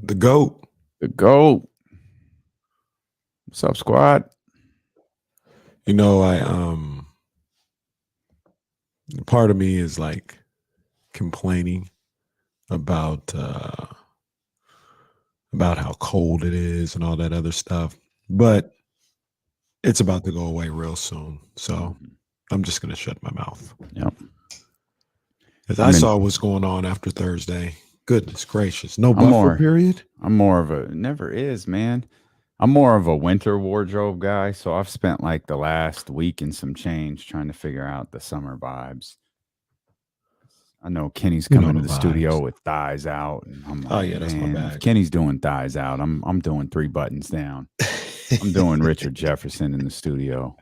The GOAT. The GOAT. What's up, squad? You know, part of me is like complaining about how cold it is and all that other stuff, but it's about to go away real soon. So I'm just gonna shut my mouth. Yep. Because I saw what's going on after Thursday. Goodness gracious. No buffer period? I'm more of a, never is, man. I'm more of a winter wardrobe guy. So I've spent like the last week and some change trying to figure out the summer vibes. I know Kenny's coming to the studio with thighs out. And I'm like, oh, yeah, that's my bag. Kenny's doing thighs out. I'm doing 3 buttons down. I'm doing Richard Jefferson in the studio.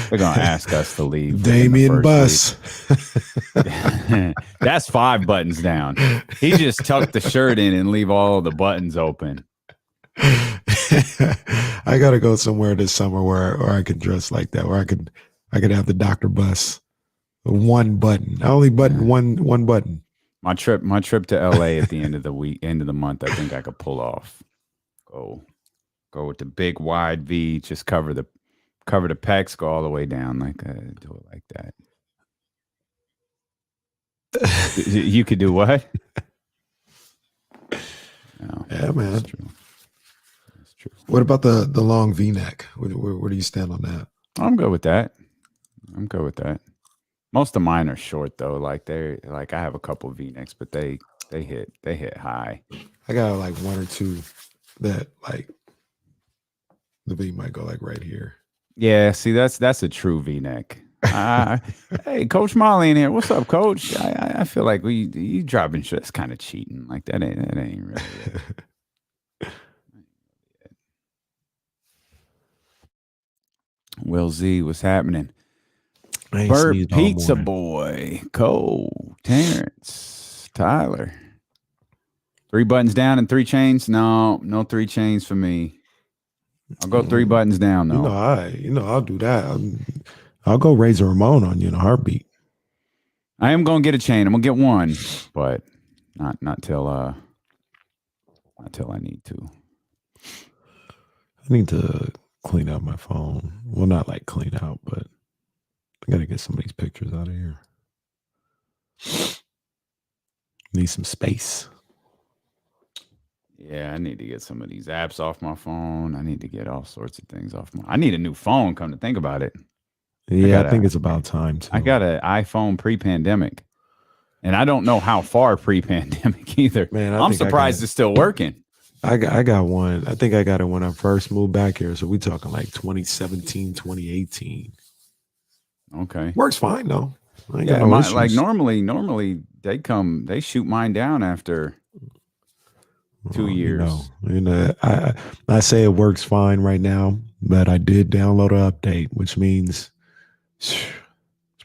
They're going to ask us to leave. Damian Buss. That's 5 buttons down. He just tucked the shirt in and leave all of the buttons open. I got to go somewhere this summer where I can dress like that, where I could have the Dr. Buss. One button. I only button one button. My trip to LA at the end of the month, I think I could pull off. Go with the big wide V, just cover the pecs, go all the way down, like do it like that. You could do what? No, yeah, man. That's true. That's true. What about the long V-neck? Where do you stand on that? I'm good with that. Most of mine are short though. Like I have a couple of V-necks, but they hit high. I got like 1 or 2 that like the V might go like right here. Yeah, see that's a true V-neck. Hey, Coach Molly in here. What's up, Coach? I feel like you dropping shit. That's kind of cheating. Like that ain't really it. Will Z, what's happening? Burt Pizza Boy, Cole, Terrence, Tyler. 3 buttons down and 3 chains. No 3 chains for me. I'll go 3 buttons down though. I'll do that. I'll go Razor Ramon on you in a heartbeat. I am gonna get a chain. I'm gonna get one, but not till I need to. I need to clean out my phone. Well, not like clean out, but I gotta get some of these pictures out of here. Need some space. Yeah, I need to get some of these apps off my phone. I need to get all sorts of things off I need a new phone, come to think about it. Yeah, I think it's about time too. I got an iPhone pre-pandemic. And I don't know how far pre-pandemic either. Man, I'm surprised it's still working. I got one. I think I got it when I first moved back here. So we talking like 2017, 2018. Okay. Works fine though. Yeah, like normally they shoot mine down after 2 years. I say it works fine right now, but I did download an update, which means it's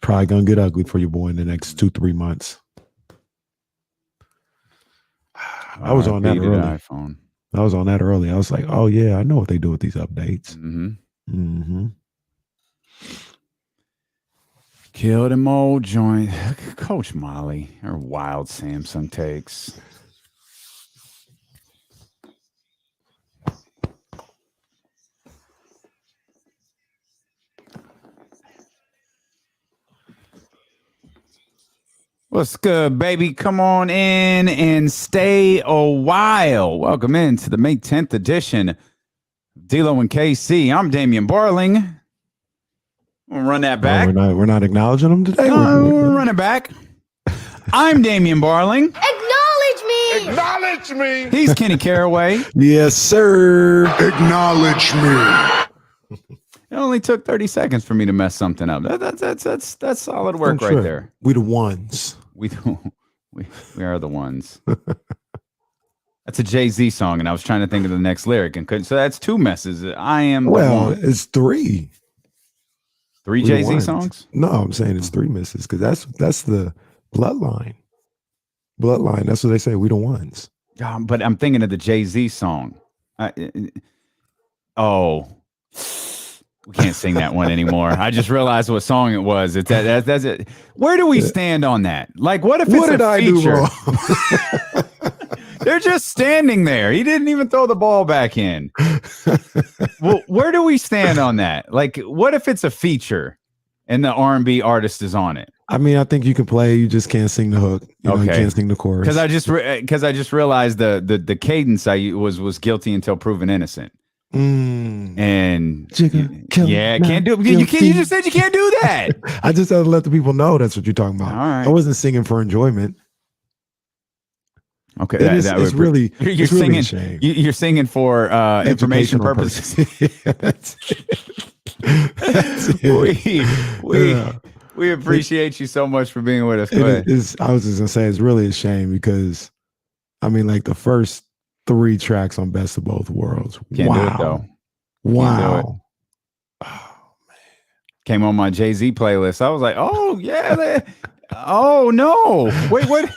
probably gonna get ugly for your boy in the next 2-3 months. I was on that early. iPhone. I was on that early. I was like, oh yeah, I know what they do with these updates. Kill them old joint. Coach Molly, her wild Samsung takes. What's good, baby? Come on in and stay a while. Welcome into the May 10th edition D-Lo and KC. I'm Damian Barling. We'll run that back. We're not acknowledging them today. We're running back. I'm Damian Barling. Acknowledge me. Acknowledge me. He's Kenny Caraway. Yes, sir. Acknowledge me. It only took 30 seconds for me to mess something up. That's solid work right there. We the ones. We are the ones. That's a Jay-Z song, and I was trying to think of the next lyric and couldn't. So that's 2 messes. I am. Well, it's 3. 3 Jay-Z songs? No, I'm saying it's 3 misses because that's the bloodline. Bloodline. That's what they say. We the ones. But I'm thinking of the Jay-Z song. We can't sing that one anymore. I just realized what song it was. It's that's it. Where do we stand on that? Like, what if it's a feature? I do wrong? They're just standing there. He didn't even throw the ball back in. Well, where do we stand on that? Like, what if it's a feature and the R&B artist is on it? I mean, I think you can play. You just can't sing the hook. You can't sing the chorus. Because I just realized the cadence I was guilty until proven innocent. And can't do it. You just said you can't do that. I just had to let the people know that's what you're talking about. All right. I wasn't singing for enjoyment. Okay, it's really singing. A shame. You're singing for information purposes. Yeah, that's it. We appreciate you so much for being with us. Go ahead. I was just gonna say it's really a shame because, I mean, like the first 3 tracks on Best of Both Worlds. Can't do it though. Wow. Oh man. Came on my Jay-Z playlist. I was like, oh yeah. Oh no. Wait, what?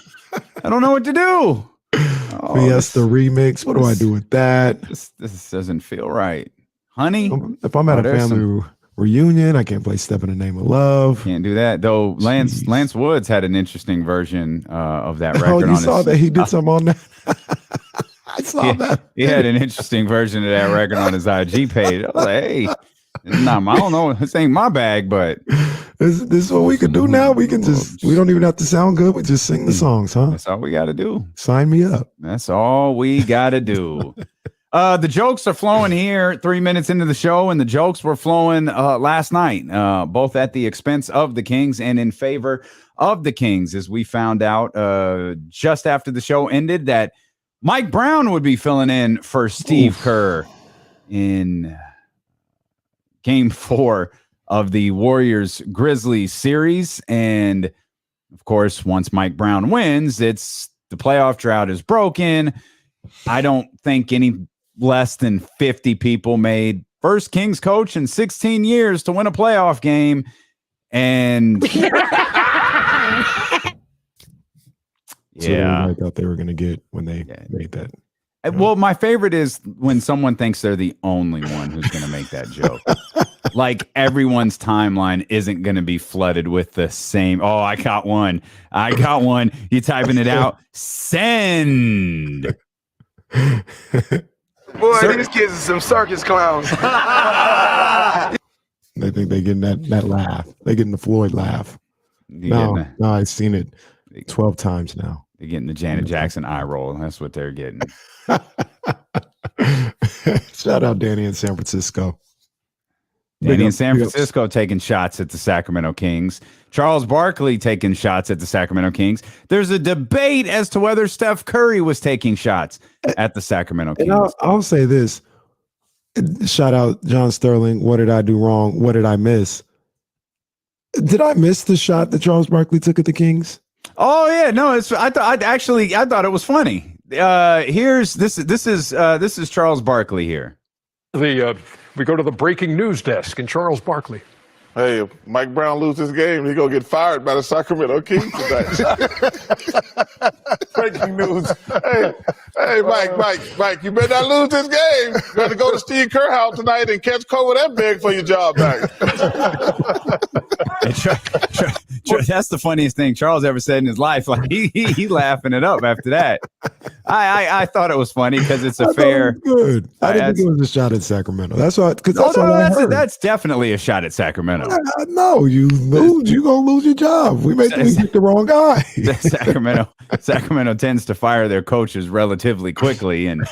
I don't know what to do. Fiesta remix. What do I do with that? This doesn't feel right. Honey. If I'm at a family reunion, I can't play Step in the Name of Love. Can't do that. Though Lance Woods had an interesting version of that record. Oh, you saw that? He did something on that? I saw that. He had an interesting version of that record on his IG page. I was like, hey, I don't know. This ain't my bag, but this is what we can do now. We can we don't even have to sound good. We just sing the songs, huh? That's all we got to do. Sign me up. That's all we got to do. The jokes are flowing here 3 minutes into the show, and the jokes were flowing last night, both at the expense of the Kings and in favor of the Kings, as we found out just after the show ended that Mike Brown would be filling in for Steve Kerr in Game 4 of the Warriors-Grizzlies series. And, of course, once Mike Brown wins, it's the playoff drought is broken. I don't think any less than 50 people made first Kings coach in 16 years to win a playoff game. And I thought they were going to get when they made that. Well, my favorite is when someone thinks they're the only one who's going to make that joke. Like everyone's timeline isn't going to be flooded with the same. Oh, I got one. You typing it out? Send. Boy, these kids are some circus clowns. They think they're getting that laugh. They're getting the Floyd laugh. No, I've seen it 12 times now. They're getting the Janet Jackson eye roll. That's what they're getting. Shout out Danny in San Francisco. Danny in San Francisco taking shots at the Sacramento Kings. Charles Barkley taking shots at the Sacramento Kings. There's a debate as to whether Steph Curry was taking shots at the Sacramento Kings. And I'll say this. Shout out John Sterling. What did I do wrong? What did I miss? Did I miss the shot that Charles Barkley took at the Kings? Oh yeah, no. I thought it was funny. This is Charles Barkley here. We go to the breaking news desk and Charles Barkley. Hey, if Mike Brown loses this game, he's going to get fired by the Sacramento Kings tonight. Breaking news. Hey, Mike, you better not lose this game. You better go to Steve Kerr house tonight and catch COVID and beg for your job back. That's the funniest thing Charles ever said in his life. Like he laughing it up after that. I thought it was funny because it's a fair. Good. I didn't think it was a shot at Sacramento. That's why. That's definitely a shot at Sacramento. No, you lose. You're gonna lose your job. We picked the wrong guy. Sacramento tends to fire their coaches relatively quickly, and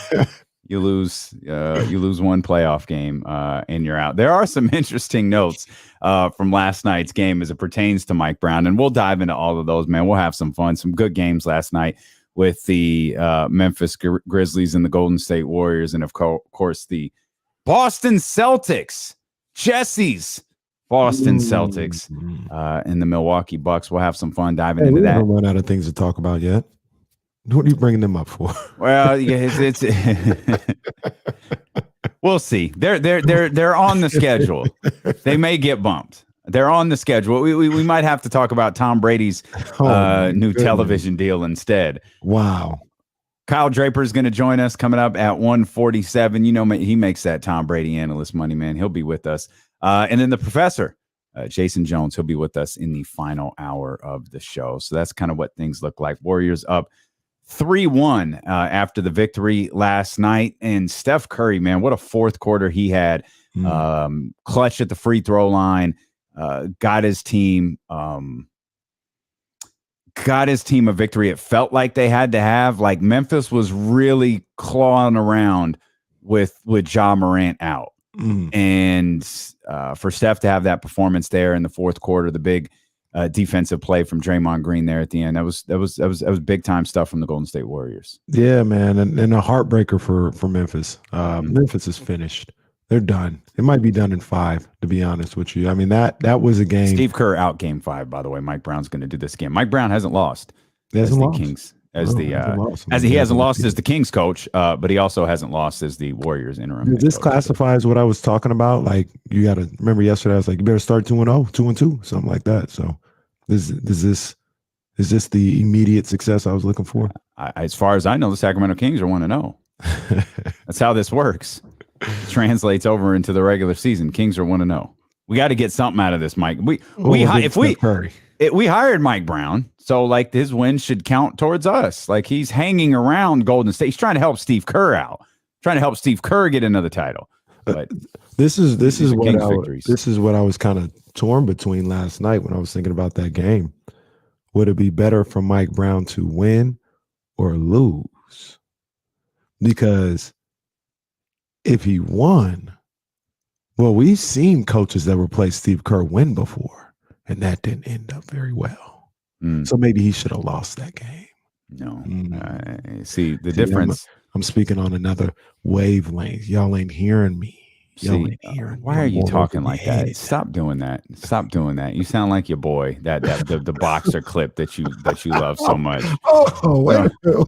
you lose one playoff game, and you're out. There are some interesting notes from last night's game as it pertains to Mike Brown, and we'll dive into all of those. Man, we'll have some fun. Some good games last night with the Memphis Grizzlies and the Golden State Warriors, and of course the Boston Celtics, Jesse's Boston Celtics, and the Milwaukee Bucks. We'll have some fun diving into that. We haven't run out of things to talk about yet. What are you bringing them up for? Well, it's we'll see. They're on the schedule. They may get bumped. They're on the schedule. We might have to talk about Tom Brady's new television deal instead. Wow. Kyle Draper is going to join us coming up at 1:47. You know, he makes that Tom Brady analyst money, man. He'll be with us. And then the professor, Jason Jones, he'll be with us in the final hour of the show. So that's kind of what things look like. Warriors up 3-1 after the victory last night. And Steph Curry, man, what a fourth quarter he had. Clutch at the free throw line, got his team a victory. It felt like they had to have. Like Memphis was really clawing around with Ja Morant out. And for Steph to have that performance there in the fourth quarter, the big defensive play from Draymond Green there at the end, that was big time stuff from the Golden State Warriors. Yeah, man, and a heartbreaker for Memphis. Memphis is finished. They're done. It might be done in 5, to be honest with you. I mean, that was a game. Steve Kerr out game 5, by the way. Mike Brown's going to do this game. Mike Brown hasn't lost. He hasn't lost. Kings he hasn't lost as the Kings coach, but he also hasn't lost as the Warriors interim. Dude, this classifies what I was talking about. Like, you got to remember yesterday, I was like, you better start 2-0, 2-2, something like that. So is this the immediate success I was looking for? As far as I know, the Sacramento Kings are 1-0. That's how this works. It translates over into the regular season. Kings are 1-0. We got to get something out of this, Mike. We hired Mike Brown, so like his win should count towards us. Like he's hanging around Golden State. He's trying to help Steve Kerr out, trying to help Steve Kerr get another title. But this is what I was kind of torn between last night when I was thinking about that game. Would it be better for Mike Brown to win or lose? Because if he won, well, we've seen coaches that replaced Steve Kerr win before, and that didn't end up very well. So maybe he should have lost that game. No. See, the difference. I'm speaking on another wavelength. Y'all ain't hearing me. Why are you talking like that? Stop doing that. Stop doing that. You sound like your boy, the boxer clip that you love so much.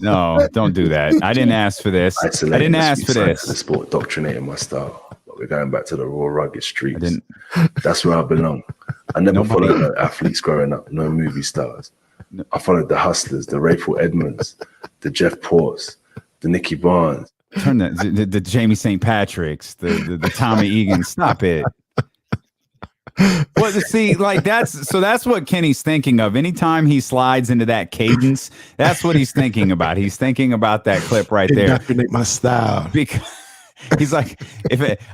No, don't do that. I didn't ask for this. I didn't ask for this. The sport doctrinating my style. But we're going back to the raw, rugged streets. That's where I belong. I never followed no athletes growing up, no movie stars. I followed the hustlers, the Rayful Edmonds, the Jeff Ports, the Nicky Barnes. Turn the Jamie St. Patrick's, the Tommy Egan. Stop it. Well, see, like that's what Kenny's thinking of. Anytime he slides into that cadence, that's what he's thinking about. He's thinking about that clip right there. Indoctrinate my style. Because he's like,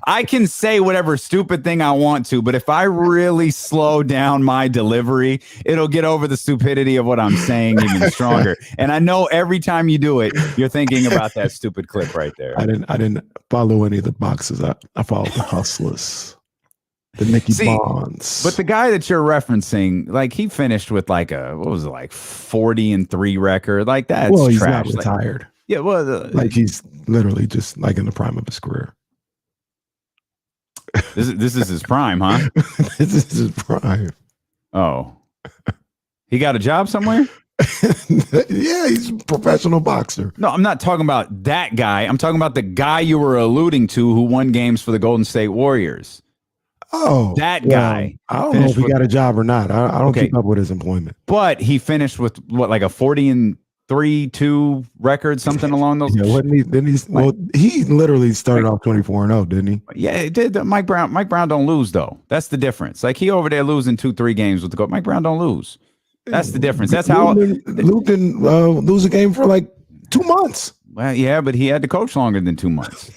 I can say whatever stupid thing I want to, but if I really slow down my delivery, it'll get over the stupidity of what I'm saying even stronger. And I know every time you do it, you're thinking about that stupid clip right there. I didn't follow any of the boxes. I followed the hustlers, the Nicky Bonds. But the guy that you're referencing, like he finished with like a 40-3 record, like that's well, he's trash. Not retired. Yeah, well, like he's literally just like in the prime of his career. This is his prime, huh? This is his prime. Oh, he got a job somewhere? Yeah, he's a professional boxer. No, I'm not talking about that guy. I'm talking about the guy you were alluding to who won games for the Golden State Warriors. Oh, that guy. I don't know if he got a job or not. I don't keep up with his employment. But he finished with like a 40-3-2 record, something along those. Yeah, wasn't he? Then he literally started off 24-0, didn't he? Yeah, it did. Mike Brown don't lose though. That's the difference. Like he over there losing 2-3 games with the goal. Mike Brown don't lose. That's the difference. That's how Luke didn't lose a game for like 2 months. Well, yeah, but he had to coach longer than 2 months.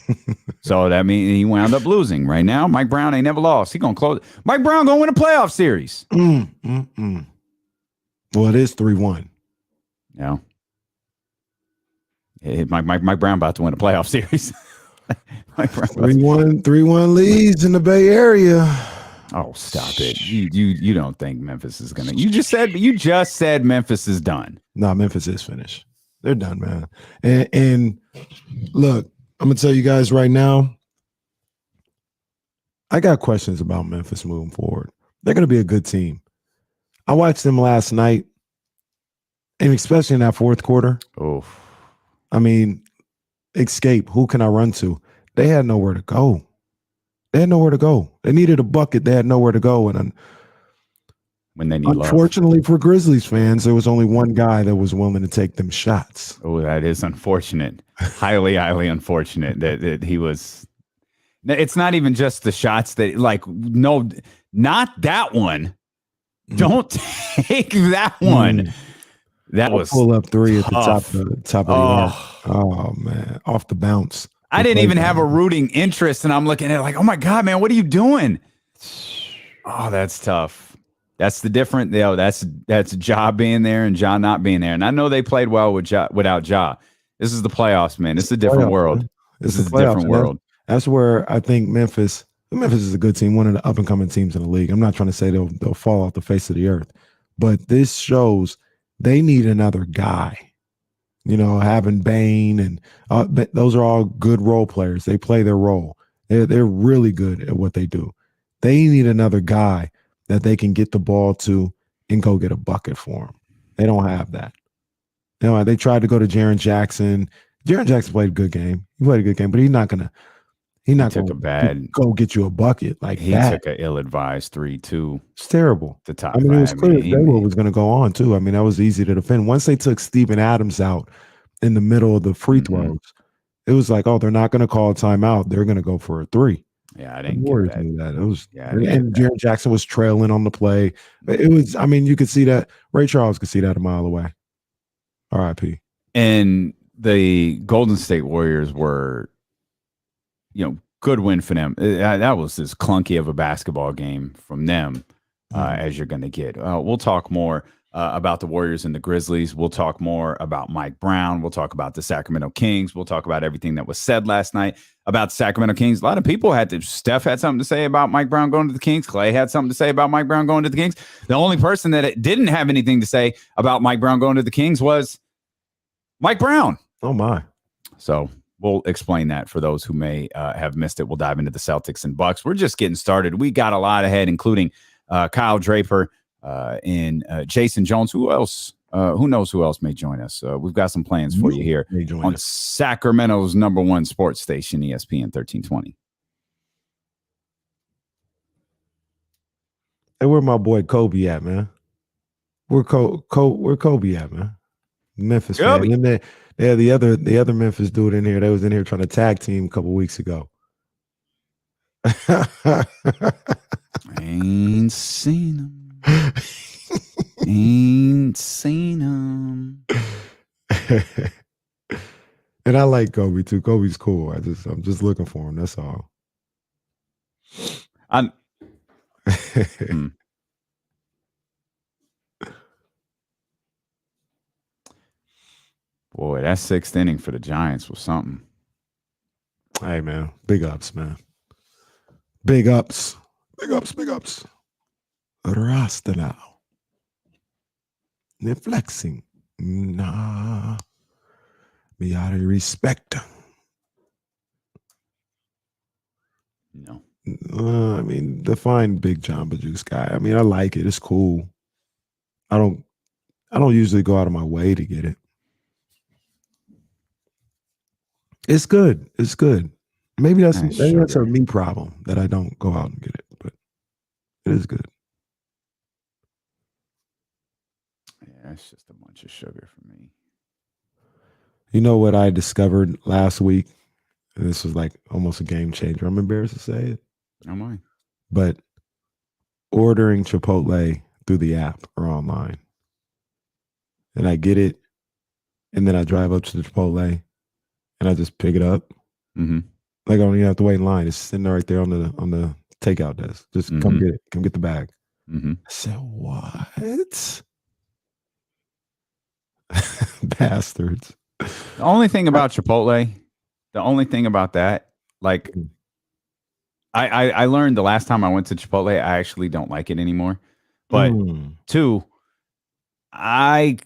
So that means he wound up losing. Right now, Mike Brown ain't never lost. He gonna close. Mike Brown gonna win a playoff series. Well, it is 3-1. Yeah. Mike Brown about to win a playoff series. 3-1 leads in the Bay Area. Oh, stop it! You don't think Memphis is gonna? You just said Memphis is done. No, Memphis is finished. They're done, man. And look, I'm gonna tell you guys right now. I got questions about Memphis moving forward. They're gonna be a good team. I watched them last night, and especially in that fourth quarter. Oh, I mean, escape. Who can I run to? They had nowhere to go. They needed a bucket. They had nowhere to go. And when they need unfortunately for Grizzlies fans, there was only one guy that was willing to take them shots. Oh, that is unfortunate. Highly, highly unfortunate that he was. It's not even just the shots that no, not that one. Don't take that one. That was pull up three tough. at the top of the arc. Oh man, off the bounce. I didn't even have a rooting interest, and I'm looking at it like, oh my God, man, what are you doing? Oh, that's tough. That's the different. That's Ja being there and Ja not being there. And I know they played well without Ja. This is the playoffs, man. It's a different world. This is a different world. That's where I think Memphis is a good team, one of the up and coming teams in the league. I'm not trying to say they'll fall off the face of the earth, but this shows they need another guy. You know, having Bane and those are all good role players. They play their role. They're really good at what they do. They need another guy that they can get the ball to and go get a bucket for them. They don't have that. You know, they tried to go to Jaren Jackson. Jaren Jackson played a good game. He played a good game, but he's not gonna go get you a bucket like he that. He took an ill-advised 3-2. It's terrible. The top. I mean, it was clear Draper was going to go on too. I mean, that was easy to defend. Once they took Steven Adams out in the middle of the free throws, it was like, oh, they're not going to call a timeout. They're going to go for a three. Yeah, I didn't get that. It was, and Jaren Jackson was trailing on the play. It was. I mean, you could see that. Ray Charles could see that a mile away. R.I.P. And the Golden State Warriors were, good win for them. That was as clunky of a basketball game from them as you're going to get. We'll talk more about the Warriors and the Grizzlies. We'll talk more about Mike Brown. We'll talk about the Sacramento Kings. We'll talk about everything that was said last night about the Sacramento Kings. A lot of people Steph had something to say about Mike Brown going to the Kings. Klay had something to say about Mike Brown going to the Kings. The only person that didn't have anything to say about Mike Brown going to the Kings was Mike Brown. Oh, my. So we'll explain that for those who may have missed it. We'll dive into the Celtics and Bucks. We're just getting started. We got a lot ahead, including Kyle Draper and Jason Jones. Who else? Who knows who else may join us? We've got some plans for you here on Sacramento's #1 sports station, ESPN 1320. Hey, where my boy Kobe at, man? Where Kobe at, man? Memphis, man. And then the other Memphis dude in here. They was in here trying to tag team a couple weeks ago. I ain't seen him. Ain't seen him. And I like Kobe too. Kobe's cool. I'm just looking for him. That's all. Boy, that 6th inning for the Giants was something. Hey, man. Big ups, man. Big ups. Big ups, big ups. Rasta now. They're flexing. Nah. Me out of respect. No. I mean, define Big Jamba Juice guy. I mean, I like it. It's cool. I don't usually go out of my way to get it. It's good. It's good. Maybe that's a me problem that I don't go out and get it, but it is good. Yeah, it's just a bunch of sugar for me. You know what I discovered last week? This was like almost a game changer. I'm embarrassed to say it. Oh my. But ordering Chipotle through the app or online. And I get it. And then I drive up to the Chipotle and I just pick it up. Mm-hmm. Like I don't even have to wait in line. It's sitting right there on the takeout desk. Just come get it. Come get the bag. Mm-hmm. I said, what? Bastards. The only thing about Chipotle, the only thing about that, like I learned the last time I went to Chipotle, I actually don't like it anymore. But two, I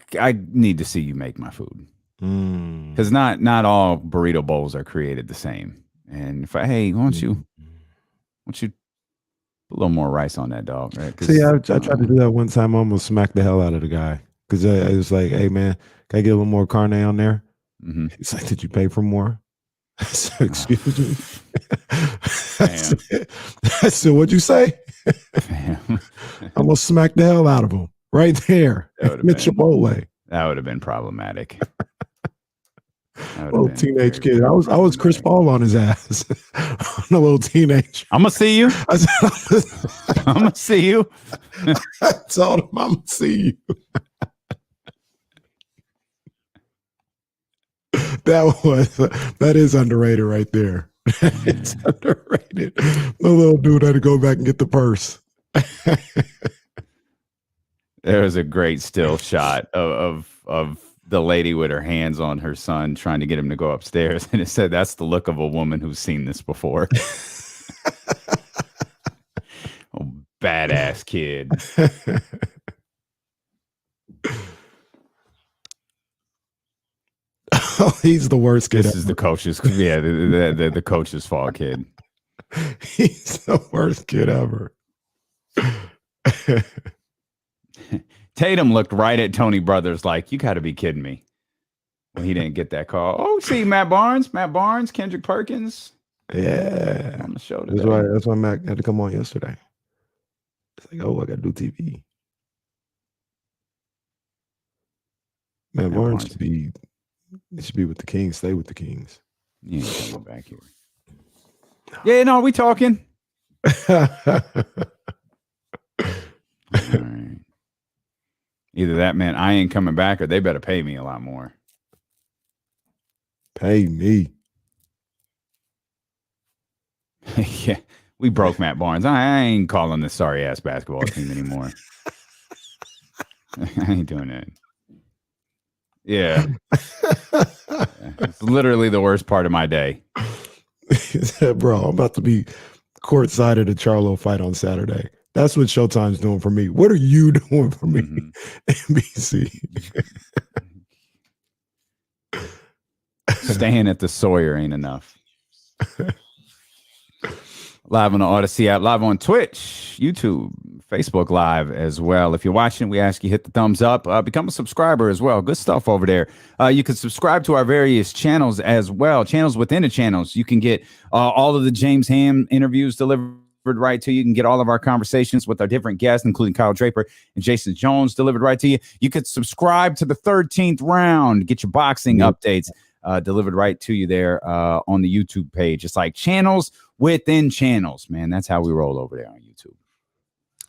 need to see you make my food. Because not all burrito bowls are created the same. And if why don't you put a little more rice on that dog, right? See, I tried to do that one time. I almost smacked the hell out of the guy because I was like, "Hey, man, can I get a little more carne on there?" Mm-hmm. He's like, "Did you pay for more?" I said, "Excuse me." I said, "What'd you say?" I almost smacked the hell out of him right there at Chipotle. That would have been problematic. Little teenage kid. I was Chris Paul on his ass. I'm a little teenager. I'm gonna see you. I'm gonna see you. I told him I'm gonna see you. That is underrated right there. It's underrated. The little dude had to go back and get the purse. There was a great still shot of the lady with her hands on her son trying to get him to go upstairs. And it said, that's the look of a woman who's seen this before. Oh, badass kid. Oh, he's the worst kid. This is the coach's, the coach's fault, kid. He's the worst kid ever. Tatum looked right at Tony Brothers like, you got to be kidding me. When he didn't get that call. Oh, see, Matt Barnes, Kendrick Perkins. Yeah. On the show today. That's why Matt had to come on yesterday. It's like, I got to do TV. Matt Barnes should be with the Kings. Stay with the Kings. You ain't coming back here. Yeah, no, we talking. All right. Either that meant I ain't coming back or they better pay me a lot more. Pay me. Yeah, we broke Matt Barnes. I ain't calling this sorry ass basketball team anymore. I ain't doing that. Yeah. It's literally the worst part of my day. He said, bro, I'm about to be courtside at a Charlo fight on Saturday. That's what Showtime's doing for me. What are you doing for me, NBC? Staying at the Sawyer ain't enough. Live on the Odyssey app, live on Twitch, YouTube, Facebook Live as well. If you're watching, we ask you hit the thumbs up. Become a subscriber as well. Good stuff over there. You can subscribe to our various channels as well. Channels within the channels. You can get all of the James Ham interviews delivered right to you. You can get all of our conversations with our different guests, including Kyle Draper and Jason Jones, delivered right to you. You could subscribe to the 13th round. Get your boxing updates delivered right to you there on the YouTube page. It's like channels within channels, man. That's how we roll over there on YouTube.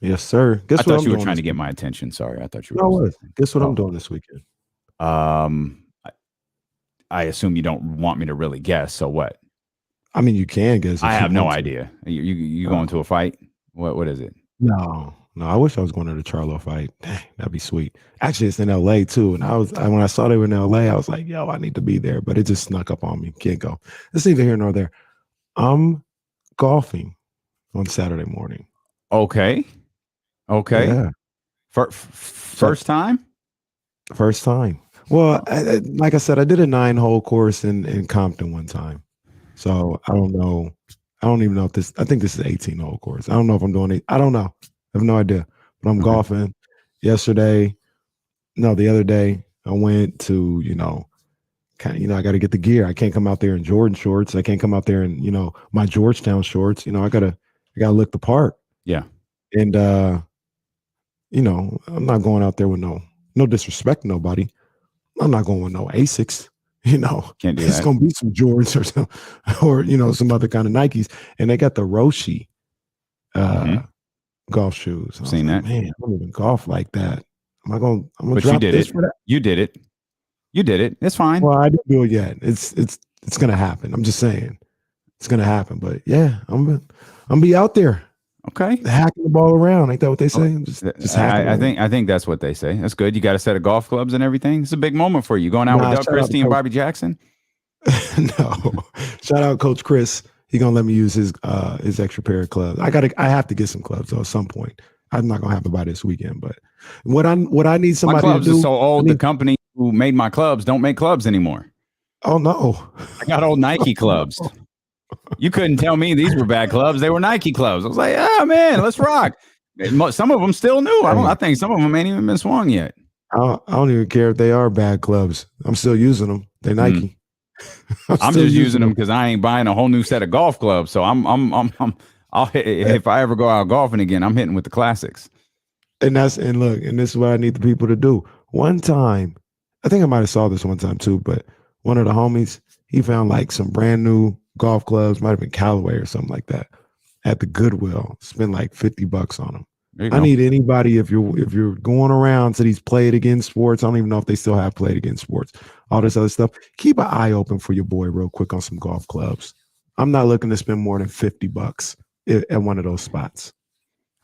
Yes, sir. I thought you were trying to get my attention. Sorry, I thought you were. No, guess what I'm doing this weekend? I assume you don't want me to really guess. So what? I mean, you can guess. I have no idea. You going to a fight? What is it? No. I wish I was going to the Charlo fight. Dang, that'd be sweet. Actually, it's in LA too. And when I saw they were in LA, I was like, yo, I need to be there. But it just snuck up on me. Can't go. It's neither here nor there. I'm golfing on Saturday morning. Okay. Yeah. First time? First time. Well, like I said, I did a 9-hole course in Compton one time. So I don't know. I don't even know if I think this is an 18-hole course. I don't know if I'm doing it. I don't know. I have no idea. But I'm golfing the other day I went to, I got to get the gear. I can't come out there in Jordan shorts. I can't come out there in, my Georgetown shorts. I gotta look the part. Yeah. And, I'm not going out there with no disrespect to nobody. I'm not going with no Asics. Can't do it's that. Gonna be some Jordans or some other kind of Nikes, and they got the Roshi golf shoes. Seen that? Man, I don't even golf like that. I'm gonna but drop you did this it. for that. You did it. It's fine. Well, I didn't do it yet. It's gonna happen. I'm just saying, it's gonna happen. But yeah, I'm gonna be out there. Okay, hacking the ball around. Ain't that what they say? Just I think that's what they say. That's good. You got a set of golf clubs and everything. It's a big moment for you. Going out with Doug Christie and Bobby Jackson. No, shout out Coach Chris. He gonna let me use his extra pair of clubs. I have to get some clubs though at some point. I'm not gonna have to buy this weekend, but what I need somebody my clubs to do. Are so old. The company who made my clubs don't make clubs anymore. Oh no, I got old Nike clubs. You couldn't tell me these were bad clubs. They were Nike clubs. I was like, oh man, let's rock. Some of them still new. I think some of them ain't even been swung yet. I don't even care if they are bad clubs. I'm still using them. They're Nike. I'm just using them because I ain't buying a whole new set of golf clubs. So I'll hit, if I ever go out golfing again, I'm hitting with the classics. And this is what I need the people to do. One time, I think I might have saw this one time too, but one of the homies, he found like some brand new golf clubs, might have been Callaway or something like that, at the Goodwill. Spent like $50 on them. I need anybody if you're going around to these played against sports. I don't even know if they still have played against sports. All this other stuff. Keep an eye open for your boy real quick on some golf clubs. I'm not looking to spend more than $50 at one of those spots.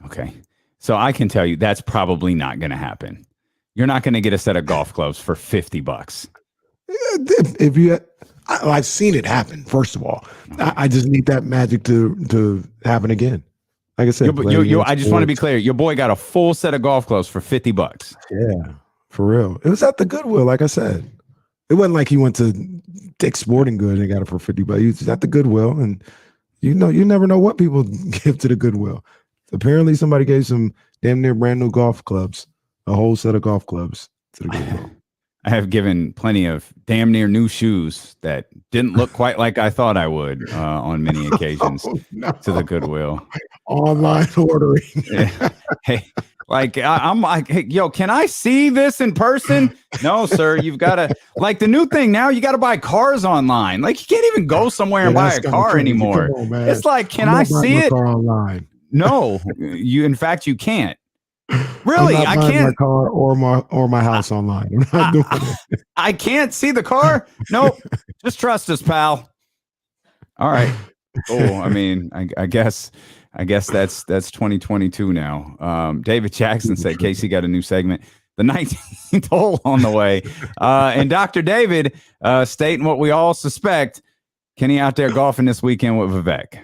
Okay. So I can tell you that's probably not going to happen. You're not going to get a set of golf clubs for $50. I've seen it happen. First of all, I just need that magic to happen again. Like I said, I just want to be clear. Your boy got a full set of golf clubs for $50. Yeah, for real. It was at the Goodwill. Like I said, it wasn't like he went to Dick's Sporting Goods and got it for $50. He was at the Goodwill, and you never know what people give to the Goodwill. Apparently, somebody gave some damn near brand new golf clubs. A whole set of golf clubs to the Goodwill. I have given plenty of damn near new shoes that didn't look quite like I thought I would on many occasions to the Goodwill. Online ordering. Hey, I'm like, hey, yo, can I see this in person? No, sir. You've got to, like the new thing now, you got to buy cars online. Like you can't even go somewhere and buy a car anymore. On, it's like, can I see it? Car online. No, in fact, you can't. Really, I can't. My car or my house online. I'm not doing it. I can't see the car. Nope. Just trust us, pal. All right. Oh, I mean, I guess that's 2022 now. David Jackson said Casey got a new segment, the 19th hole on the way, and Dr. David stating what we all suspect: Kenny out there golfing this weekend with Vivek.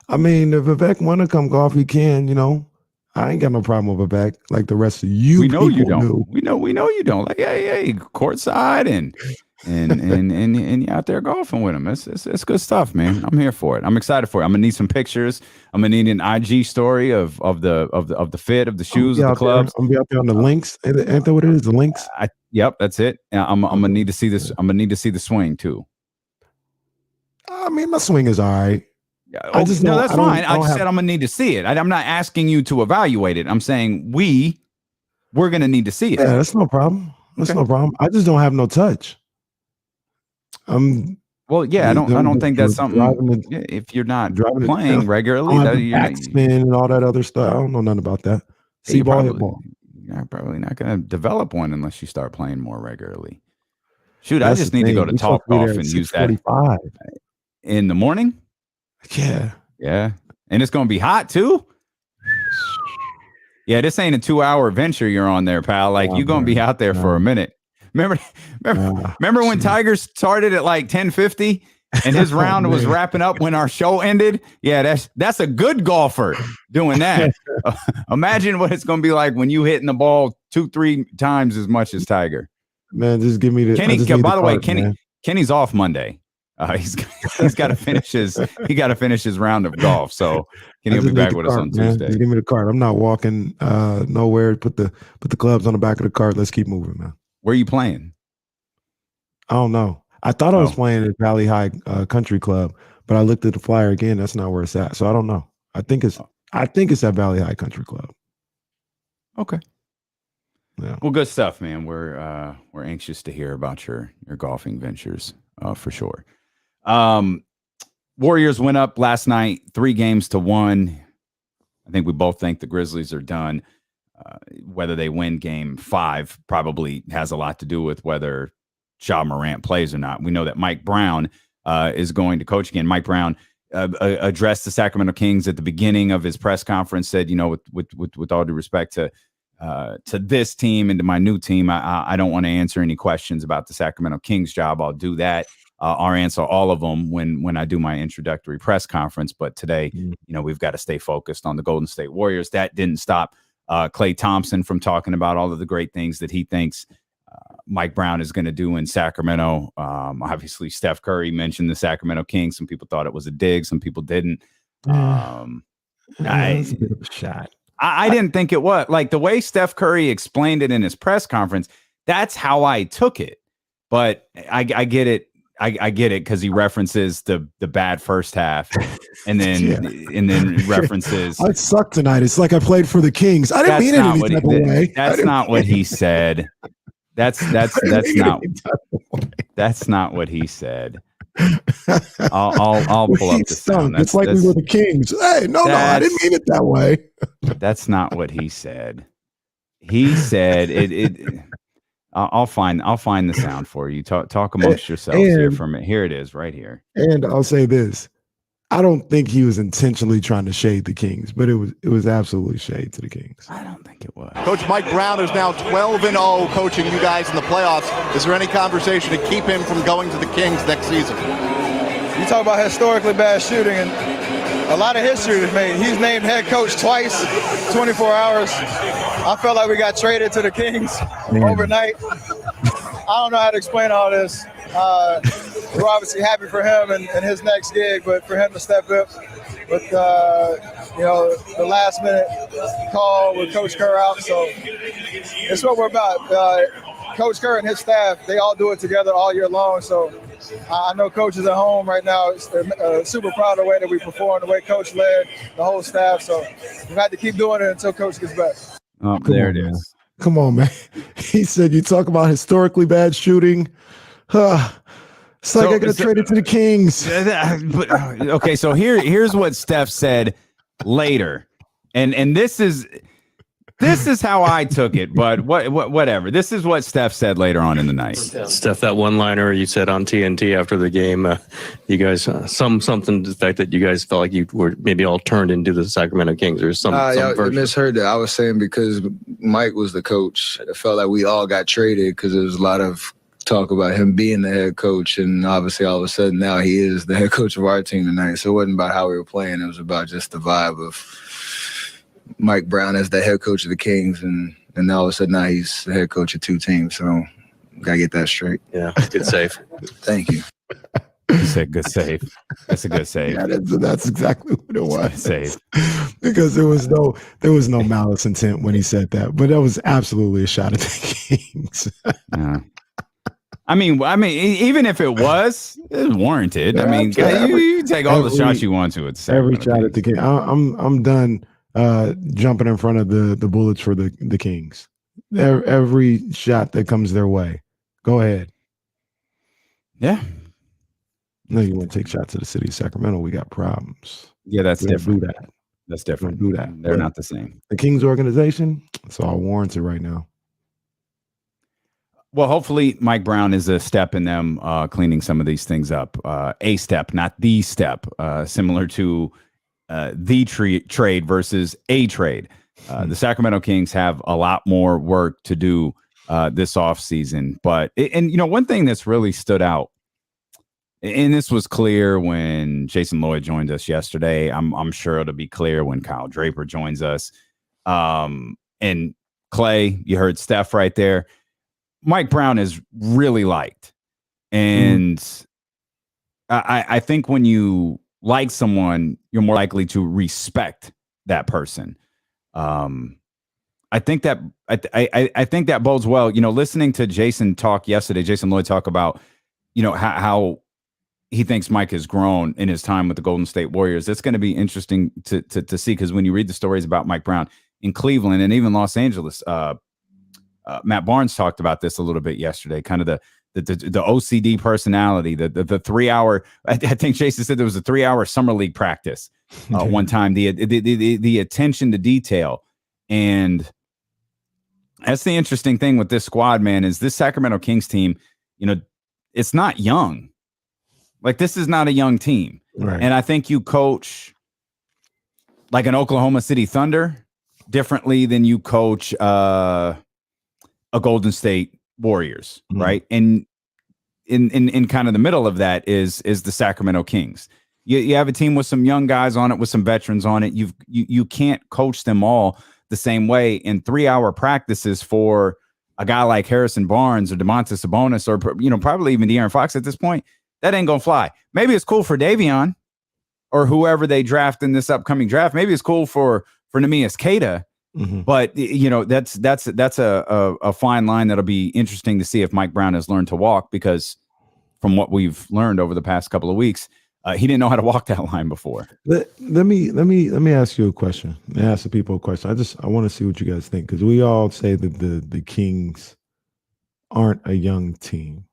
I mean, if Vivek want to come golf, he can. I ain't got no problem with Vivek like the rest of you. We know you don't. Do. We know you don't. Like, hey, courtside and you're out there golfing with him. It's good stuff, man. I'm here for it. I'm excited for it. I'm gonna need some pictures. I'm gonna need an IG story of the fit of the shoes of the clubs. I'm gonna be out there on the links. Ain't that what it is? The links. Yep, that's it. I'm gonna need to see this. I'm gonna need to see the swing too. I mean, my swing is all right. That's fine. I just said I'm gonna need to see it. I'm not asking you to evaluate it. I'm saying we're gonna need to see it. Yeah, that's no problem. That's no problem. I just don't have no touch. Well, yeah, I don't think that's something. If you're not playing regularly, backspin and all that other stuff. I don't know nothing about that. See ball, hit ball. You're probably not gonna develop one unless you start playing more regularly. Shoot, I just need to go to Talk Golf and use that in the morning. Yeah. And it's going to be hot too. Yeah, this ain't a 2-hour adventure you're on there, pal. Like you're going to be out there for a minute. Remember when Tiger started at like 10:50 and his round was wrapping up when our show ended? Yeah, that's a good golfer doing that. Imagine what it's going to be like when you hitting the ball 2-3 times as much as Tiger. Man, just give me the Kenny. By the way, Kenny's off Monday. He's got to finish his round of golf. So Kenny will be back with us on Tuesday. Just give me the cart. I'm not walking nowhere. Put the clubs on the back of the cart. Let's keep moving, man. Where are you playing? I don't know. I thought I was playing at Valley High Country Club, but I looked at the flyer again. That's not where it's at. So I don't know. I think it's at Valley High Country Club. Okay. Yeah. Well, good stuff, man. We're anxious to hear about your golfing ventures for sure. Warriors went up last night 3-1. I think we both think the Grizzlies are done. Whether they win game 5 probably has a lot to do with whether Ja Morant plays or not. We know that Mike Brown is going to coach again. Mike Brown addressed the Sacramento Kings at the beginning of his press conference, said, with all due respect to this team and to my new team, I don't want to answer any questions about the Sacramento Kings job. I'll do that. I'll answer all of them when I do my introductory press conference. But today, we've got to stay focused on the Golden State Warriors. That didn't stop Klay Thompson from talking about all of the great things that he thinks Mike Brown is going to do in Sacramento. Obviously, Steph Curry mentioned the Sacramento Kings. Some people thought it was a dig. Some people didn't. That's a bit of a shot. I didn't think it was. Like the way Steph Curry explained it in his press conference, that's how I took it. But I get it. I get it because he references the bad first half, and then references. I suck tonight. It's like I played for the Kings. I didn't mean it any type of way. That's not what he said. That's not what he said. I'll pull up the sound. It's like we were the Kings. Hey, no, I didn't mean it that way. That's not what he said. He said it. I'll find the sound for you. Talk amongst yourselves here for a minute. Here it is, right here. And I'll say this: I don't think he was intentionally trying to shade the Kings, but it was absolutely shade to the Kings. I don't think it was. Coach Mike Brown is now 12-0 coaching you guys in the playoffs. Is there any conversation to keep him from going to the Kings next season? You talk about historically bad shooting, and a lot of history was made. He's named head coach twice, 24 hours. I felt like we got traded to the Kings overnight. I don't know how to explain all this. We're obviously happy for him and his next gig, but for him to step up with the last minute call with Coach Kerr out, so it's what we're about. Coach Kerr and his staff, they all do it together all year long. So I know coaches at home right now super proud of the way that we performed, the way Coach led the whole staff. So we've had to keep doing it until Coach gets back. Oh, there it is. Come on, man. He said, you talk about historically bad shooting. It's like I got traded to the Kings. Okay, so here's what Steph said later. And this is how I took it, but whatever. This is what Steph said later on in the night. Steph, that one-liner you said on TNT after the game, you guys, something to the fact that you guys felt like you were maybe all turned into the Sacramento Kings or some version. I misheard that. I was saying because Mike was the coach, it felt like we all got traded because there was a lot of talk about him being the head coach, and obviously all of a sudden now he is the head coach of our team tonight. So it wasn't about how we were playing. It was about just the vibe of Mike Brown as the head coach of the Kings, and all of a sudden now he's the head coach of two teams. So gotta get that straight. Yeah, good save. Thank you. You said good save. That's a good save. Yeah, that's exactly what it was. Save. Because there was no malice intent when he said that, but that was absolutely a shot at the Kings. Yeah. I mean, even if it was warranted. Yeah, I mean, you take all the shots you want to. It's every shot at the Kings. I'm done jumping in front of the bullets for the Kings. Every shot that comes their way. Go ahead. Yeah. No, you want to take shots at the city of Sacramento. We got problems. Yeah, that's different. Do that. That's different. Do that. They're not the same. The Kings organization, it's all warranted right now. Well, hopefully Mike Brown is a step in them cleaning some of these things up. A step, not the step, similar to the trade versus a trade. The Sacramento Kings have a lot more work to do this offseason. But one thing that's really stood out, and this was clear when Jason Lloyd joined us yesterday. I'm sure it'll be clear when Kyle Draper joins us. And Klay, you heard Steph right there. Mike Brown is really liked. And I think when you like someone, you're more likely to respect that person. I think that I think that bodes well. Listening to Jason Lloyd talk about, how he thinks Mike has grown in his time with the Golden State Warriors. It's going to be interesting to see, because when you read the stories about Mike Brown in Cleveland and even Los Angeles, Matt Barnes talked about this a little bit yesterday, kind of the OCD personality, the 3 hour, I think Jason said there was a 3 hour summer league practice one time, the attention to detail. And that's the interesting thing with this squad, man, is this Sacramento Kings team, it's not young. Like, this is not a young team. Right. And I think you coach like an Oklahoma City Thunder differently than you coach a Golden State Warriors, right? And in kind of the middle of that is the Sacramento Kings. You have a team with some young guys on it, with some veterans on it. You can't coach them all the same way. In 3 hour practices for a guy like Harrison Barnes or Domantas Sabonis or probably even De'Aaron Fox at this point, that ain't gonna fly. Maybe it's cool for Davion or whoever they draft in this upcoming draft. Maybe it's cool for Neemias Queta. But that's a fine line that'll be interesting to see if Mike Brown has learned to walk, because from what we've learned over the past couple of weeks, he didn't know how to walk that line before. Let me ask you a question. Let me ask the people a question. I want to see what you guys think, because we all say that the Kings aren't a young team.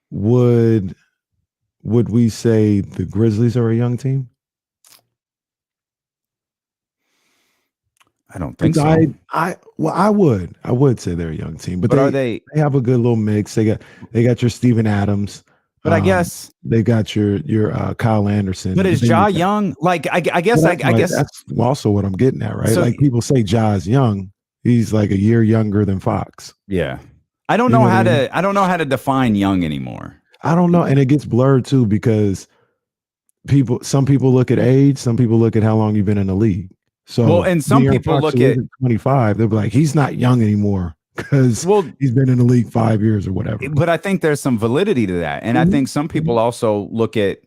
Would would we say the Grizzlies are a young team? I don't think so. I would say they're a young team, but are they? They have a good little mix. They got your Steven Adams, but I guess they got your Kyle Anderson. But is Ja young? Like I guess that's also what I'm getting at, right? So, like people say Ja's young. He's like a year younger than Fox. Yeah, I don't know how to define young anymore. I don't know, and it gets blurred too because some people look at age, some people look at how long you've been in the league. So, and some people look at 25. They'll be like, he's not young anymore because he's been in the league 5 years or whatever. But I think there's some validity to that, and I think some people also look at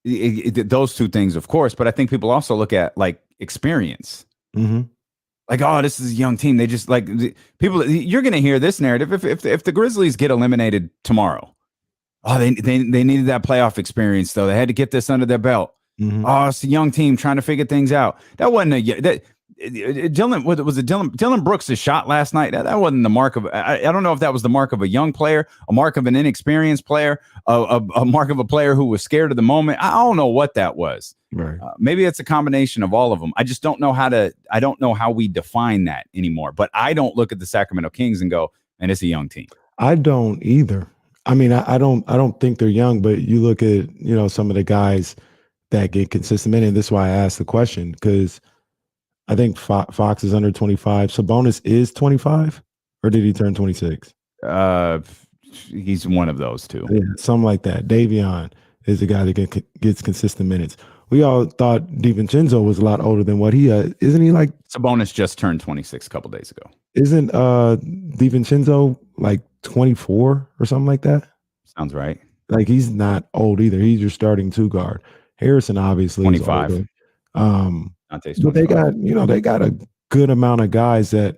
those two things, of course. But I think people also look at like experience. Mm-hmm. Like, oh, this is a young team. They just like people. You're going to hear this narrative if the Grizzlies get eliminated tomorrow. Oh, they needed that playoff experience though. They had to get this under their belt. Mm-hmm. Oh, it's a young team trying to figure things out. That wasn't Dylan Brooks' shot last night. That wasn't the mark of. I don't know if that was the mark of a young player, a mark of an inexperienced player, a mark of a player who was scared of the moment. I don't know what that was. Right. Maybe it's a combination of all of them. I just don't know how to. I don't know how we define that anymore. But I don't look at the Sacramento Kings and go, "And it's a young team." I don't either. I mean, I don't think they're young, but you look at some of the guys that get consistent minutes. And this is why I asked the question, because I think Fox is under 25. Sabonis is 25, or did he turn 26? He's one of those two. Yeah, something like that. Davion is the guy that gets consistent minutes. We all thought DiVincenzo was a lot older than what he is. Isn't he like? Sabonis just turned 26 a couple days ago. Isn't DiVincenzo like 24 or something like that? Sounds right. Like he's not old either. He's your starting two guard. Harrison obviously 25. Is but they got a good amount of guys that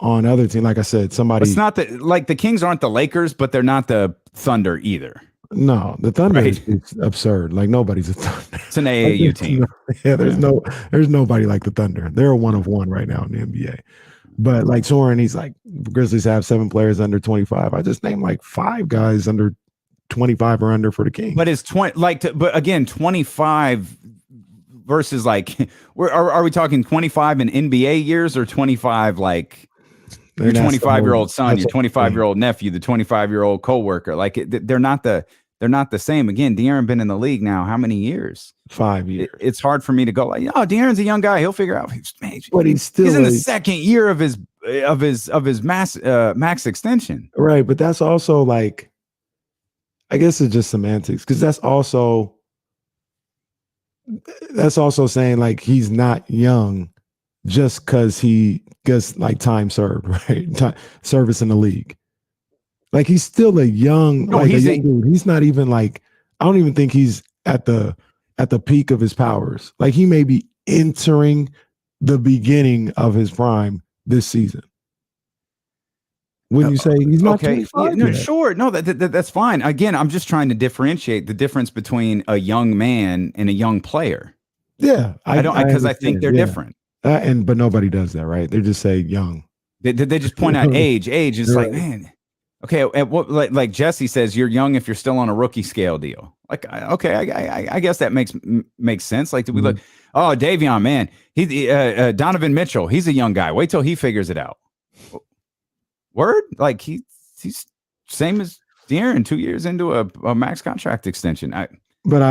on other teams. Like I said, somebody. It's not the Kings aren't the Lakers, but they're not the Thunder either. No, the Thunder is absurd. Like nobody's a Thunder. It's an AAU team. There's nobody like the Thunder. They're a one of one right now in the NBA. But like Soren, he's like Grizzlies have 7 players under 25. I just named like 5 guys under 25 or under for the Kings. But it's 20. But again, 25 versus like, are we talking 25 in NBA years or 25 like your 25-year-old son, your 25-year-old nephew, the 25-year-old coworker? Like they're not the same. Again, De'Aaron been in the league now how many years? 5 years. It's hard for me to go like, De'Aaron's a young guy. He'll figure out. But he's in the second year of his max extension. Right, but that's also like, I guess it's just semantics, because that's also saying like he's not young just because he gets like time served, right? Service in the league. Like he's still a young, dude. He's not even like, I don't even think he's at the peak of his powers. Like he may be entering the beginning of his prime this season. When you say he's not 25 no, sure. No, that's fine. Again, I'm just trying to differentiate the difference between a young man and a young player. Yeah. I think they're different. But nobody does that, right? They just say young. They just point out age. Age is like, man, okay. At what, like Jesse says, you're young if you're still on a rookie scale deal. Like, I guess that makes sense. Like, did we look? Oh, Davion, man, Donovan Mitchell, he's a young guy. Wait till he figures it out. Word? Like he's same as De'Aaron, 2 years into a max contract extension. I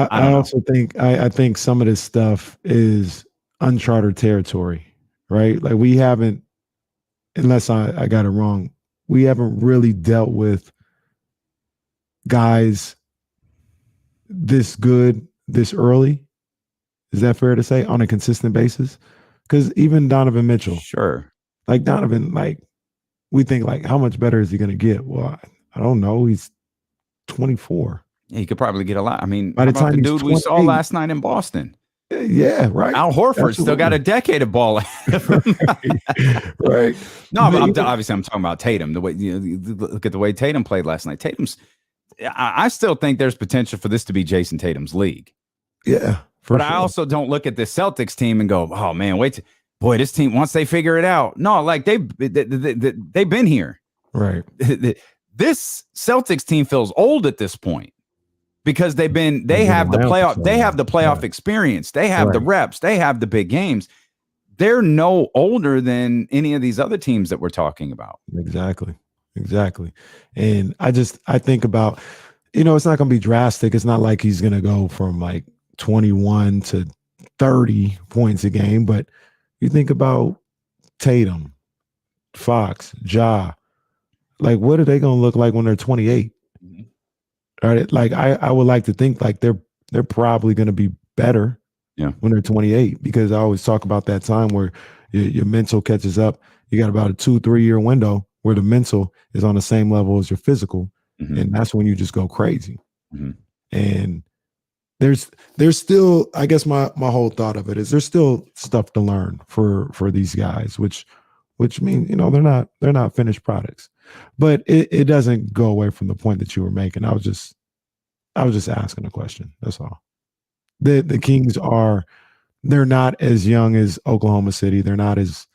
also think I think some of this stuff is uncharted territory, right? Like we haven't, unless I got it wrong, we haven't really dealt with guys this good this early. Is that fair to say, on a consistent basis? Because even Donovan Mitchell, sure, like Donovan, like we think like, how much better is he going to get? Well, I don't know. He's 24. Yeah, he could probably get a lot. I mean, by the time the dude we saw last night in Boston. Yeah, right. Al Horford still got a decade of ball. Right. No, I'm talking about Tatum. The way look at the way Tatum played last night. I still think there's potential for this to be Jason Tatum's league. Yeah, but sure. I also don't look at the Celtics team and go, oh man, boy, this team, once they figure it out. No, like they've been here. Right. This Celtics team feels old at this point. because they have the playoff experience. They have the reps. They have the big games. They're no older than any of these other teams that we're talking about. Exactly. And I think about, it's not going to be drastic. It's not like he's going to go from like 21 to 30 points a game, but you think about Tatum, Fox, Ja, like what are they going to look like when they're 28? Right? Like I would like to think like they're probably going to be better when they're 28, because I always talk about that time where your mental catches up. You got about a 2-3 year window where the mental is on the same level as your physical. And that's when you just go crazy. And there's still, I guess my whole thought of it is there's still stuff to learn for these guys, which means, they're not finished products, but it doesn't go away from the point that you were making. I was just asking a question. That's all. The Kings they're not as young as Oklahoma City. They're not as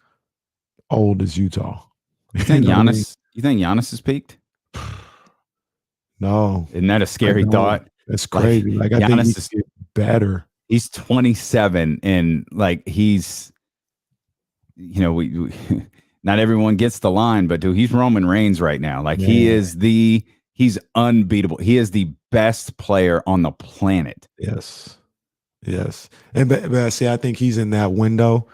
old as Utah. You think Giannis has peaked? No. Isn't that a scary thought? That's crazy. Like I think he's better. He's 27 and like he's, we not everyone gets the line, but dude, he's Roman Reigns right now. Like he's unbeatable. He is the best player on the planet. Yes. And but see, I think he's in that window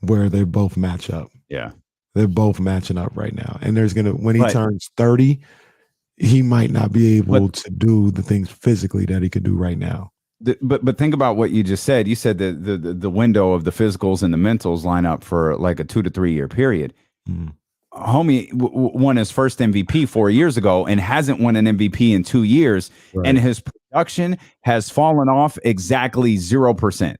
where they both match up. Yeah. They're both matching up right now. And when he turns 30, he might not be able to do the things physically that he could do right now. But think about what you just said. You said that the window of the physicals and the mentals line up for like a 2 to 3 year period. Homie won his first MVP 4 years ago and hasn't won an MVP in 2 years. And his production has fallen off exactly 0%.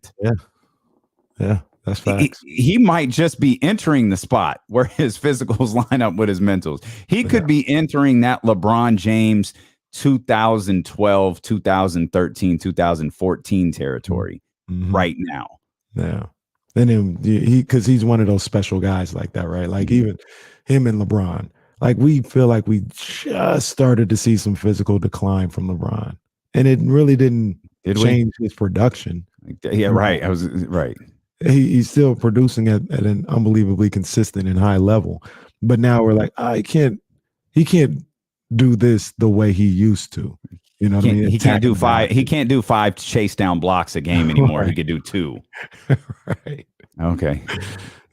Yeah. That's facts. He might just be entering the spot where his physicals line up with his mentals. He could be entering that LeBron James 2012, 2013, 2014 territory right now. Yeah. And because he's one of those special guys like that, right? Like even him and LeBron, like we feel like we just started to see some physical decline from LeBron, and it really didn't change his production. Yeah, right. I was right. He's still producing at an unbelievably consistent and high level, but now we're like, he can't do this the way he used to. You know what I mean? He can't do five. He can't do 5 chase down blocks a game anymore. He could do 2. Right. Okay.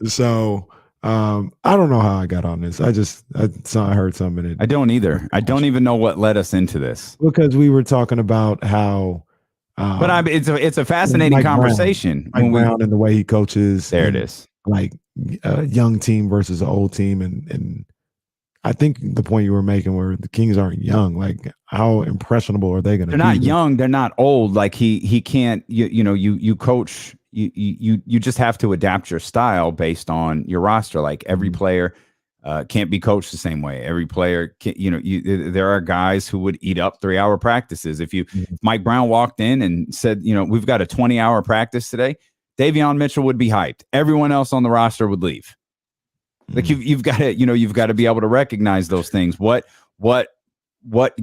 So I don't know how I got on this. I heard something. I don't either. I don't even know what led us into this. Because we were talking about how. But it's a fascinating conversation. Mike Brown and the way he coaches. There it is. Like a young team versus an old team, and I think the point you were making where the Kings aren't young, like how impressionable are they going to be? They're not young. They're not old. Like he can't, you coach, you just have to adapt your style based on your roster. Like every player can't be coached the same way. Every player can, there are guys who would eat up 3-hour practices. If Mike Brown walked in and said, we've got a 20-hour practice today, Davion Mitchell would be hyped. Everyone else on the roster would leave. Like you've got to be able to recognize those things. What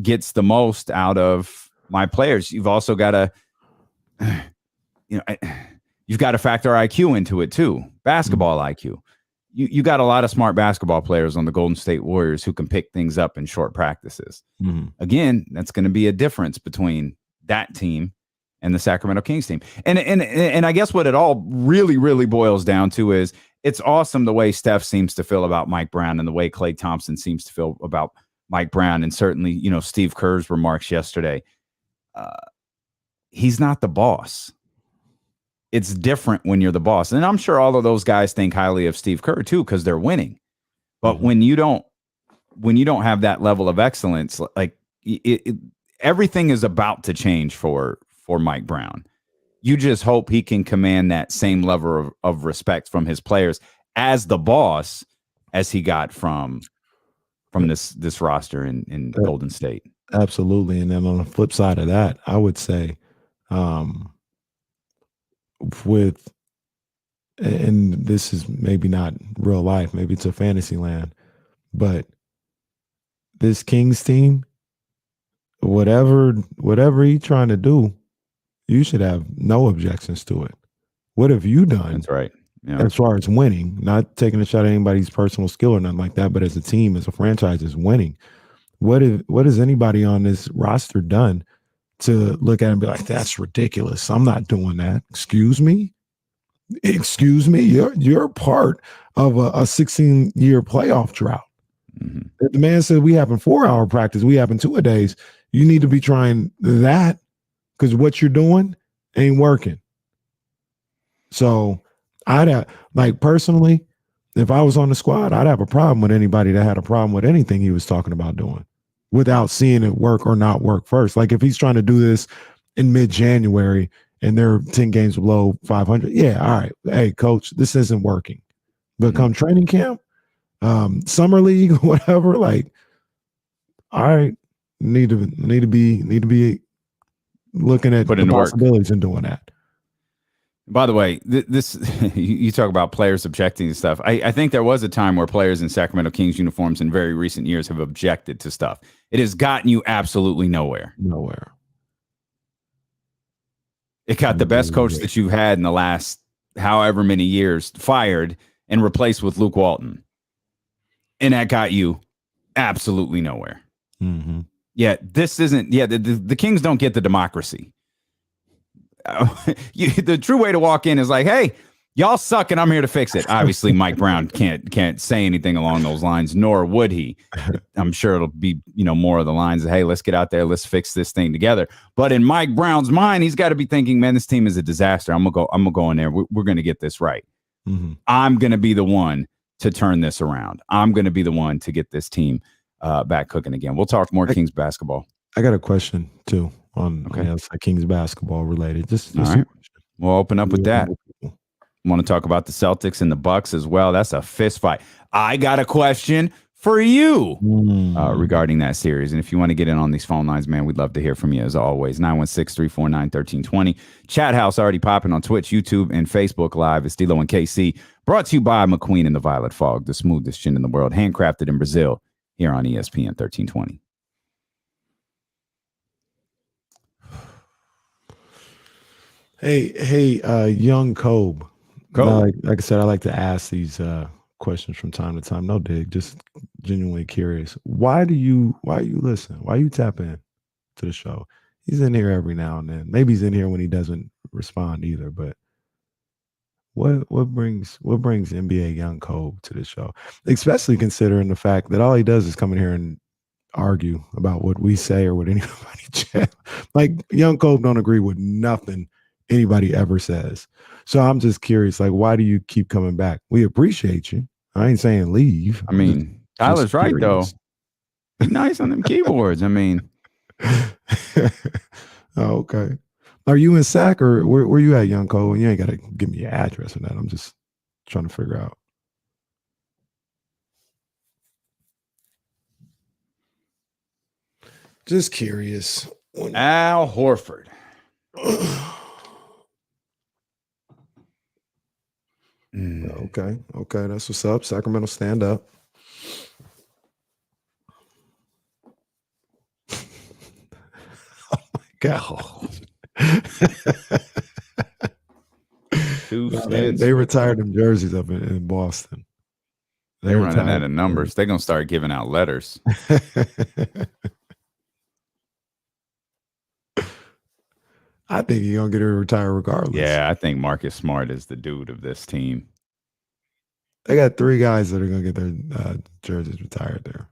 gets the most out of my players? You've also got to, you've got to factor IQ into it too. Basketball IQ. You got a lot of smart basketball players on the Golden State Warriors who can pick things up in short practices. Again, that's going to be a difference between that team and the Sacramento Kings team. And I guess what it all really, really boils down to is it's awesome the way Steph seems to feel about Mike Brown and the way Klay Thompson seems to feel about Mike Brown. And certainly, Steve Kerr's remarks yesterday. He's not the boss. It's different when you're the boss. And I'm sure all of those guys think highly of Steve Kerr too, because they're winning. But when you don't have that level of excellence, like everything is about to change for Mike Brown. You just hope he can command that same level of respect from his players as the boss as he got from this roster in Golden State. Absolutely. And then on the flip side of that, I would say and this is maybe not real life, maybe it's a fantasy land, but this Kings team whatever he's trying to do, you should have no objections to it. What have you done? That's right. Yeah. As far as winning, not taking a shot at anybody's personal skill or nothing like that, but as a team, as a franchise, is winning. What has anybody on this roster done to look at it and be like, that's ridiculous? I'm not doing that. Excuse me? You're part of a 16-year playoff drought. Mm-hmm. The man said we having 4-hour practice, we having 2-a-days. You need to be trying that because what you're doing ain't working. So I'd have, like, personally, if I was on the squad, I'd have a problem with anybody that had a problem with anything he was talking about doing without seeing it work or not work first. Like, if he's trying to do this in mid-January and they're 10 games below 500, yeah, all right. Hey, coach, this isn't working. But come training camp, summer league, whatever, like, all right, need to be looking at the possibilities and doing that. By the way, this you talk about players objecting to stuff. I think there was a time where players in Sacramento Kings uniforms in very recent years have objected to stuff. It has gotten you absolutely nowhere. It got the best coach that you've had in the last however many years fired and replaced with Luke Walton. And that got you absolutely nowhere. Mm-hmm. Yeah, this isn't, the Kings don't get the democracy. The true way to walk in is like, hey, y'all suck and I'm here to fix it. Obviously, Mike Brown can't say anything along those lines, nor would he. I'm sure it'll be, more of the lines of, hey, let's get out there, let's fix this thing together. But in Mike Brown's mind, he's got to be thinking, man, this team is a disaster. I'm gonna go in there. We're gonna get this right. Mm-hmm. I'm gonna be the one to turn this around. I'm gonna be the one to get this team back cooking again. We'll talk more Kings basketball. I got a question too on Kings basketball related. Just all right. We'll open up with that. Want to talk about the Celtics and the Bucks as well. That's a fist fight. I got a question for you regarding that series. And if you want to get in on these phone lines, man, we'd love to hear from you as always. 916-349-1320. Chat house already popping on Twitch, YouTube, and Facebook Live. It's D-Lo and KC. Brought to you by McQueen and the Violet Fog, the smoothest gin in the world, handcrafted in Brazil, here on ESPN 1320. Hey, young Kobe. Like I said, I like to ask these questions from time to time. No dig, just genuinely curious. Why do you listen? Why you tap in to the show? He's in here every now and then. Maybe he's in here when he doesn't respond either. But what brings NBA young Kobe to the show? Especially considering the fact that all he does is come in here and argue about what we say or what anybody chat. Like, young Kobe don't agree with nothing anybody ever says. So I'm just curious, like, why do you keep coming back? We appreciate you. I ain't saying leave. I mean, Tyler's right, though. Be nice on them keyboards. I mean. Okay. Are you in Sac or where you at, young Cole? You ain't got to give me your address or that. I'm just trying to figure out. Just curious. Al Horford. Okay, that's what's up. Sacramento, stand up. Oh my God. They retired them jerseys up in Boston. They're running out of numbers. They're gonna start giving out letters. I think you're gonna get her retired regardless. Yeah, I think Marcus Smart is the dude of this team. They got 3 guys that are gonna get their jerseys retired there.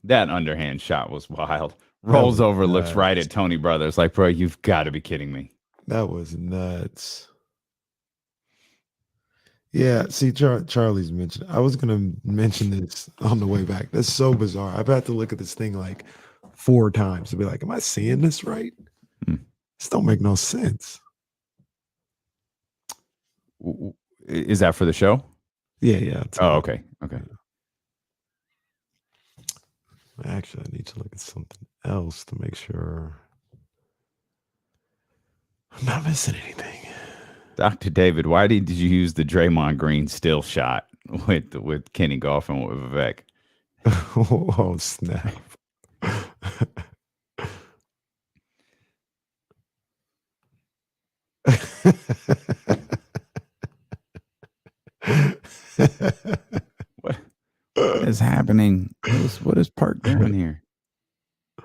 That underhand shot was wild. Rolls over, looks right at Tony Brothers like, bro, you've got to be kidding me. That was nuts. Yeah, see, Charlie's mentioned. I was going to mention this on the way back. That's so bizarre. I've had to look at this thing like 4 times to be like, am I seeing this right? This don't make no sense. Is that for the show? Yeah. Oh, okay. Actually, I need to look at something else to make sure. I'm not missing anything. Dr. David, why did you use the Draymond Green still shot with Kenny Goff and with Vivek? Oh, snap. What is happening? What is Park doing here? I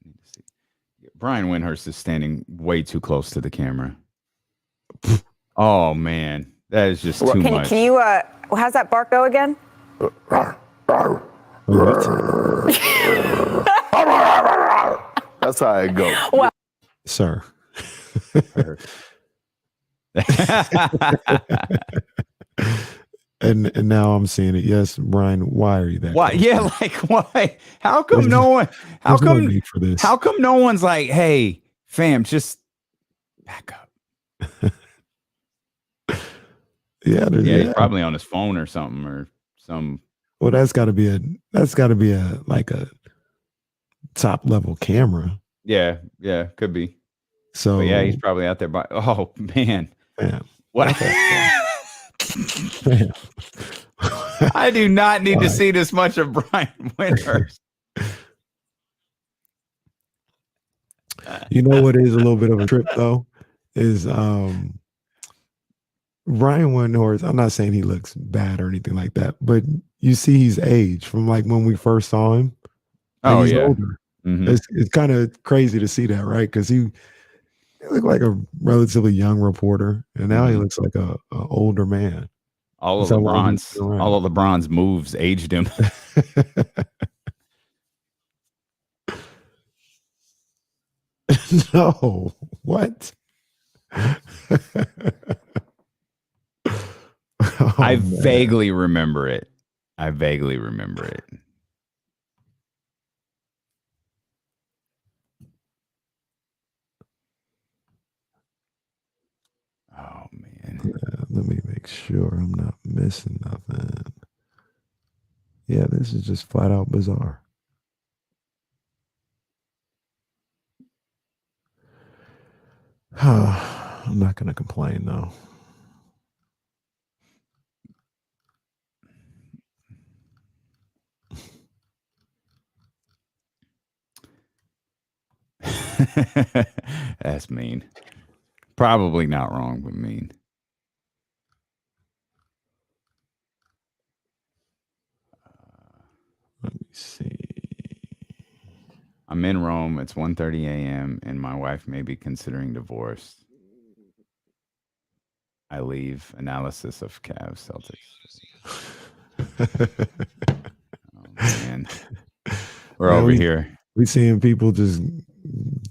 need to see. Brian Windhurst is standing way too close to the camera. Oh man, that is just too much. Can you how's that bark go again? That's how it goes. Well, sir. and now I'm seeing it. Yes, Brian, why are you that? Why? Yeah, like why? How come no one? How come? No need for this. How come no one's like, hey, fam, just back up? Yeah, he's probably on his phone or something or some. Well, that's got to be a like a top level camera. Yeah, could be. So but yeah, he's probably out there. Oh man, what? I do not need to see this much of Brian Windhurst. You know what is a little bit of a trip though is Brian Windhorst. I'm not saying he looks bad or anything like that, but you see he's aged from like when we first saw him. Oh he's yeah, older. Mm-hmm. It's kind of crazy to see that, right? Because he looked like a relatively young reporter, and now he looks like a older man. All of LeBron's moves aged him. No, what? I vaguely remember it. Oh man. Yeah, let me make sure I'm not missing nothing. Yeah, this is just flat out bizarre. I'm not going to complain though. That's mean. Probably not wrong, but mean. Let me see. I'm in Rome. It's 1:30 a.m. and my wife may be considering divorce. I leave. Analysis of Cavs Celtics. Oh man, we're over here. We seeing people just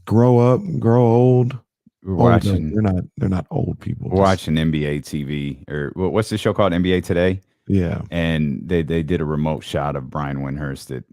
grow up, grow old. We're watching. They're not old people. We're watching NBA TV, or what's the show called? NBA Today. Yeah, and they did a remote shot of Brian Windhurst that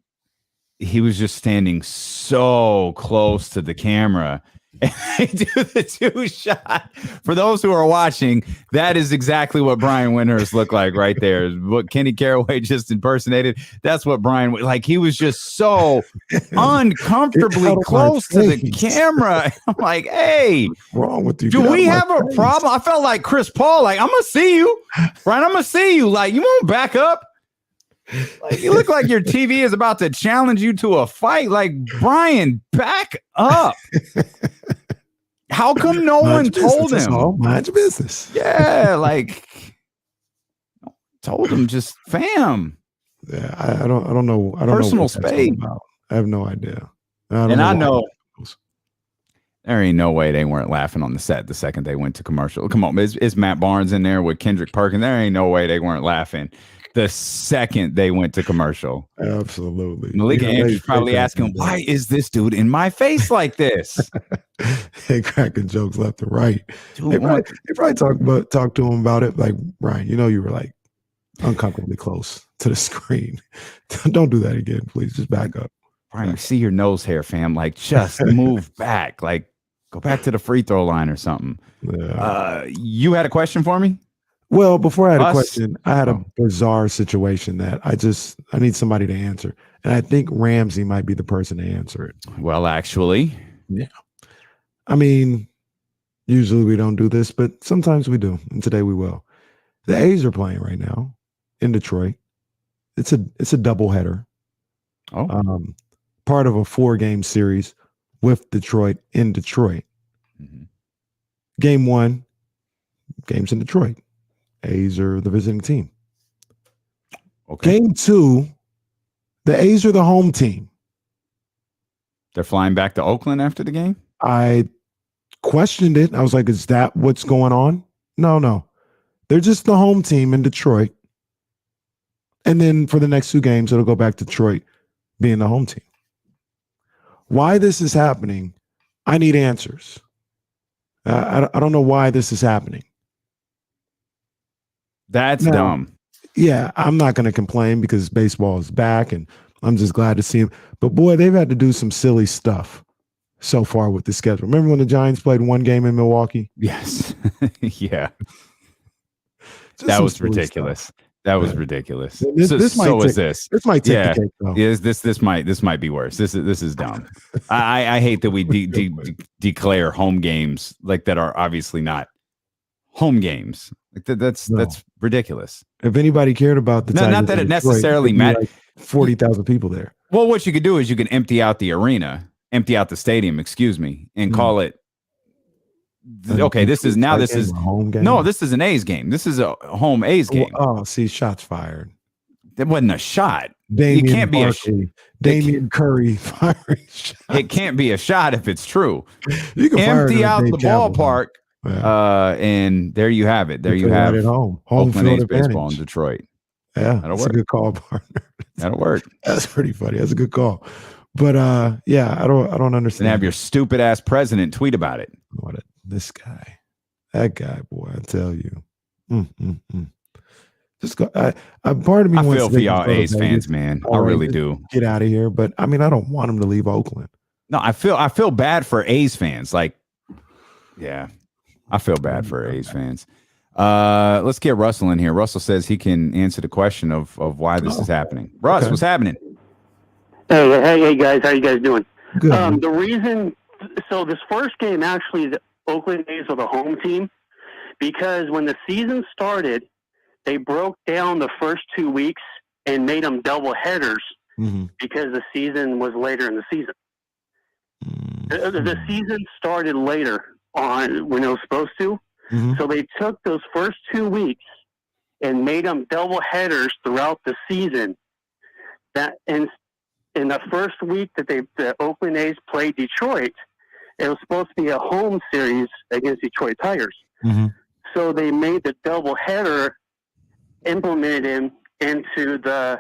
he was just standing so close to the camera. And they do the two shot. For those who are watching, that is exactly what Brian Windhurst looked like right there. What Kenny Caraway just impersonated. That's what Brian, like, he was just so uncomfortably close to the camera. I'm like, hey, what's wrong with you? Do we have a problem? I felt like Chris Paul, like, I'm going to see you. Brian, I'm going to see you. Like, you won't back up. Like, you look like your TV is about to challenge you to a fight. Like, Brian, back up. How come no one told him? Mind your business. Yeah, like, told him, just fam. Yeah, I don't know. I don't personal know space. I have no idea. I know there ain't no way they weren't laughing on the set the second they went to commercial. Come on, is Matt Barnes in there with Kendrick Perkins? There ain't no way they weren't laughing the second they went to commercial. Absolutely. Malika Andrews probably asking, why is this dude in my face like this? They cracking jokes left and right. Dude, they probably talk to him about it. Like, Brian, you were like uncomfortably close to the screen. Don't do that again, please. Just back up. Brian, see your nose hair, fam. Like, just move back. Like, go back to the free throw line or something. Yeah. You had a question for me? Well, before I had a question, I had a bizarre situation that I need somebody to answer. And I think Ramsey might be the person to answer it. Well, actually, Yeah. I mean, usually we don't do this, but sometimes we do, and today we will. The A's are playing right now in Detroit. It's a doubleheader. Oh. Part of a 4-game series with Detroit in Detroit. Mm-hmm. Game 1, game's in Detroit. A's are the visiting team. Okay. Game 2, the A's are the home team. They're flying back to Oakland after the game? I questioned it. I was like, is that what's going on? No. They're just the home team in Detroit. And then for the next 2 games, it'll go back to Detroit being the home team. Why this is happening, I need answers. I don't know why this is happening. That's dumb. Yeah, I'm not going to complain because baseball is back and I'm just glad to see him. But boy, they've had to do some silly stuff so far with the schedule. Remember when the Giants played 1 game in Milwaukee? Yes. Yeah. That was ridiculous. Stuff. That was ridiculous. This might take the cake, though. Yes, this might be worse. This is dumb. I hate that we declare home games like that are obviously not home games. Like that's ridiculous. If anybody cared about the Tigers, not that it necessarily matters. Like 40,000 people there. Well, what you could do is you can empty out the stadium, and call it. Okay, this is a home game. No, this is an A's game. This is a home A's game. Oh, see, shots fired. That wasn't a shot. It can't be Damian Curry firing shots. It can't be a shot if it's true. You can empty out the ballpark, and there you have it. There you have it. Home Oakland A's baseball in Detroit. Yeah, that's a good call, partner. That'll work. That's pretty funny. That's a good call. But yeah, I don't understand. And have your stupid ass president tweet about it. This guy, that guy, boy, I tell you. Just go. Part of me wants feel for y'all A's fans, man. I really do. Get out of here. But I mean, I don't want him to leave Oakland. No, I feel bad for A's fans. Like, yeah, I feel bad for A's fans. Let's get Russell in here. Russell says he can answer the question of why this is happening. Russ, what's happening? Hey, guys. How you guys doing? Good. The reason, so this first game, actually, the Oakland A's are the home team because when the season started, they broke down the first 2 weeks and made them double headers because the season was later in the season. The season started later on when it was supposed to. So they took those first 2 weeks and made them double headers throughout the season. That in the first week that the Oakland A's played Detroit, it was supposed to be a home series against Detroit Tigers. So they made the double header, implemented him into the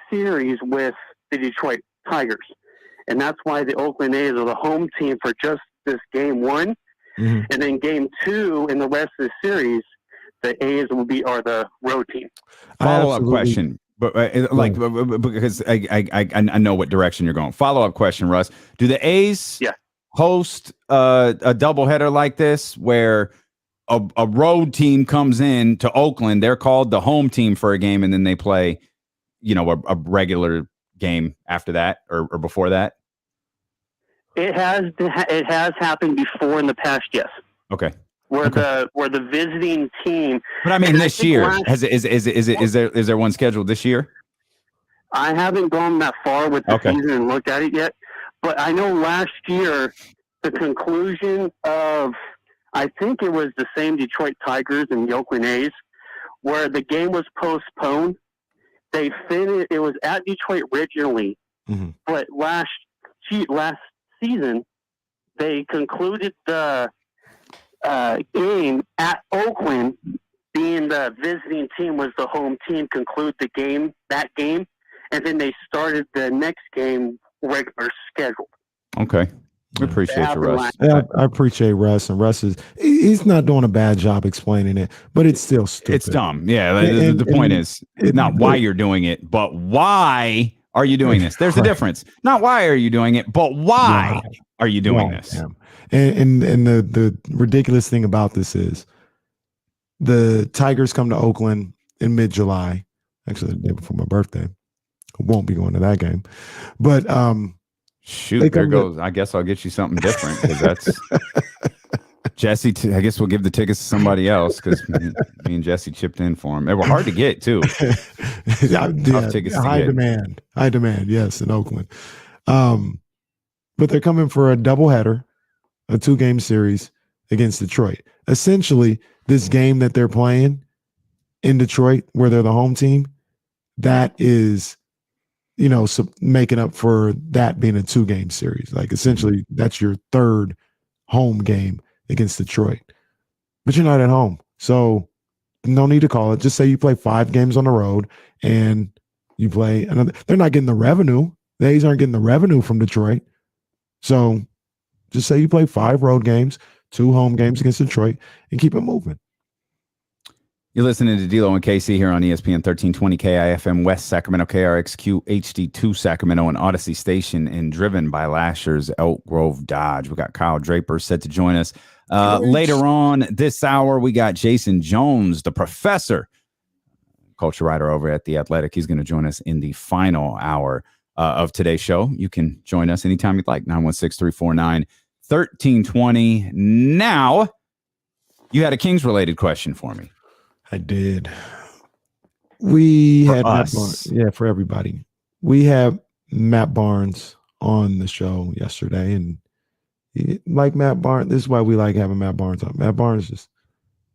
series with the Detroit Tigers. And that's why the Oakland A's are the home team for just this game 1. And then game 2 in the rest of the series, the A's are the road team. Follow-up question. But because I know what direction you're going. Follow-up question, Russ. Do the A's host a doubleheader like this where a road team comes in to Oakland? They're called the home team for a game, and then they play, a regular game after that or before that? It has happened before in the past, yes. Okay. Where the visiting team. But I mean, this year is there one scheduled this year? I haven't gone that far with the season and looked at it yet, but I know last year the conclusion of I think it was the same Detroit Tigers and the Oakland A's where the game was postponed. They finished. It was at Detroit originally, but last season they concluded the game at Oakland, being the visiting team was the home team, conclude that game, and then they started the next game regular scheduled. Okay. We appreciate you, Russ. Yeah, I appreciate Russ, and Russ he's not doing a bad job explaining it, but it's still stupid. It's dumb. Yeah, the point is not why you're doing it, but why are you doing this? There's a difference. Not why are you doing it, but why are you doing this? Yeah. And the ridiculous thing about this is the Tigers come to Oakland in mid-July, actually the day before my birthday. I won't be going to that game. But Shoot, there goes. I guess I'll get you something different because that's Jesse. I guess we'll give the tickets to somebody else because me and Jesse chipped in for them. They were hard to get too. Tough tickets to high get. High demand. Yes, in Oakland. But they're coming for a doubleheader, a 2-game series against Detroit. Essentially, this game that they're playing in Detroit, where they're the home team, that is, making up for that being a 2-game series. Like, essentially, that's your third home game against Detroit. But you're not at home. So no need to call it. Just say you play 5 games on the road and you play another. They're not getting the revenue. The A's aren't getting the revenue from Detroit. So just say you play 5 road games, 2 home games against Detroit, and keep it moving. You're listening to D-Lo and KC here on ESPN 1320 KIFM West Sacramento, KRXQ HD2 Sacramento, and Odyssey Station, and driven by Lasher's Elk Grove Dodge. We got Kyle Draper set to join us. Later on this hour, we got Jason Jones, the professor, culture writer over at The Athletic. He's going to join us in the final hour of today's show. You can join us anytime you'd like, 916-349-1320. Now, you had a Kings-related question for me. I did. We had Matt Barnes. Yeah, for everybody. We have Matt Barnes on the show yesterday, and like Matt Barnes, this is why we like having Matt Barnes on. Matt Barnes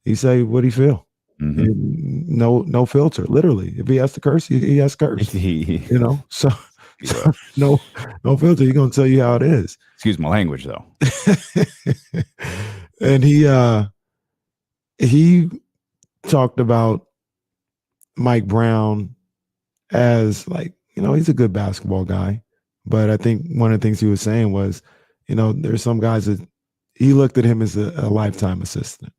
he say what he feel. Mm-hmm. No filter. Literally, if he has to curse, he has to curse. So no filter. He's gonna tell you how it is. Excuse my language, though. And he talked about Mike Brown as he's a good basketball guy, but I think one of the things he was saying was, there's some guys that he looked at him as a lifetime assistant.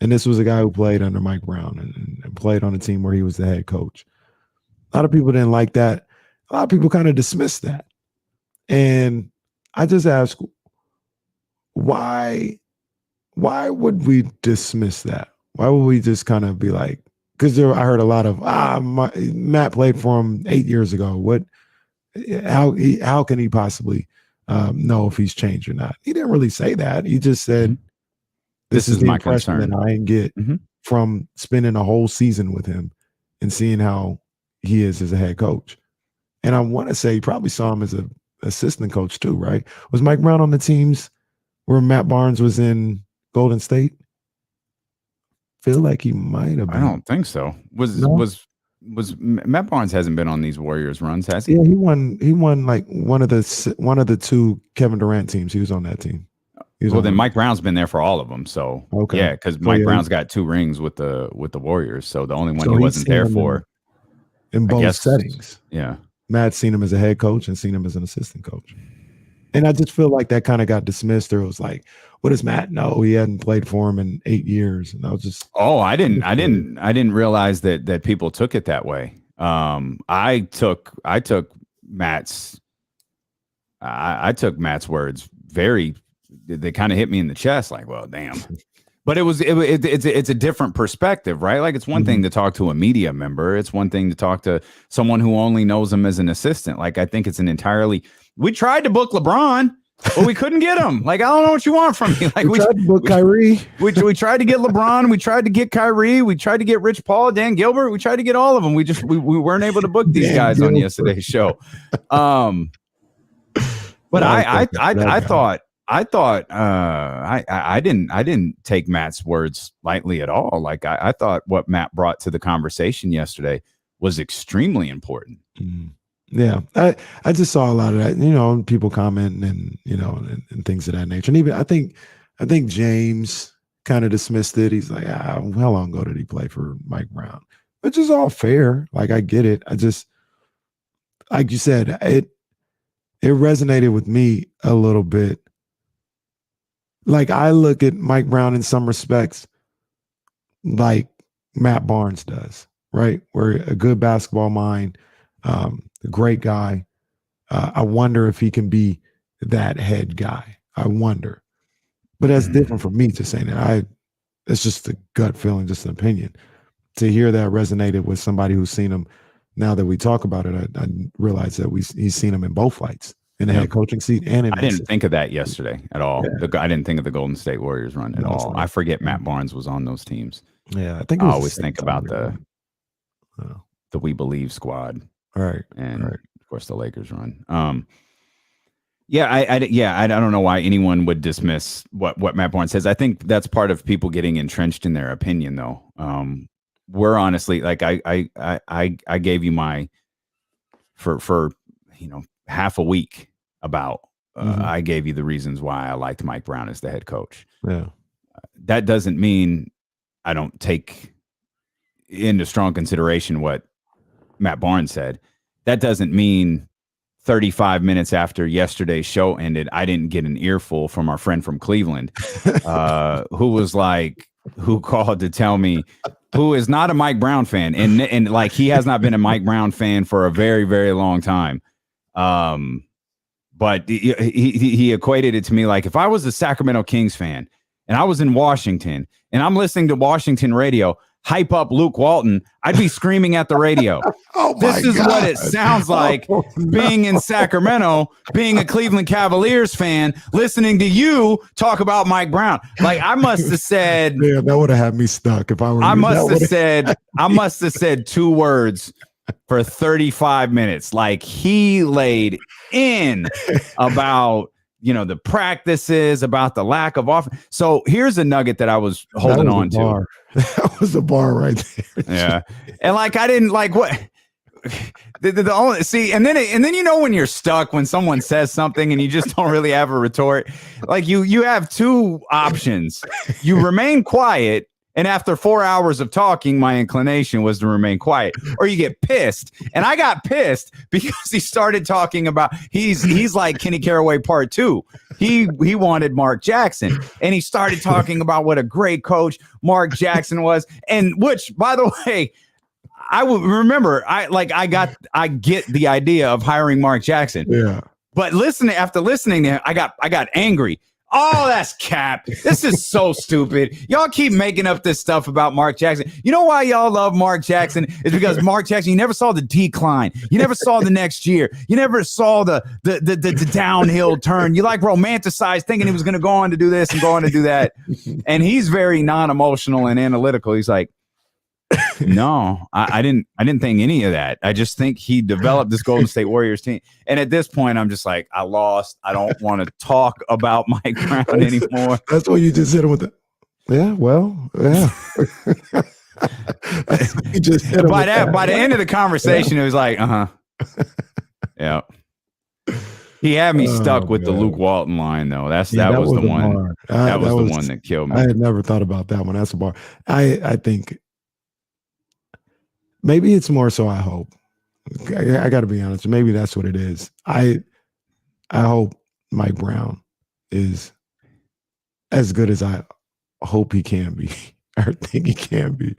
And this was a guy who played under Mike Brown and played on a team where he was the head coach. A lot of people didn't like that. A lot of people kind of dismissed that. And I just ask, why would we dismiss that? Why would we just kind of be like, because I heard a lot of, Matt played for him 8 years ago. How can he possibly know if he's changed or not? He didn't really say that. He just said, this is my concern that I get from spending a whole season with him and seeing how he is as a head coach. And I want to say he probably saw him as an assistant coach too, right? Was Mike Brown on the teams where Matt Barnes was in Golden State? Feel like he might have been. I don't think so. Was Matt Barnes hasn't been on these Warriors runs, has he? Yeah, he won like one of the 2 Kevin Durant teams. He was on that team. Then Mike Brown's been there for all of them. So yeah, because Mike Brown's got 2 rings with the Warriors. So the only one he wasn't there for in both settings. Yeah, Matt's seen him as a head coach and seen him as an assistant coach. And I just feel like that kind of got dismissed, or it was like, what does Matt know? He hadn't played for him in 8 years. And I was just, I didn't realize that people took it that way. I took Matt's words very, they kind of hit me in the chest, like, well, damn. But it's a different perspective, right? Like, it's one thing to talk to a media member. It's one thing to talk to someone who only knows him as an assistant. Like, I think it's we tried to book LeBron, but we couldn't get him. Like, I don't know what you want from me. Like, we tried to book Kyrie. We tried to get LeBron. We tried to get Kyrie. We tried to get Rich Paul, Dan Gilbert. We tried to get all of them. We weren't able to book these guys on yesterday's show. But I didn't take Matt's words lightly at all. Like, I thought what Matt brought to the conversation yesterday was extremely important. Yeah, I just saw a lot of that, people commenting and things of that nature. And even I think James kind of dismissed it. He's like, how long ago did he play for Mike Brown? Which is all fair. Like, I get it. I just, like you said, it resonated with me a little bit. Like, I look at Mike Brown in some respects like Matt Barnes does, right? Where a good basketball mind, a great guy. I wonder if he can be that head guy. I wonder. But that's different from me to saying that. It's just a gut feeling, just an opinion. To hear that resonated with somebody who's seen him, now that we talk about it, I realize that he's seen him in both lights in the head coaching seat. And I didn't think of that yesterday at all. Yeah. I didn't think of the Golden State Warriors run at all. I forget Matt Barnes was on those teams. Yeah, I think I always think about the We Believe squad, right? And of course the Lakers run. I don't know why anyone would dismiss what Matt Barnes says. I think that's part of people getting entrenched in their opinion, though. We're honestly like I gave you my for half a week about I gave you the reasons why I liked Mike Brown as the head coach. Yeah, that doesn't mean I don't take into strong consideration what Matt Barnes said. That doesn't mean 35 minutes after yesterday's show ended, I didn't get an earful from our friend from Cleveland, who called to tell me, who is not a Mike Brown fan, and like he has not been a Mike Brown fan for a very, very long time. But he equated it to me like if I was a Sacramento Kings fan and I was in Washington and I'm listening to Washington radio hype up Luke Walton, I'd be screaming at the radio. This is what it sounds like being in Sacramento, being a Cleveland Cavaliers fan, listening to you talk about Mike Brown. Like I must have said, yeah, that would have had me stuck if I were. I must have said 2 words for 35 minutes. Like he laid in about the practices, about the lack of offense. So here's a nugget that I was holding on to. That was a bar right there. Yeah. And like, I didn't like what the only see, and then when you're stuck, when someone says something and you just don't really have a retort, like you have 2 options. You remain quiet. And after 4 hours of talking, my inclination was to remain quiet, or you get pissed. And I got pissed because he started talking about he's like Kenny Caraway Part 2. He wanted Mark Jackson, and he started talking about what a great coach Mark Jackson was. And which, by the way, I would remember. I get the idea of hiring Mark Jackson. Yeah. But after listening to him, I got angry. Oh, that's cap. This is so stupid. Y'all keep making up this stuff about Mark Jackson. You know why y'all love Mark Jackson? Is because Mark Jackson, you never saw the decline. You never saw the next year. You never saw the downhill turn. You like romanticized thinking he was going to go on to do this and go on to do that. And he's very non-emotional and analytical. He's like, no, I didn't think any of that. I just think he developed this Golden State Warriors team. And at this point, I'm just like, I lost. I don't want to talk about Mike Brown anymore. That's what you just hit him with. Yeah. You just hit him by the end of the conversation, It was like, yeah. He had me stuck with the Luke Walton line, though. That was the one. That was the one that killed me. I had never thought about that one. That's a bar. I think. Maybe it's more so I hope. I got to be honest. Maybe that's what it is. I hope Mike Brown is as good as I hope he can be. I think he can be.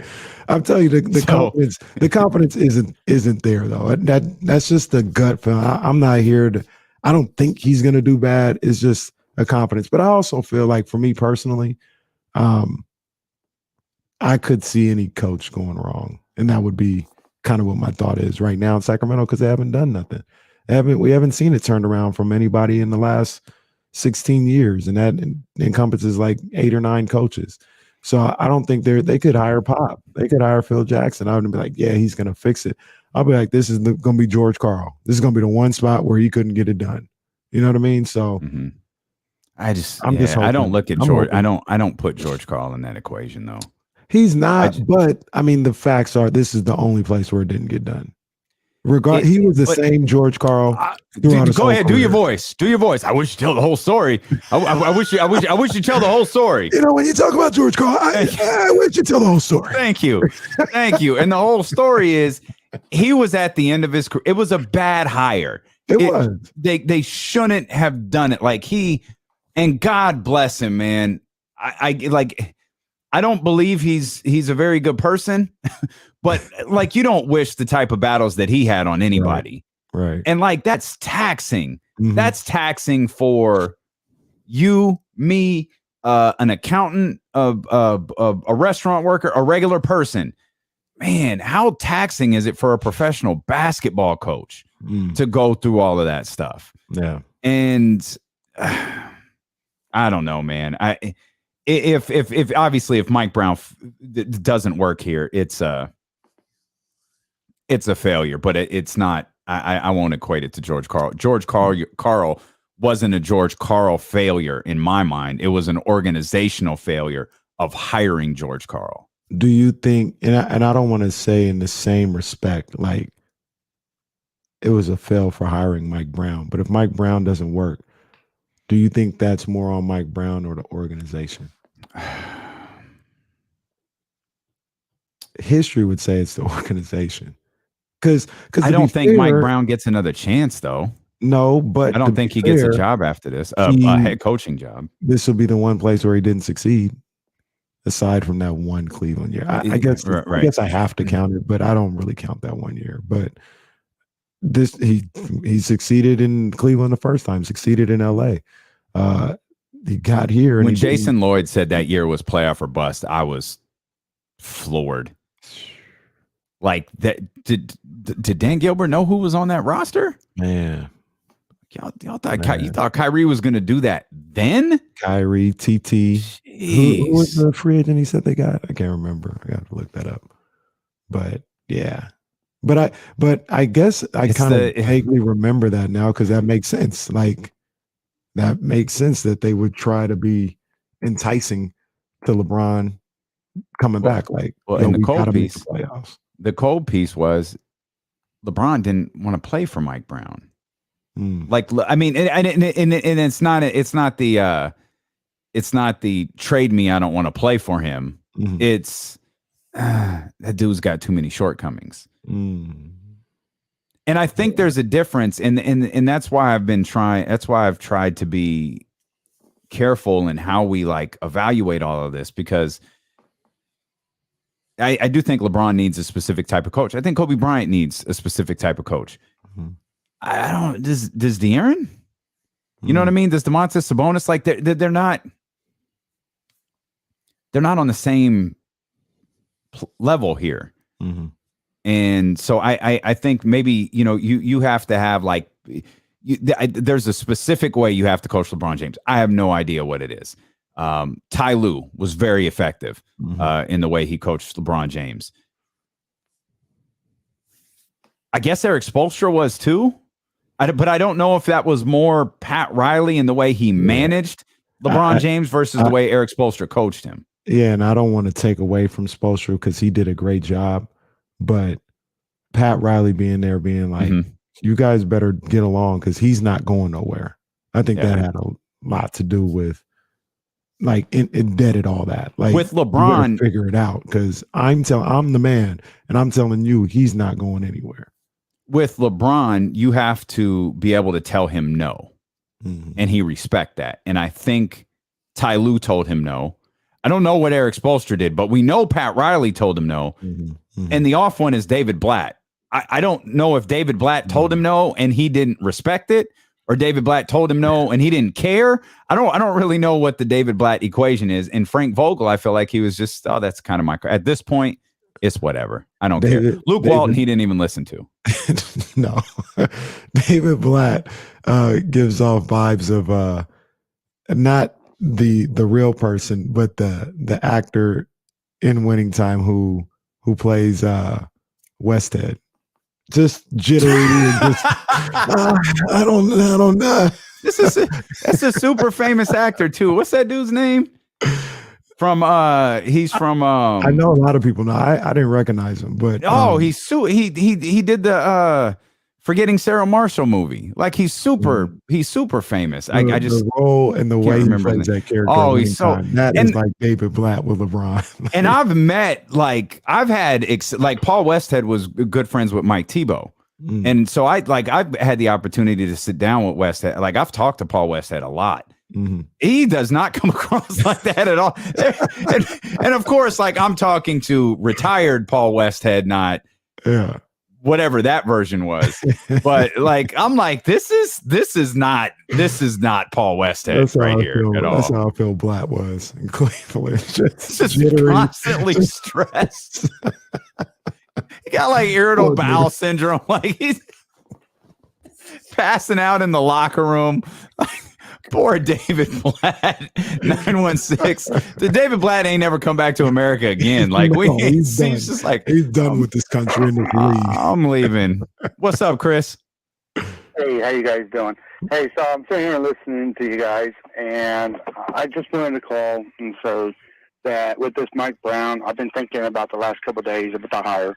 I'm telling you, the confidence isn't there though. That's just the gut feeling. I'm not here to. I don't think he's going to do bad. It's just a confidence. But I also feel like for me personally, I could see any coach going wrong. And that would be kind of what my thought is right now in Sacramento because they haven't done nothing. We haven't seen it turned around from anybody in the last 16 years, and that encompasses like 8 or 9 coaches. So I don't think they could hire Pop. They could hire Phil Jackson. I would be like, yeah, he's going to fix it. I'll be like, this is going to be George Karl. This is going to be the one spot where he couldn't get it done. You know what I mean? So I don't look at George. I don't put George Karl in that equation though. He's not, but I mean, the facts are this is the only place where it didn't get done. He was the same George Karl. Go ahead, do your voice. Do your voice. I wish you tell the whole story. I wish you tell the whole story. You know, when you talk about George Karl, I wish you tell the whole story. Thank you. And the whole story is he was at the end of his career. It was a bad hire. It was. They shouldn't have done it. Like and God bless him, man. I don't believe he's a very good person, but like you don't wish the type of battles that he had on anybody. Right. And like that's taxing. Mm-hmm. That's taxing for you, me, an accountant, a restaurant worker, a regular person. Man, how taxing is it for a professional basketball coach to go through all of that stuff? Yeah. And I don't know, man. If obviously if Mike Brown doesn't work here, it's a failure. But it's not. I won't equate it to George Karl. George Karl wasn't a George Karl failure in my mind. It was an organizational failure of hiring George Karl. Do you think, and I don't want to say in the same respect, like it was a fail for hiring Mike Brown, but if Mike Brown doesn't work, do you think that's more on Mike Brown or the organization? History would say it's the organization. Because I don't think Mike Brown gets another chance, though. No, but I don't think he gets a job after this, a head coaching job. This will be the one place where he didn't succeed, aside from that one Cleveland year. I guess I guess I have to count it, but I don't really count that 1 year. But this he succeeded in Cleveland the first time, succeeded in LA. He got here, and when Jason Lloyd said that year was playoff or bust, I was floored. Like that, did Dan Gilbert know who was on that roster? Man, y'all thought you thought Kyrie was going to do that then? Kyrie, TT, who was the free agent he said they got? I can't remember. I got to look that up. But yeah, but I guess I kind of vaguely remember that now because that makes sense. Like that makes sense that they would try to be enticing to LeBron coming back. Like, in the cold piece, the cold piece was LeBron didn't want to play for Mike Brown. Like, I mean, and it's not the trade me, I don't want to play for him. It's that dude's got too many shortcomings. And I think there's a difference, and that's why I've tried to be careful in how we like evaluate all of this, because I do think LeBron needs a specific type of coach. I think Kobe Bryant needs a specific type of coach. I don't. Does De'Aaron? You know what I mean? Does Domantas Sabonis? Like they're not on the same level here. And so I think maybe you have to have like there's a specific way you have to coach LeBron James. I have no idea what it is. Ty Lue was very effective in the way he coached LeBron James. I guess Eric Spoelstra was too, but I don't know if that was more Pat Riley in the way he managed LeBron James versus the way Eric Spoelstra coached him. Yeah, and I don't want to take away from Spoelstra because he did a great job, but Pat Riley being there, being like, you guys better get along because he's not going nowhere. I think that had a lot to do with like it indebted all that. Like with LeBron, figure it out because I'm the man, and I'm telling you he's not going anywhere. With LeBron, you have to be able to tell him no, and he respect that. And I think Ty Lue told him no. I don't know what Eric Spoelstra did, but we know Pat Riley told him no. And the off one is David Blatt. I don't know if David Blatt told him no and he didn't respect it, or David Blatt told him no and he didn't care. I don't really know what the David Blatt equation is. And Frank Vogel, I feel like he was just, that's kind of my, at this point, it's whatever. I don't care. Luke Walton, he didn't even listen to. No. David Blatt gives off vibes of not the real person, but the actor in Winning Time who plays Westhead. Just jittery and just I don't know. That's a super famous actor too. What's that dude's name? He's from I know a lot of people know. I didn't recognize him, but he did the Forgetting Sarah Marshall movie. Like he's super famous. I just the role and the way he plays that character. Oh, he's so that is like David Blatt with LeBron. And I've had Paul Westhead was good friends with Mike Tebow. And so I've had the opportunity to sit down with Westhead. Like I've talked to Paul Westhead a lot. He does not come across like that at all. And of course, like I'm talking to retired Paul Westhead, not whatever that version was. But like I'm like, this is not Paul Westhead right here at all. That's how I feel Blatt was in Cleveland. Just constantly stressed. He got like irritable bowel syndrome. Like passing out in the locker room. Poor David Blatt, 916. The David Blatt ain't never come back to America again. Like he's just like he's done with this country in this league. I'm leaving. What's up, Chris? Hey, how you guys doing? Hey, so I'm sitting here listening to you guys, and I just wanted to call and so that with this Mike Brown, I've been thinking about the last couple of days about the hire,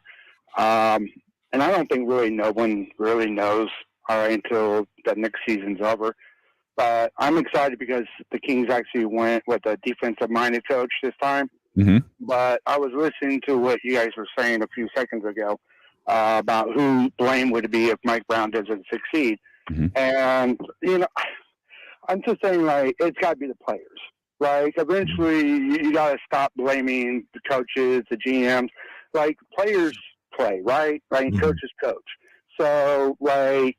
and I don't think really no one really knows until the next season's over. But I'm excited because the Kings actually went with a defensive-minded coach this time. Mm-hmm. But I was listening to what you guys were saying a few seconds ago about who blame would be if Mike Brown doesn't succeed. Mm-hmm. And, I'm just saying, like, it's got to be the players. Like, eventually you got to stop blaming the coaches, the GMs. Like, players play, right? Like, Mm-hmm. coaches coach. So, like,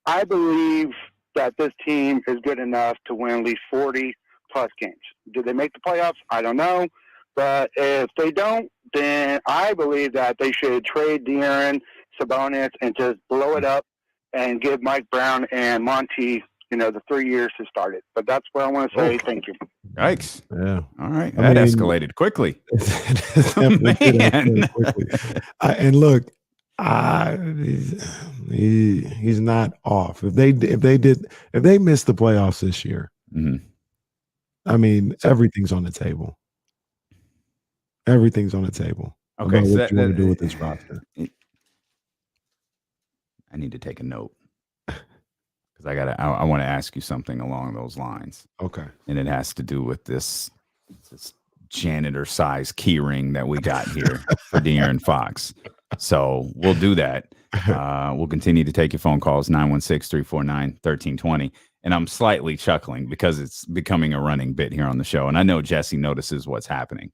I believe that this team is good enough to win at least 40-plus games. Do they make the playoffs? I don't know. But if they don't, then I believe that they should trade De'Aaron, Sabonis, and just blow it up and give Mike Brown and Monty, the 3 years to start it. But that's what I want to say. Thank you. Yikes. Yeah. All right. That escalated quickly. Man. And look, he's not off. If they missed the playoffs this year, mm-hmm. I mean, everything's on the table. Everything's on the table. Okay, so what you want to do with this roster? I need to take a note because I want to ask you something along those lines. Okay, and it has to do with this janitor-sized key ring that we got here for De'Aaron Fox. So we'll do that. We'll continue to take your phone calls, 916-349-1320. And I'm slightly chuckling because it's becoming a running bit here on the show. And I know Jesse notices what's happening.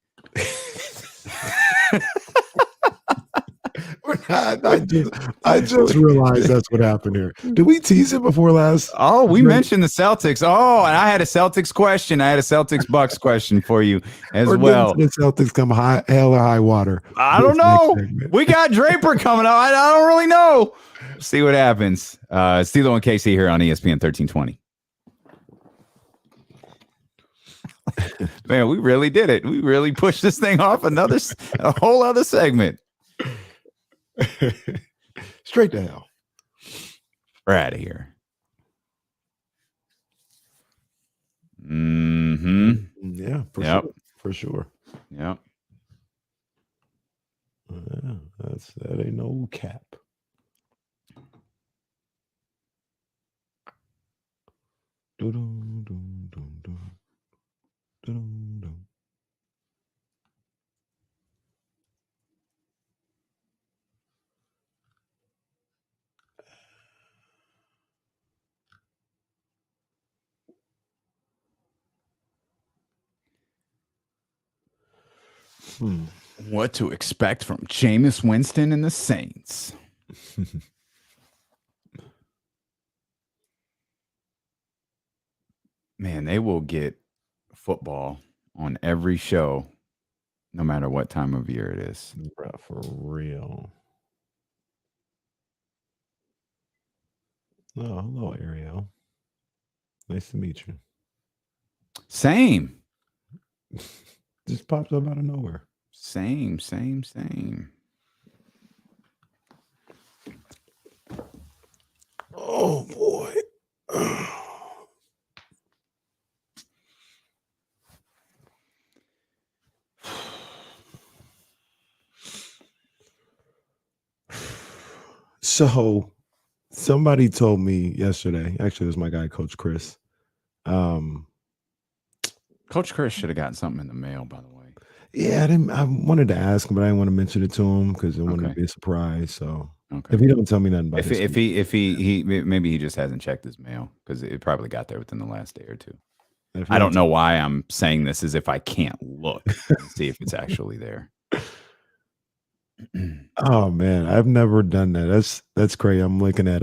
I just realized that's what happened here. Did we tease it before last? Oh, we mentioned the Celtics. Oh, and I had a Celtics question. I had a Celtics Bucks question for you as well. The Celtics come hell or high water. I don't know. We got Draper coming up. I don't really know. See what happens. Steelo and Casey here on ESPN 1320. Man, we really did it. We really pushed this thing off a whole other segment. Straight to hell. We're out of here. Mm-hmm. Yeah, for sure. Yep. That ain't no cap. What to expect from Jameis Winston and the Saints? Man, they will get football on every show, no matter what time of year it is. Bruh, for real. Oh, hello, Ariel. Nice to meet you. Same. Just popped up out of nowhere. Same. Oh, boy. So somebody told me yesterday, actually it was my guy, Coach Chris. Coach Chris should have gotten something in the mail, by the way. Yeah, I wanted to ask him, but I didn't want to mention it to him because it wanted to be a surprise. So if he don't tell me nothing about if he maybe he just hasn't checked his mail because it probably got there within the last day or two. I don't know why I'm saying this as if I can't look and see if it's actually there. Oh man, I've never done that. That's crazy. I'm looking at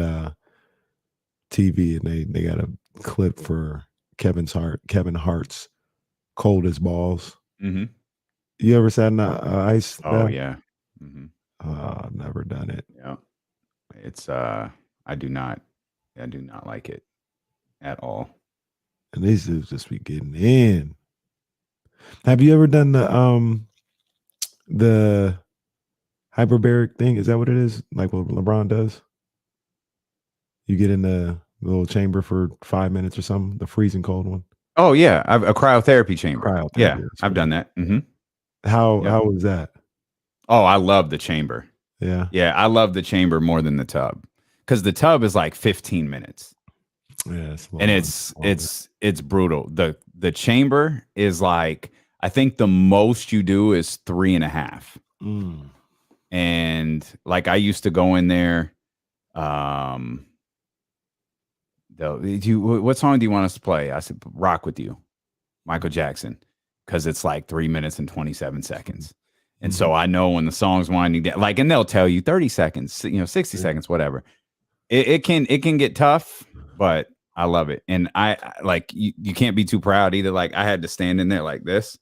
TV and they got a clip for Kevin Hart's Cold as Balls. Mm-hmm. You ever sat in ice? Oh yeah. Mm-hmm. I've never done it. Yeah. It's I do not I do not like it at all. And these dudes just be getting in. Have you ever done the hyperbaric thing? Is that what it is? Like what LeBron does? You get in the little chamber for 5 minutes or something, the freezing cold one. Oh yeah, a cryotherapy chamber. Yeah, I've done that. Mm-hmm. How was that? Oh, I love the chamber. Yeah. Yeah, I love the chamber more than the tub. Because the tub is like 15 minutes. Yeah, it's brutal. The chamber is like, I think the most you do is 3.5. And like I used to go in there. What song do you want us to play? I said, Rock With You, Michael Jackson, because it's like 3 minutes and 27 seconds. And so I know when the song's winding down, like, and they'll tell you 30 seconds, 60 seconds, whatever. It can get tough, but I love it. And I like, you can't be too proud either. Like I had to stand in there like this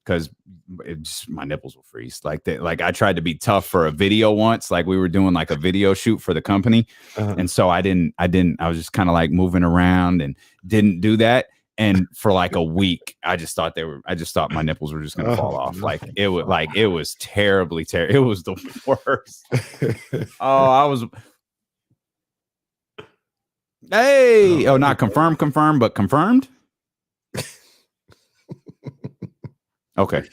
because my nipples will freeze. Like I tried to be tough for a video once. Like we were doing like a video shoot for the company. And so I was just kind of like moving around and didn't do that. And for like a week, I just thought my nipples were just going to fall off. It was terribly terrible. It was the worst. I was. Hey, not confirmed, but confirmed. Okay.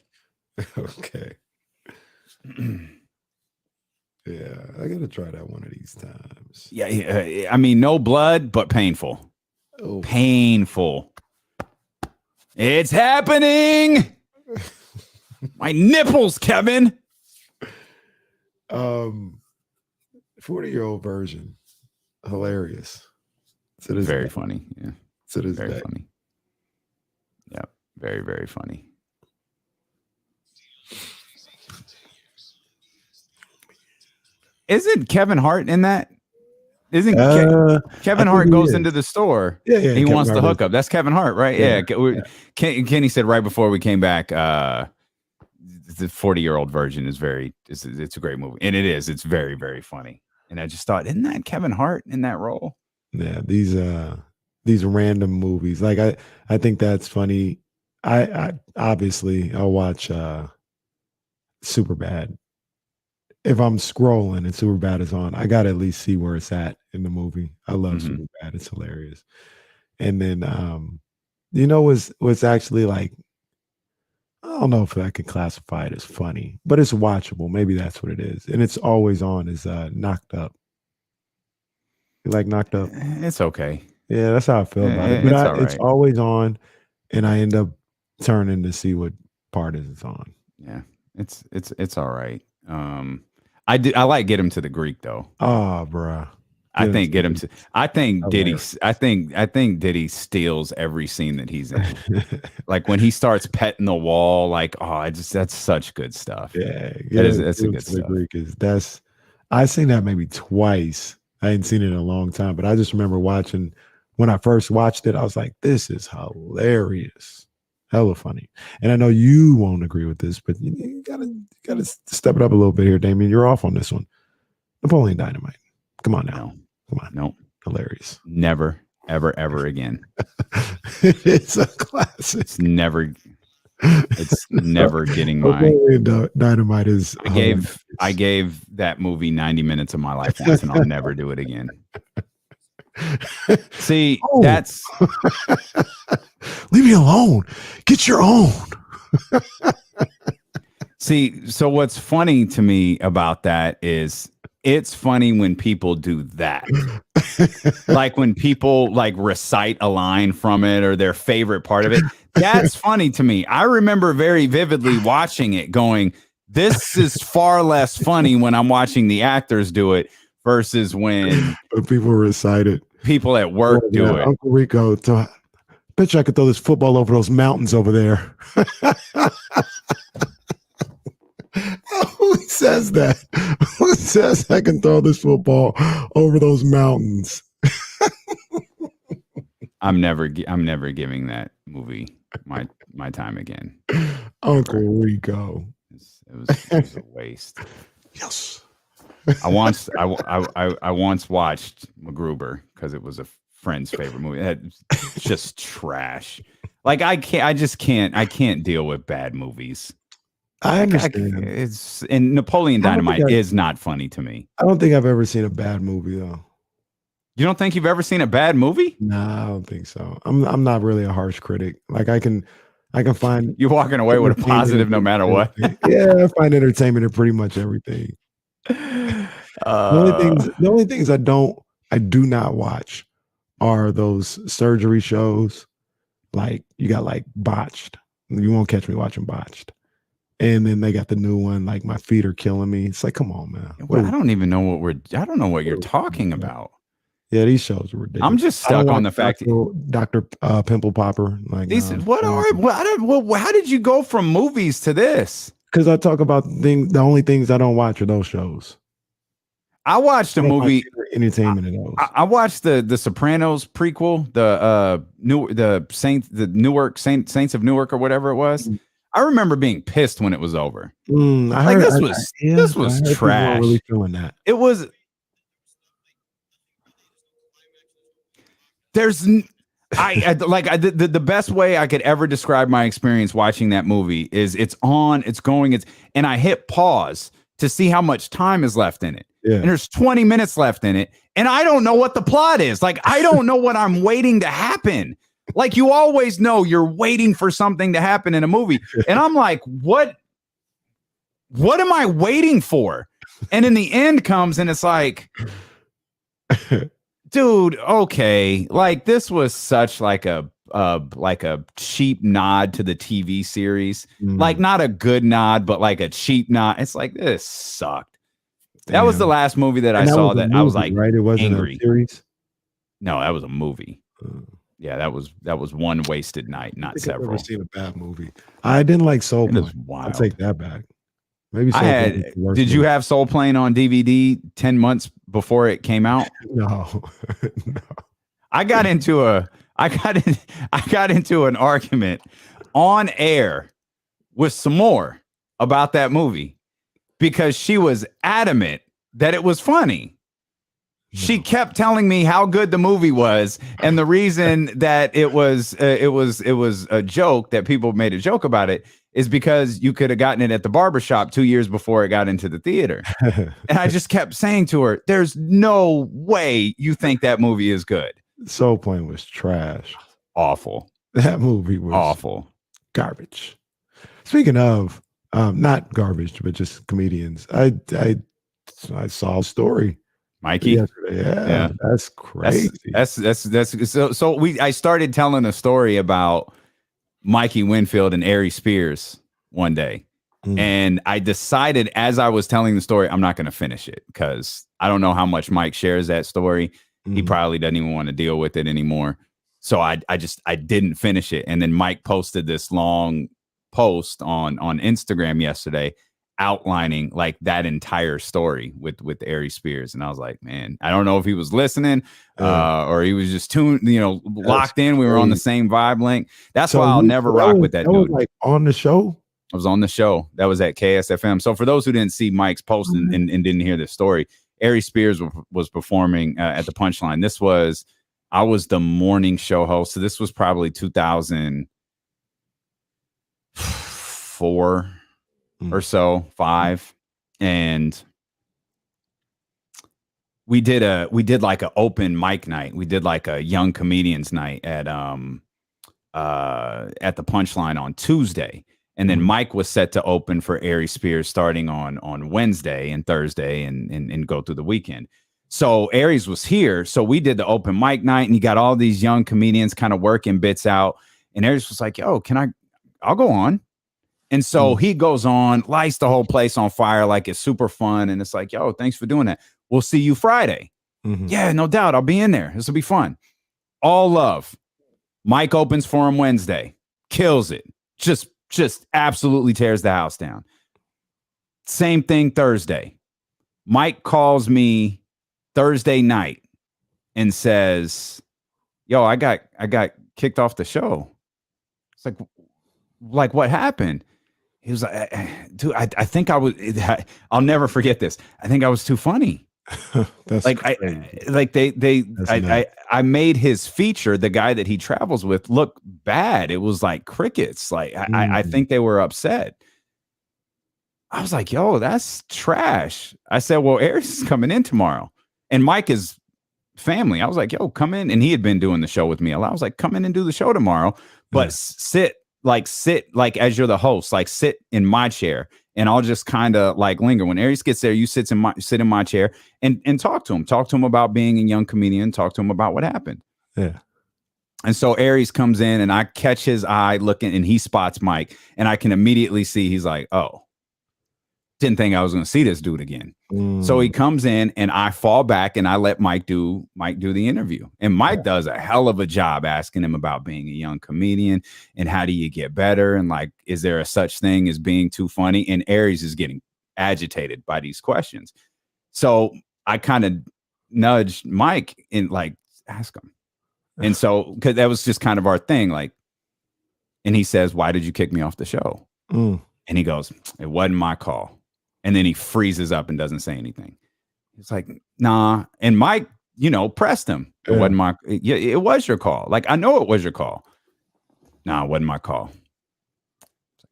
Yeah, I gotta try that one of these times. Yeah, I mean, no blood, but painful. Oh. Painful. It's happening. My nipples, Kevin. 40-year-old version, hilarious. Very funny. Yeah. To this very day. funny. Yeah. Very, very funny. Isn't Kevin Hart in that? Isn't Kevin Hart goes into the store? Yeah. He Kevin wants the hookup. That's Kevin Hart, right? Yeah. Kenny said right before we came back, the 40-year-old version is it's a great movie. And it is. It's very, very funny. And I just thought, isn't that Kevin Hart in that role? Yeah, these random movies. Like I think that's funny. I obviously I'll watch Superbad. If I'm scrolling and Superbad is on, I gotta at least see where it's at in the movie. I love Superbad. It's hilarious. And then what's actually like, I don't know if I could classify it as funny, but it's watchable. Maybe that's what it is. And it's always on is Knocked Up. You like Knocked Up? It's okay. Yeah, that's how I feel about it. But it's always on, and I end up turning to see what part is it's on. Yeah, it's all right. I like Get Him to the Greek though. Oh, bruh. I think Diddy steals every scene that he's in. Like when he starts petting the wall, like, that's such good stuff. Yeah, that's a good stuff. I've seen that maybe twice. I hadn't seen it in a long time, but I just remember watching when I first watched it. I was like, "This is hilarious, hella funny." And I know you won't agree with this, but you gotta step it up a little bit here, Damien. You're off on this one. Napoleon Dynamite. Come on now. Come on. No. Hilarious. Never, ever, ever again. It's a classic. It's never getting my Napoleon Dynamite is. I gave that movie 90 minutes of my life once, and I'll never do it again. See, that's leave me alone. Get your own. See, so what's funny to me about that is it's funny when people do that. Like when people like recite a line from it or their favorite part of it. That's funny to me. I remember very vividly watching it going, this is far less funny when I'm watching the actors do it versus when people recite it. People at work do it. Uncle Rico, bet you I could throw this football over those mountains over there. Who says that? Who says I can throw this football over those mountains? I'm never giving that movie my time again. Uncle Rico. It was a waste. Yes. I once watched MacGruber because it was a friend's favorite movie. It's just trash. Like I can't deal with bad movies. I understand. And Napoleon Dynamite is not funny to me. I don't think I've ever seen a bad movie though. You don't think you've ever seen a bad movie? No, I don't think so. I'm not really a harsh critic. Like I can find you're walking away with a positive no matter what. Yeah, I find entertainment in pretty much everything. The only things I do not watch are those surgery shows. Like you got like Botched. You won't catch me watching Botched. And then they got the new one, like My Feet Are Killing Me. It's like, come on, man. Well, I don't even know what you're talking about. Yeah, these shows are ridiculous. I'm just stuck on the fact Dr. Pimple Popper. Like these, how did you go from movies to this? Because I talk about the only things I don't watch are those shows. I watched a movie. Entertainment in those. I watched the Sopranos prequel, the Saints of Newark or whatever it was. I remember being pissed when it was over. This was trash. Really feeling that. It was. The best way I could ever describe my experience watching that movie is it's going, and I hit pause to see how much time is left in it. Yeah. And there's 20 minutes left in it. And I don't know what the plot is. Like, I don't know what I'm waiting to happen. Like, you always know you're waiting for something to happen in a movie. And I'm like, what am I waiting for? And in the end comes and it's like, dude, okay. Like, this was such like a cheap nod to the TV series. Like, not a good nod, but like a cheap nod. It's like, this sucked. Damn. That was the last movie that I saw that I was like, right? It wasn't angry. A series. No, that was a movie. Yeah, that was one wasted night, not several. I've never seen a bad movie. I didn't like Soul Plane. I'll take that back. Maybe Soul Did you have Soul Plane on DVD 10 months before it came out? No. I got into an argument on air with some more about that movie because she was adamant that it was funny. She kept telling me how good the movie was, and the reason that it was a joke, that people made a joke about it, is because you could have gotten it at the barbershop 2 years before it got into the theater. And I just kept saying to her, there's no way you think that movie is good. Soul Plane was trash. Awful. That movie was awful. Garbage. Speaking of not garbage, but just comedians, I saw a story. Mikey, yeah, that's crazy. I started telling a story about Mikey Winfield and Ari Spears one day, and I decided as I was telling the story, I'm not going to finish it because I don't know how much Mike shares that story. He probably doesn't even want to deal with it anymore. So I didn't finish it, and then Mike posted this long post on Instagram yesterday, outlining like that entire story with Ari Spears. And I was like, man, I don't know if he was listening or he was just locked in. We were on the same vibe link. That's why I'll never rock with that dude. Was like on the show? I was on the show. That was at KSFM. So for those who didn't see Mike's post and didn't hear this story, Ari Spears was performing at the Punchline. I was the morning show host. So this was probably 2004 or so, 5, and we did like an open mic night. We did like a young comedians night at the Punchline on Tuesday, and then Mike was set to open for Ari Spears starting on Wednesday and Thursday and go through the weekend. So Aries was here, so we did the open mic night, and you got all these young comedians kind of working bits out, and Aries was like, "Yo, I'll go on." And so he goes on, lights the whole place on fire, like it's super fun. And it's like, yo, thanks for doing that. We'll see you Friday. Yeah, no doubt. I'll be in there. This will be fun. All love. Mike opens for him Wednesday. Kills it. Just absolutely tears the house down. Same thing Thursday. Mike calls me Thursday night and says, yo, I got kicked off the show. It's like what happened? He was like, dude, I think I'll never forget this. I think I was too funny. That's like, I made his feature, the guy that he travels with, look bad. It was like crickets. Like, I think they were upset. I was like, yo, that's trash. I said, well, Aries is coming in tomorrow. And Mike is family. I was like, yo, come in. And he had been doing the show with me a lot. I was like, come in and do the show tomorrow. But sit like as you're the host, like sit in my chair. And I'll just kind of like linger. When Aries gets there, you sit in my chair and talk to him. Talk to him about being a young comedian. Talk to him about what happened. Yeah. And so Aries comes in and I catch his eye looking and he spots Mike. And I can immediately see he's like, oh, didn't think I was going to see this dude again. So he comes in and I fall back and I let Mike do the interview. And Mike does a hell of a job asking him about being a young comedian and how do you get better? And like, is there a such thing as being too funny? And Aries is getting agitated by these questions. So I kind of nudged Mike and like, ask him. And so, cause that was just kind of our thing. Like, and he says, why did you kick me off the show? And he goes, it wasn't my call. And then he freezes up and doesn't say anything. It's like, nah. And Mike, pressed him. It wasn't my, it was your call. Like, I know it was your call. Nah, it wasn't my call.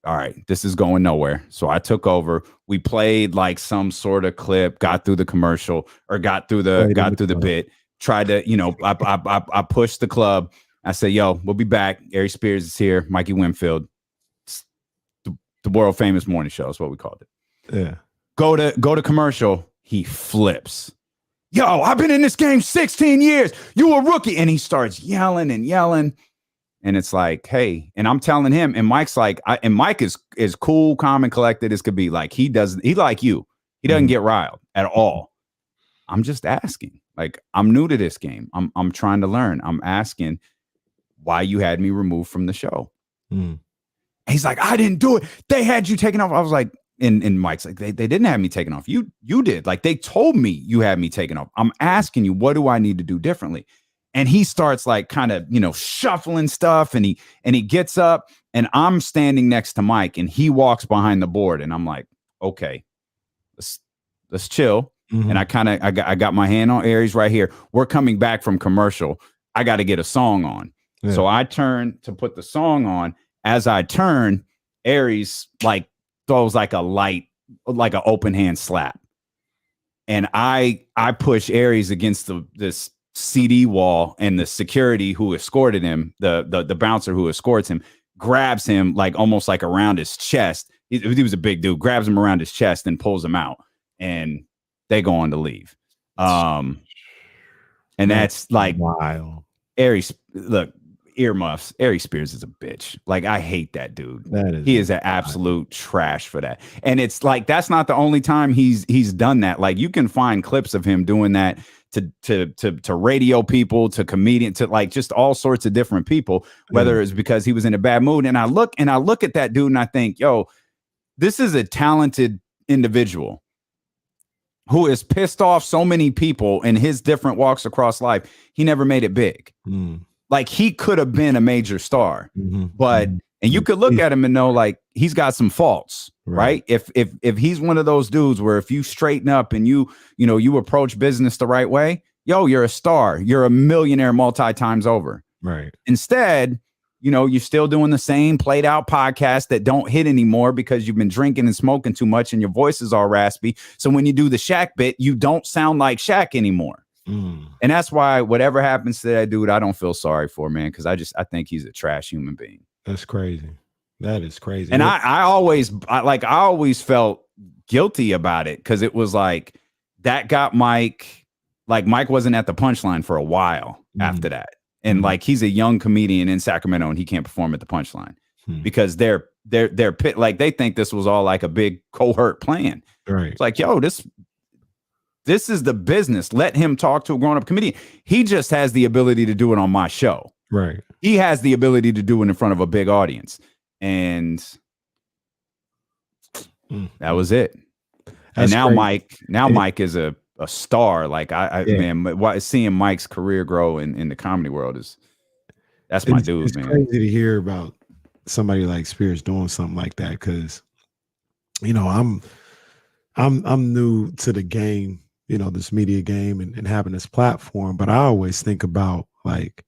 All right, this is going nowhere. So I took over. We played like some sort of clip, got through the commercial or got through the bit, tried to, I pushed the club. I said, yo, we'll be back. Aries Spears is here. Mikey Winfield. The world famous morning show is what we called it. Yeah. Go to commercial. He flips. Yo, I've been in this game 16 years. You a rookie. And he starts yelling and yelling. And it's like, hey, and I'm telling him, and Mike's like, and Mike is cool, calm, and collected as could be. Like he like you. He doesn't get riled at all. I'm just asking. Like, I'm new to this game. I'm trying to learn. I'm asking why you had me removed from the show. He's like, I didn't do it. They had you taken off. I was like, and Mike's like, they didn't have me taken off. You did. Like, they told me you had me taken off. I'm asking you, what do I need to do differently? And he starts like kind of, shuffling stuff. And he gets up and I'm standing next to Mike and he walks behind the board. And I'm like, okay, let's chill. And I got my hand on Aries right here. We're coming back from commercial. I got to get a song on. Yeah. So I turn to put the song on. As I turn, Aries like throws like an open hand slap. And I push Aries against this CD wall, and the security who escorted him, the bouncer who escorts him, grabs him like almost like around his chest. He was a big dude, grabs him around his chest and pulls him out. And they go on to leave. And that's like wild. Aries, look, earmuffs. Aries Spears is a bitch. Like, I hate that dude. He is an absolute trash for that. And it's like, that's not the only time he's done that. Like, you can find clips of him doing that to radio people, to comedian, to like just all sorts of different people, whether it's because he was in a bad mood. And I look at that dude and I think, yo, this is a talented individual who has pissed off so many people in his different walks across life. He never made it big. Like, he could have been a major star, but, and you could look at him and know, like, he's got some faults, right? If he's one of those dudes where if you straighten up and you approach business the right way, yo, you're a star. You're a millionaire multi times over. Right. Instead, you're still doing the same played out podcast that don't hit anymore because you've been drinking and smoking too much and your voice is all raspy. So when you do the Shaq bit, you don't sound like Shaq anymore. And that's why whatever happens to that dude, I don't feel sorry for, man, because I think he's a trash human being. That's crazy. That is crazy. And I always felt guilty about it because it was like that got Mike. Like, Mike wasn't at the Punchline for a while after that. And like, he's a young comedian in Sacramento and he can't perform at the Punchline because they're like, they think this was all like a big cohort plan. Right. It's like, yo, this is the business. Let him talk to a grown-up comedian. He just has the ability to do it on my show. Right. He has the ability to do it in front of a big audience. And that was it. And now crazy. Mike is a star. Like, man, seeing Mike's career grow in the comedy world that's my dude, it's man. It's crazy to hear about somebody like Spears doing something like that because I'm new to the game, this media game and having this platform, but I always think about like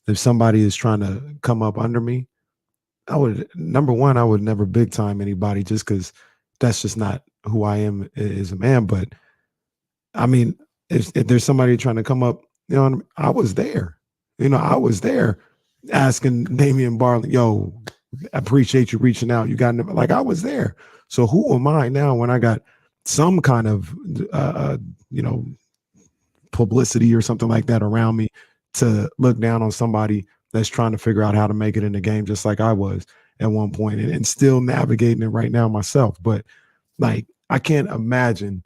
if somebody is trying to come up under me, I would never big time anybody just because that's just not who I am as a man. But I mean, if there's somebody trying to come up, I was there. I was there asking Damian Barley, yo, I appreciate you reaching out. You got like I was there. So who am I now when I got some kind of publicity or something like that around me to look down on somebody that's trying to figure out how to make it in the game, just like I was at one point and still navigating it right now myself. But like, I can't imagine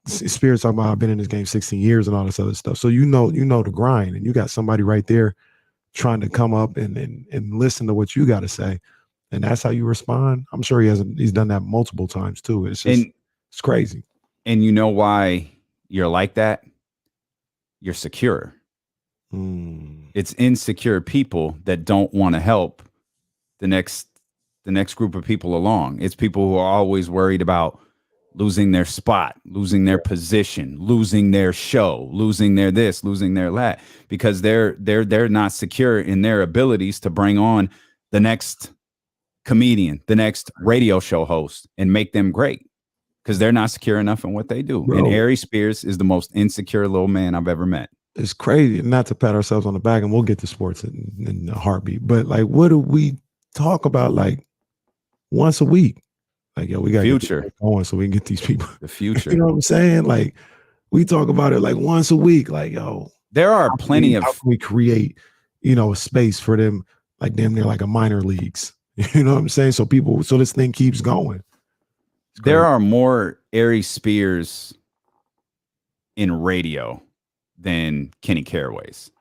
Spears talking about I've been in this game 16 years and all this other stuff. So you know the grind, and you got somebody right there trying to come up and listen to what you got to say, and that's how you respond. I'm sure he's done that multiple times too. It's just it's crazy. And you know why you're like that? You're secure. It's insecure people that don't want to help the next group of people along. It's people who are always worried about losing their spot, losing their position, losing their show, losing their this, losing their that, because they're not secure in their abilities to bring on the next comedian, the next radio show host, and make them great, because they're not secure enough in what they do. Bro. And Ari Spears is the most insecure little man I've ever met. It's crazy. Not to pat ourselves on the back, and we'll get to sports in a heartbeat, but like, what do we talk about like once a week? Like, yo, we got future going so we can get these people the future. You know what I'm saying? Like, we talk about it like once a week. Like, yo, there are plenty of how can we create, a space for them, like damn near like a minor leagues. You know what I'm saying? So this thing keeps going. There are more Ari Spears in radio than Kenny Caraways,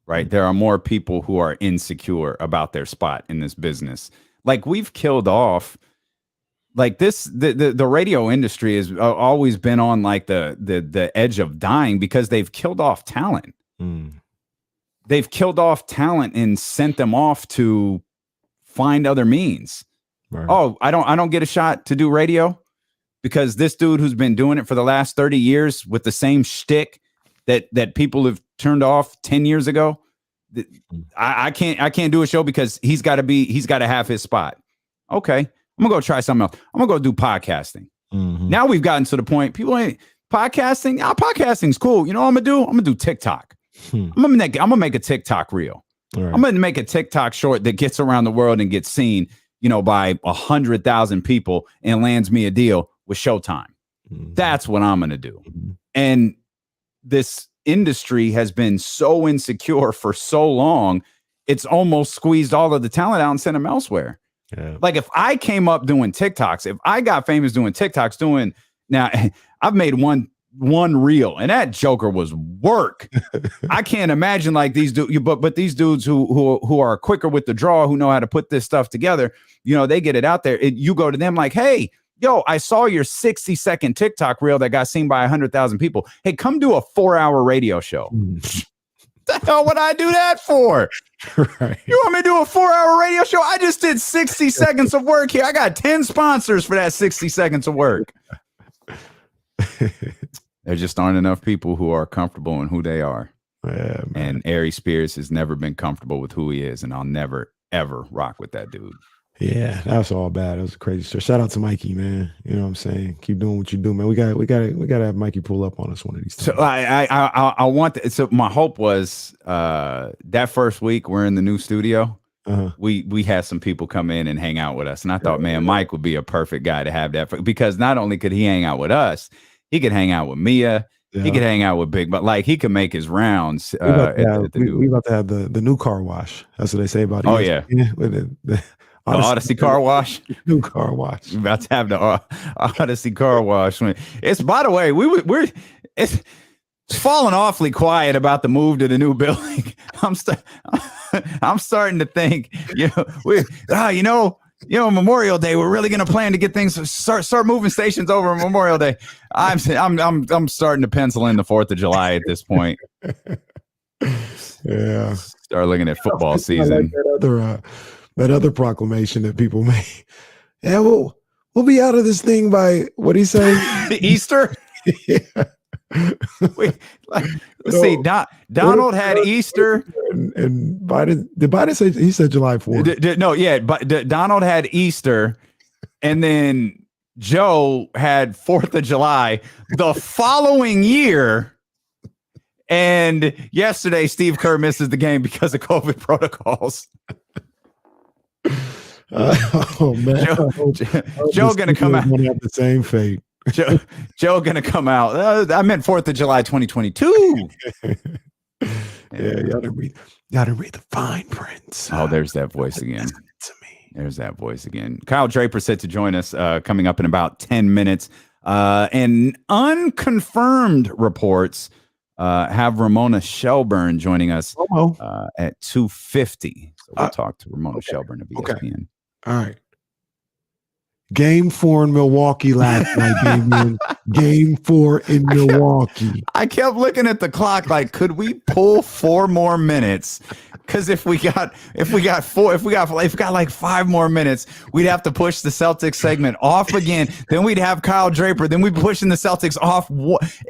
right? There are more people who are insecure about their spot in this business. Like, we've killed off. Like the radio industry has always been on like the edge of dying because they've killed off talent. They've killed off talent and sent them off to find other means. Right. Oh, I don't get a shot to do radio because this dude who's been doing it for the last 30 years with the same shtick that people have turned off 10 years ago. I can't do a show because he's got to have his spot. Okay. I'm going to go try something else. I'm going to go do podcasting. Now we've gotten to the point, people ain't podcasting. Podcasting's cool. You know what I'm going to do? I'm going to do TikTok. I'm going to make a TikTok reel. Right. I'm going to make a TikTok short that gets around the world and gets seen, by 100,000 people and lands me a deal with Showtime. That's what I'm going to do. And this industry has been so insecure for so long, it's almost squeezed all of the talent out and sent them elsewhere. Yeah. Like, if I came up doing TikToks, if I got famous doing TikToks, now I've made one reel and that joker was work. I can't imagine like these dudes, but these dudes who are quicker with the draw, who know how to put this stuff together, they get it out there. You go to them like, hey, yo, I saw your 60-second TikTok reel that got seen by 100,000 people. Hey, come do a 4-hour radio show. The hell would I do that for? Right. You want me to do a 4-hour radio show? I just did 60 seconds of work here. I got 10 sponsors for that 60 seconds of work. There just aren't enough people who are comfortable in who they are. Yeah, and Ari Spears has never been comfortable with who he is, and I'll never, ever rock with that dude. Yeah, that's all bad. It was a crazy story. Shout out to Mikey, man. You know what I'm saying? Keep doing what you do, man. We got to have Mikey pull up on us one of these times. So I want to, so my hope was that first week we're in the new studio. We had some people come in and hang out with us, and I thought, man, Mike would be a perfect guy to have that because not only could he hang out with us, he could hang out with Mia. Yeah. He could hang out with Big, but like he could make his rounds. We about to have the new car wash. That's what they say about it. Oh yeah. The Odyssey car wash, new car wash. We're about to have the Odyssey car wash. It's, by the way, it's falling awfully quiet about the move to the new building. I'm starting to think, Memorial Day, we're really going to plan to get things start moving stations over Memorial Day. I'm starting to pencil in the 4th of July at this point. Yeah, start looking at football season. Like that other proclamation that people made. Yeah, we'll We'll be out of this thing by what he say? Easter. Yeah. Wait, let's see. Donald had Easter, and Biden. Did Biden say he said July 4th? No, yeah, but Donald had Easter, and then Joe had 4th of July the following year. And yesterday, Steve Kerr misses the game because of COVID protocols. Oh man, Joe gonna come out. Have the same fate. Joe gonna come out. I meant 4th of July, 2022. Yeah, y'all didn't read the fine prints. Oh, there's that voice again. There's that voice again. Kyle Draper set to join us coming up in about 10 minutes. And unconfirmed reports have Ramona Shelburne joining us at 2:50. So we'll talk to Ramona Shelburne of ESPN. Okay. All right. Game 4 in Milwaukee last night, Damien. Game 4 in Milwaukee. I kept looking at the clock like, could we pull 4 more minutes? Because if we got like 5 more minutes, we'd have to push the Celtics segment off again. Then we'd have Kyle Draper. Then we'd be pushing the Celtics off.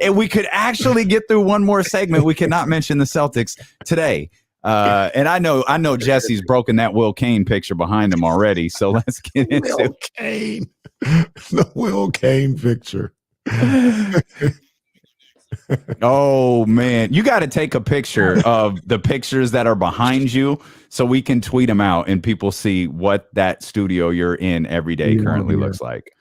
And we could actually get through one more segment. We could not mention the Celtics today. And I know Jesse's broken that Will Kane picture behind him already. So let's get into Will Kane. The Will Kane picture. Oh man, you got to take a picture of the pictures that are behind you so we can tweet them out and people see what that studio you're in every day currently looks like.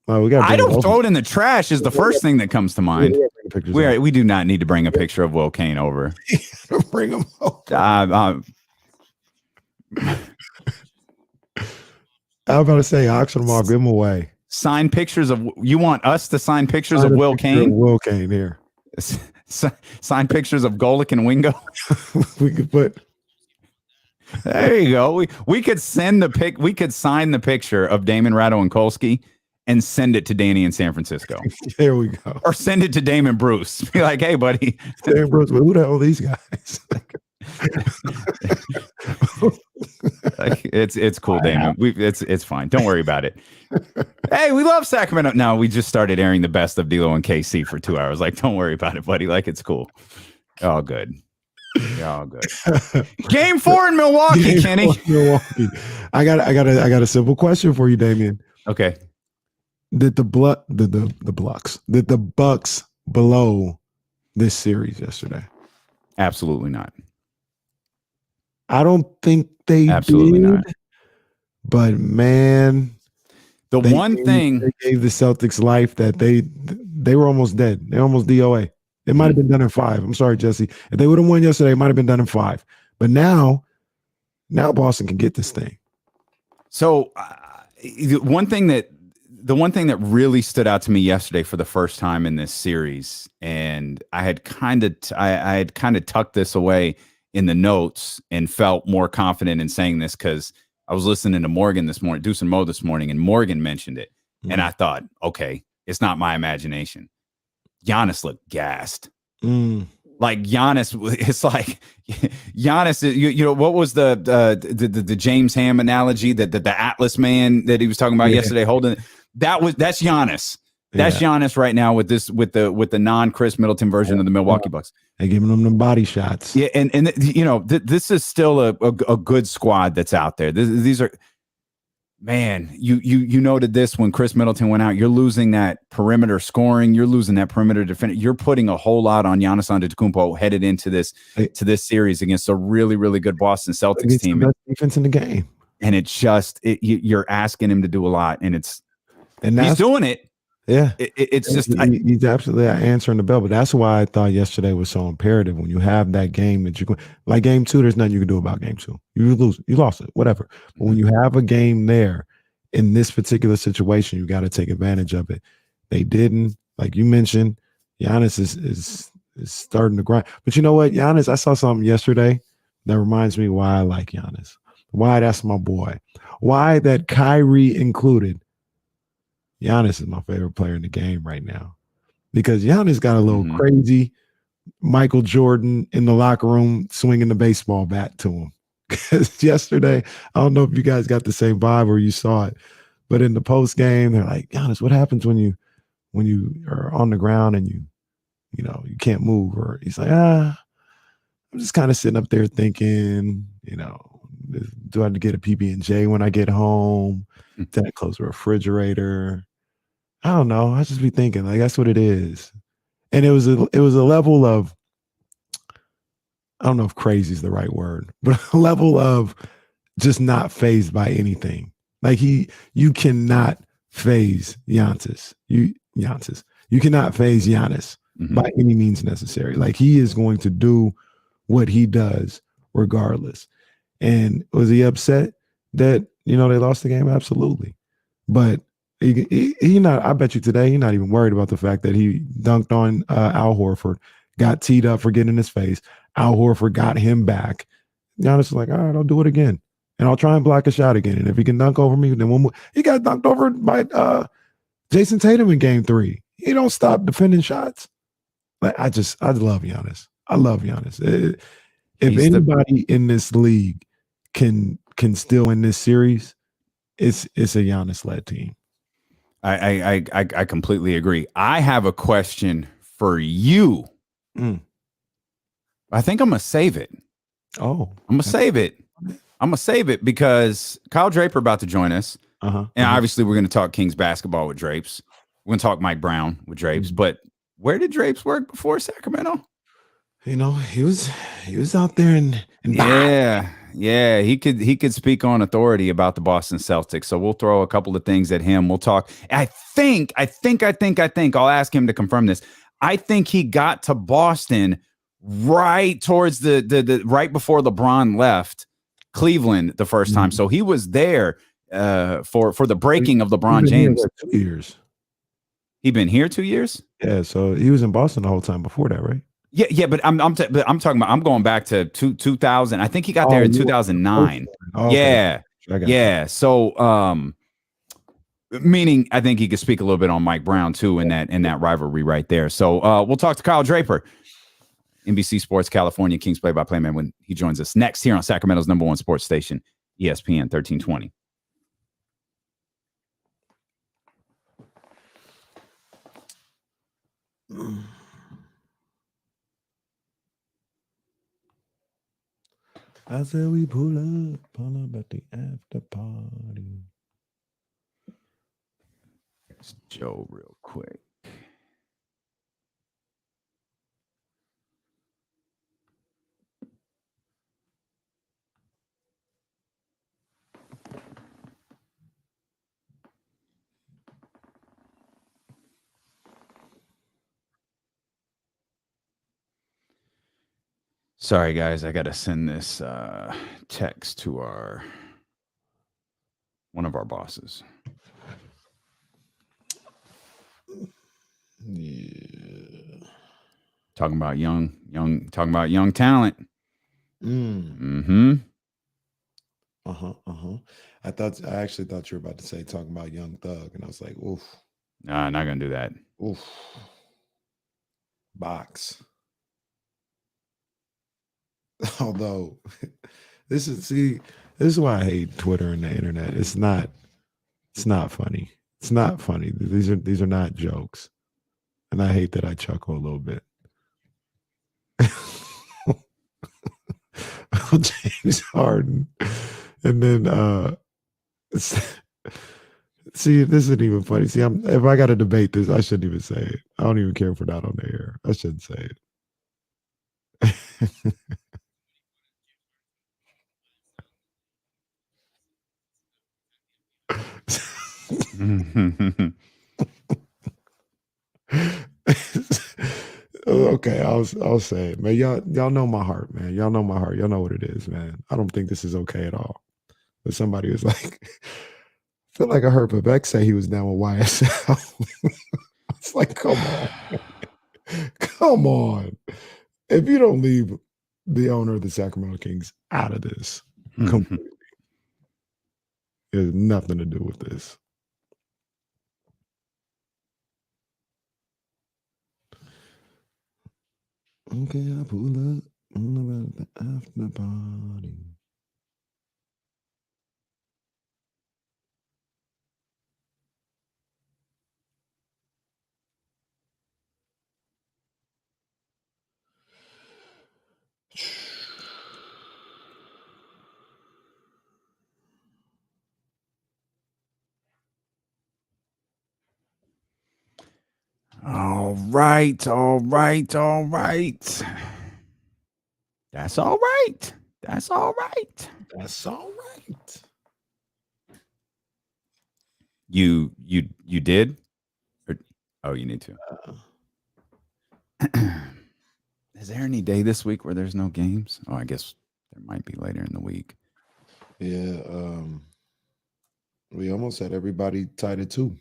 I don't throw it in the trash is the first thing that comes to mind. We do not need to bring a picture of Will Kane over. Bring him over. I was about to say, auction them all, give them away. Sign pictures of. You want us to sign pictures of Will Kane? Will Kane here. Sign pictures of Golick and Wingo. We could put. There you go. We could send the pic. We could sign the picture of Damon Ratto and Kolsky and send it to Danny in San Francisco. There we go. Or send it to Damon Bruce. Be like, hey, buddy. Damon Bruce, who the hell are these guys? It's cool, Damon. It's fine. Don't worry about it. Hey, we love Sacramento. No, we just started airing the best of D'Lo and KC for 2 hours. Like, don't worry about it, buddy. Like, it's cool. All good. All good. Game 4 in Milwaukee, Kenny. Milwaukee. I got a simple question for you, Damien. Okay. Did the Bucks blow this series yesterday? Absolutely not. I don't think they absolutely did, not. But man, they gave the Celtics life that they were almost dead. They're almost DOA. It might have been done in 5. I'm sorry, Jesse. If they would have won yesterday, it might have been done in 5. But now Boston can get this thing. So the one thing that really stood out to me yesterday for the first time in this series, and I had kind of tucked this away in the notes and felt more confident in saying this because I was listening to Morgan this morning, Deuce and Mo this morning, and Morgan mentioned it. Mm-hmm. And I thought, okay, it's not my imagination. Giannis looked gassed. Like Giannis, it's like Giannis, you know, what was the James Ham analogy that the Atlas man that he was talking about yesterday holding? That's Giannis. That's Giannis right now with the non-Chris Middleton version of the Milwaukee Bucks. They're giving them the body shots. Yeah, and you know, this is still a good squad that's out there. These are, man, you noted this when Chris Middleton went out. You're losing that perimeter scoring. You're losing that perimeter defense. You're putting a whole lot on Giannis Antetokounmpo headed into this series against a really, really good Boston Celtics team. The best defense in the game. And it's just you're asking him to do a lot, and he's doing it. Yeah, it's just he's absolutely answering the bell. But that's why I thought yesterday was so imperative. When you have that game that you like game 2, there's nothing you can do about game 2. You lost it, whatever. But when you have a game there in this particular situation, you got to take advantage of it. They didn't, like you mentioned. Giannis is starting to grind. But you know what, Giannis? I saw something yesterday that reminds me why I like Giannis. Why that's my boy. Why that Kyrie included. Giannis is my favorite player in the game right now because Giannis got a little crazy Michael Jordan in the locker room swinging the baseball bat to him. Because yesterday, I don't know if you guys got the same vibe or you saw it, but in the post game, they're like, Giannis, what happens when you are on the ground and you can't move? Or he's like, I'm just kind of sitting up there thinking, do I have to get a PB&J when I get home? Do I close the refrigerator? I don't know. I just be thinking like that's what it is. And it was a level of, I don't know if crazy is the right word, but a level of just not fazed by anything. Like you cannot phase Giannis. You cannot phase Giannis by any means necessary. Like he is going to do what he does regardless. And was he upset that they lost the game? Absolutely. But he not. I bet you today he's not even worried about the fact that he dunked on Al Horford, got teed up for getting in his face. Al Horford got him back. Giannis is like, all right, I'll do it again, and I'll try and block a shot again. And if he can dunk over me, then he got dunked over by Jason Tatum in Game 3. He don't stop defending shots. Like I love Giannis. I love Giannis. If anybody in this league can still win this series, it's a Giannis-led team. I completely agree. I have a question for you. I think I'm gonna save it. Oh, I'm gonna save it. I'm gonna save it because Kyle Draper about to join us, and obviously we're gonna talk Kings basketball with Drapes. We're gonna talk Mike Brown with Drapes. But where did Drapes work before Sacramento? He was out there in yeah. He could speak on authority about the Boston Celtics. So we'll throw a couple of things at him. We'll talk. I think. I'll ask him to confirm this. I think he got to Boston right towards the right before LeBron left Cleveland the first time. So he was there for the breaking of LeBron James. 2 years. He been here 2 years? Yeah, so he was in Boston the whole time before that, right? Yeah, but I'm talking about. I'm going back to 2000. I think he got there in 2009. Okay. Yeah. So, meaning I think he could speak a little bit on Mike Brown too in that rivalry right there. So we'll talk to Kyle Draper, NBC Sports California Kings play-by-play man, when he joins us next here on Sacramento's #1 sports station, ESPN 1320. I said we pull up at the after party. It's Joe real quick. Sorry, guys. I got to send this text to one of our bosses. Yeah. Talking about young talent. I actually thought you were about to say talking about Young Thug, and I was like, oof. Nah, not gonna do that. Oof. Box. Although this is why I hate Twitter and the internet. It's not funny. It's not funny. These are not jokes. And I hate that I chuckle a little bit. James Harden. And then see, this isn't even funny. See, if I got to debate this, I shouldn't even say it. I don't even care if we're not on the air. I shouldn't say it. Okay, I'll say it, man. Y'all know my heart, man. Y'all know my heart. Y'all know what it is, man. I don't think this is okay at all. But somebody was like, I feel like I heard Vivek say he was down with YSL. It's like, come on. Come on. If you don't leave the owner of the Sacramento Kings out of this completely, it has nothing to do with this. Okay, I pull up on about the after party. All right. That's all right. You did? Or, you need to. Is there any day this week where there's no games? Oh, I guess there might be later in the week. Yeah. We almost had everybody tied at 2.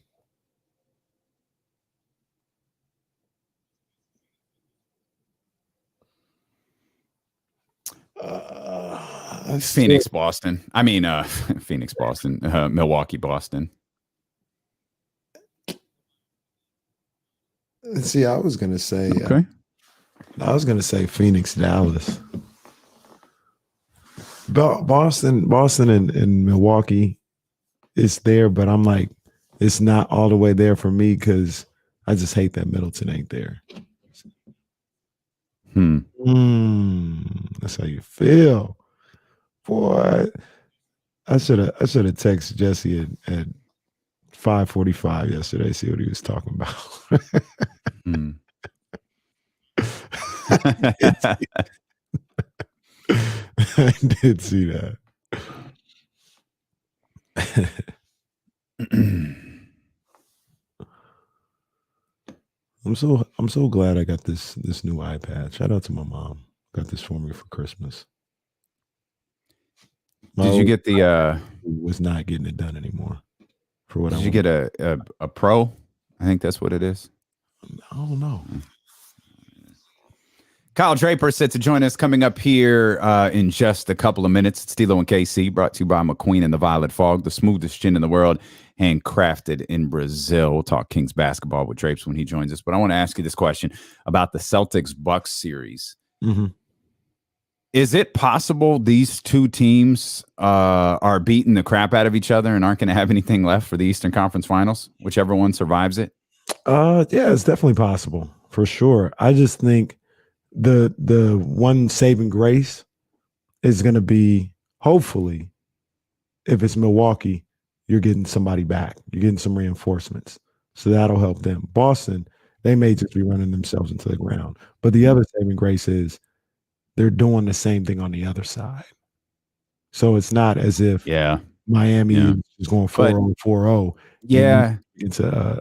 Phoenix, Boston. I mean, Phoenix, Boston. Milwaukee, Boston. See, I was gonna say. Okay. I was gonna say Phoenix, Dallas. Boston, and Milwaukee is there, but I'm like, it's not all the way there for me because I just hate that Middleton ain't there. That's how you feel, boy. I should have texted Jesse at 5:45 yesterday. See what he was talking about. I did see that. I'm so glad I got this new iPad. Shout out to my mom. Got this for me for Christmas. Did you get the was not getting it done anymore. For what did you get a Pro? I think that's what it is. I don't know. Kyle Draper set to join us coming up here in just a couple of minutes. It's Stilo and KC, brought to you by McQueen and the Violet Fog, the smoothest gin in the world, handcrafted in Brazil. We'll talk Kings basketball with Drapes when he joins us. But I want to ask you this question about the Celtics-Bucks series. Mm-hmm. Is it possible these two teams are beating the crap out of each other and aren't going to have anything left for the Eastern Conference Finals, whichever one survives it? Yeah, it's definitely possible, for sure. I just think the one saving grace is going to be, hopefully, if it's Milwaukee, you're getting somebody back. You're getting some reinforcements. So that'll help them. Boston, they may just be running themselves into the ground. But the other saving grace is they're doing the same thing on the other side. So it's not as if Miami is going 4-0, 4-0. Yeah. It's a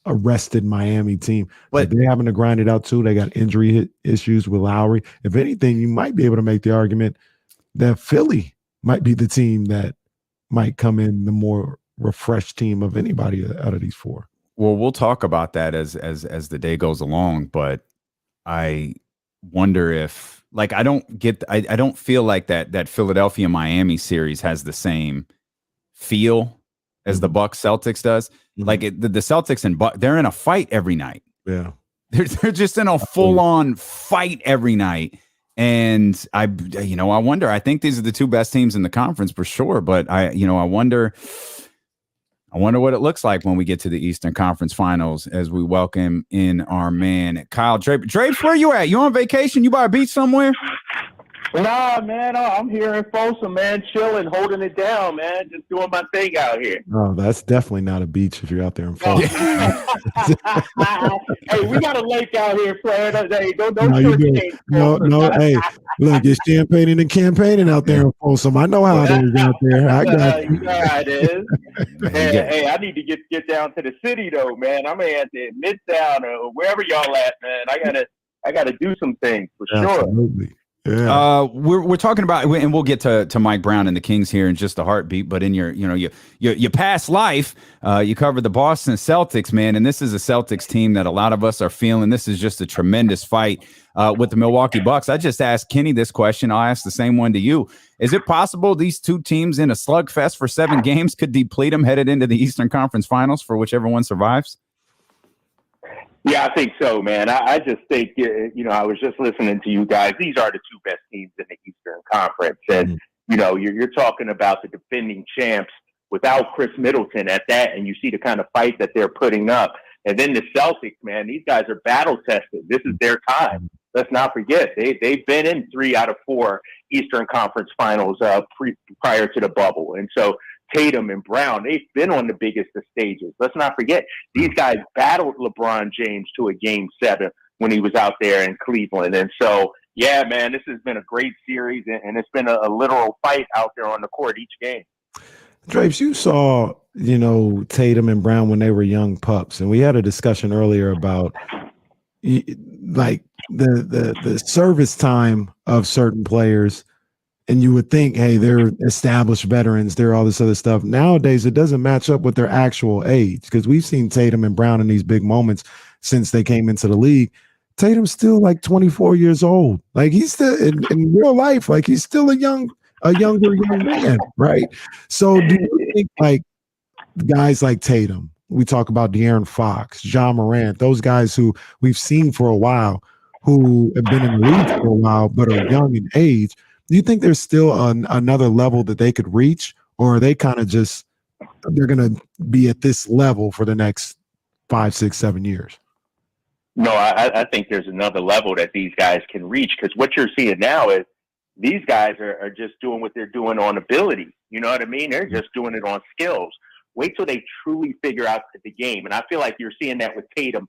rested Miami team. But they're having to grind it out too. They got injury issues with Lowry. If anything, you might be able to make the argument that Philly might be the team that might come in the more refreshed team of anybody out of these four. Well, we'll talk about that as the day goes along, but I wonder if, like, I don't feel like that Philadelphia Miami series has the same feel as the Bucks Celtics does. Like the Celtics and they're in a fight every night. Yeah. They're just in a full on fight every night. And I wonder, I think these are the two best teams in the conference for sure. But I wonder what it looks like when we get to the Eastern Conference Finals as we welcome in our man, Kyle Draper. Drapes, where you at? You on vacation? You by a beach somewhere? Nah, man, I'm here in Folsom, man, chilling, holding it down, man, just doing my thing out here. Oh, that's definitely not a beach if you're out there in Folsom. Hey, we got a lake out here, player. Hey, don't No, hey, look, it's champagning and campaigning out there in Folsom. I know how it is out there. I got you know how it is. Hey, I need to get down to the city though, man. I'm at the Midtown or wherever y'all at, man. I gotta do some things for sure. Absolutely. Yeah. We're talking about, and we'll get to Mike Brown and the Kings here in just a heartbeat. But in your past life, you covered the Boston Celtics, man, and this is a Celtics team that a lot of us are feeling. This is just a tremendous fight with the Milwaukee Bucks. I just asked Kenny this question. I'll ask the same one to you. Is it possible these two teams in a slugfest for 7 games could deplete them headed into the Eastern Conference Finals for whichever one survives? Yeah, I think so, man. I just think, I was just listening to you guys. These are the two best teams in the Eastern Conference. And, you're talking about the defending champs without Chris Middleton at that, and you see the kind of fight that they're putting up. And then the Celtics, man, these guys are battle-tested. This is their time. Let's not forget, they've been in 3 out of 4 Eastern Conference Finals prior to the bubble. And so Tatum and Brown, they've been on the biggest of stages. Let's not forget, these guys battled LeBron James to a Game 7 when he was out there in Cleveland. And so, yeah, man, this has been a great series, and it's been a literal fight out there on the court each game. Drapes, you saw, Tatum and Brown when they were young pups, and we had a discussion earlier about like the service time of certain players. And you would think, hey, they're established veterans, they're all this other stuff. Nowadays, it doesn't match up with their actual age, because we've seen Tatum and Brown in these big moments since they came into the league. Tatum's still like 24 years old. Like, he's still in real life, like he's still a younger young man, right? So do you think like guys like Tatum, we talk about De'Aaron Fox, John Morant, those guys who we've seen for a while, who have been in the league for a while but are young in age, do you think there's still another level that they could reach, or are they kind of just, they're going to be at this level for the next 5, 6, 7 years? No, I think there's another level that these guys can reach, because what you're seeing now is these guys are just doing what they're doing on ability. You know what I mean? They're just doing it on skills. Wait till they truly figure out the game. And I feel like you're seeing that with Tatum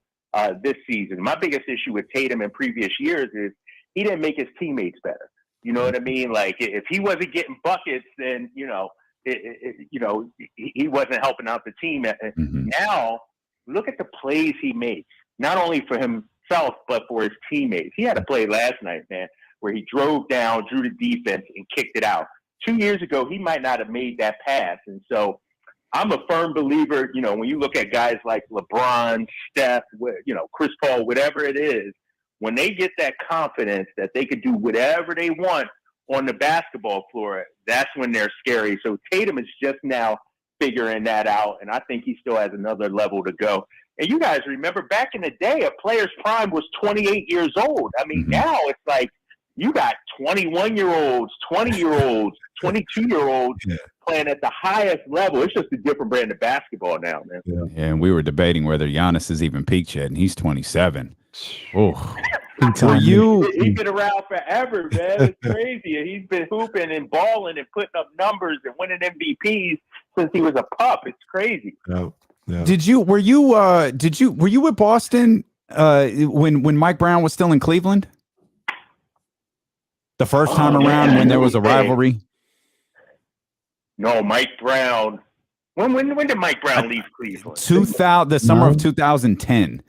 this season. My biggest issue with Tatum in previous years is he didn't make his teammates better. You know what I mean? Like, if he wasn't getting buckets, then, he wasn't helping out the team. Now, look at the plays he makes, not only for himself, but for his teammates. He had a play last night, man, where he drove down, drew the defense, and kicked it out. 2 years ago, he might not have made that pass. And so I'm a firm believer, when you look at guys like LeBron, Steph, Chris Paul, whatever it is, when they get that confidence that they could do whatever they want on the basketball floor, that's when they're scary. So Tatum is just now figuring that out, and I think he still has another level to go. And you guys remember back in the day, a player's prime was 28 years old. I mean, now it's like you got 21-year-olds, 20-year-olds, 22-year-olds playing at the highest level. It's just a different brand of basketball now, man. Yeah, and we were debating whether Giannis is even peaked yet, and he's 27. Oh, He's been around forever, man. It's crazy. He's been hooping and balling and putting up numbers and winning MVPs since he was a pup. It's crazy. Yeah. Were you with Boston when Mike Brown was still in Cleveland? The first time around when there was a rivalry? No, Mike Brown. When did Mike Brown leave Cleveland? The summer of 2010.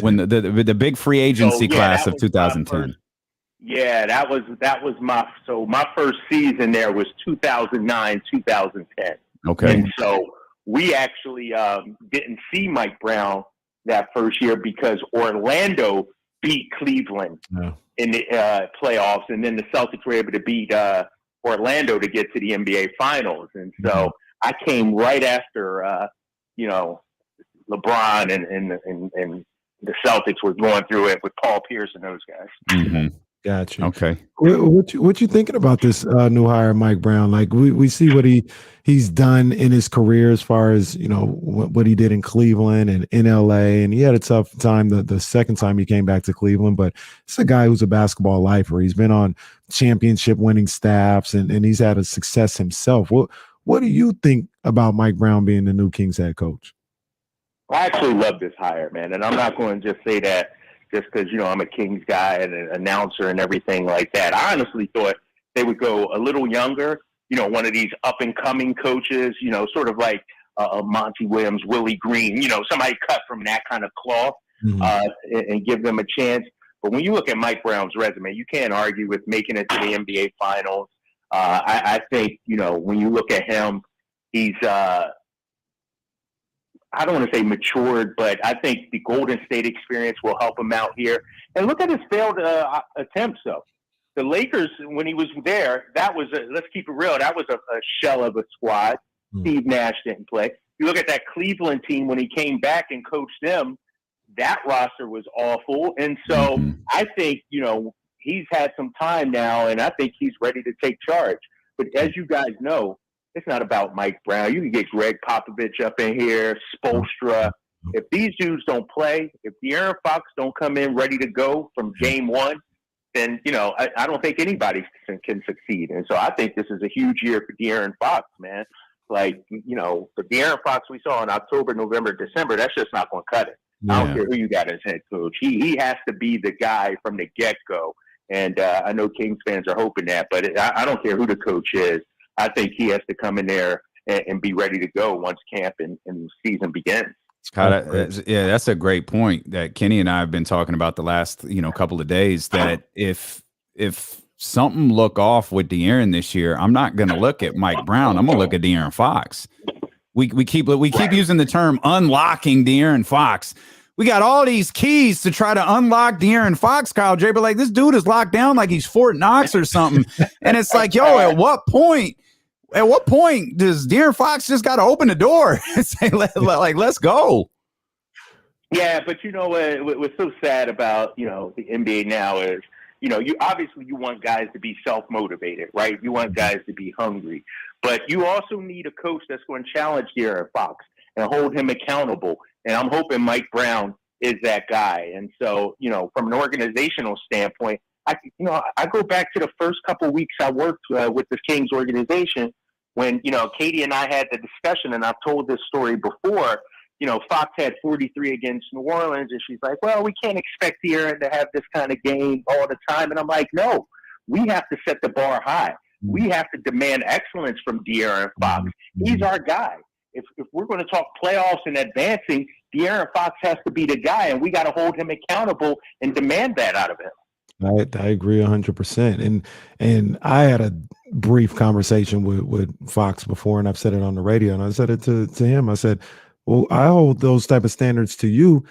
When the big free agency class of 2010. That was my first season there was 2009, 2010. Okay. And so we actually didn't see Mike Brown that first year because Orlando beat Cleveland in the playoffs, and then the Celtics were able to beat Orlando to get to the NBA Finals. And so I came right after, LeBron and the Celtics were going through it with Paul Pierce and those guys. Mm-hmm. Gotcha. Okay. What you thinking about this new hire, Mike Brown? Like we see what he's done in his career as far as, what he did in Cleveland and in LA, and he had a tough time the second time he came back to Cleveland, but it's a guy who's a basketball lifer. He's been on championship winning staffs and he's had a success himself. What do you think about Mike Brown being the new Kings head coach? I actually love this hire, man, and I'm not going to just say that just because, I'm a Kings guy and an announcer and everything like that. I honestly thought they would go a little younger, one of these up-and-coming coaches, sort of like Monty Williams, Willie Green, somebody cut from that kind of cloth and give them a chance. But when you look at Mike Brown's resume, you can't argue with making it to the NBA Finals. I think, when you look at him, he's I don't want to say matured, but I think the Golden State experience will help him out here. And look at his failed attempts, though. The Lakers, when he was there, that was let's keep it real, that was a shell of a squad. Steve Nash didn't play. You look at that Cleveland team when he came back and coached them, that roster was awful. And so I think, he's had some time now, and I think he's ready to take charge. But as you guys know, it's not about Mike Brown. You can get Greg Popovich up in here, Spoelstra. If these dudes don't play, if De'Aaron Fox don't come in ready to go from game one, then, I don't think anybody can succeed. And so I think this is a huge year for De'Aaron Fox, man. Like, the De'Aaron Fox we saw in October, November, December, that's just not going to cut it. I don't care who you got as head coach. He has to be the guy from the get-go. And I know Kings fans are hoping that, but I don't care who the coach is. I think he has to come in there and be ready to go once camp and the season begins. That's a great point that Kenny and I have been talking about the last couple of days. That if something look off with De'Aaron this year, I'm not going to look at Mike Brown. I'm going to look at De'Aaron Fox. We keep using the term unlocking De'Aaron Fox. We got all these keys to try to unlock De'Aaron Fox, Kyle Draper. Like, this dude is locked down like he's Fort Knox or something. And it's like, at what point does De'Aaron Fox just got to open the door and say, let's go? Yeah, but what's so sad about, the NBA now is, you obviously you want guys to be self-motivated, right? You want guys to be hungry. But you also need a coach that's going to challenge De'Aaron Fox and hold him accountable. And I'm hoping Mike Brown is that guy. And so, from an organizational standpoint, I go back to the first couple of weeks I worked with the Kings organization when, Katie and I had the discussion, and I've told this story before. Fox had 43 against New Orleans, and she's like, well, we can't expect De'Aaron to have this kind of game all the time. And I'm like, no, we have to set the bar high. We have to demand excellence from De'Aaron Fox. He's our guy. If we're going to talk playoffs and advancing, De'Aaron Fox has to be the guy, and we got to hold him accountable and demand that out of him. I agree 100%. And I had a brief conversation with Fox before, and I've said it on the radio, and I said it to him. I said, well, I hold those type of standards to you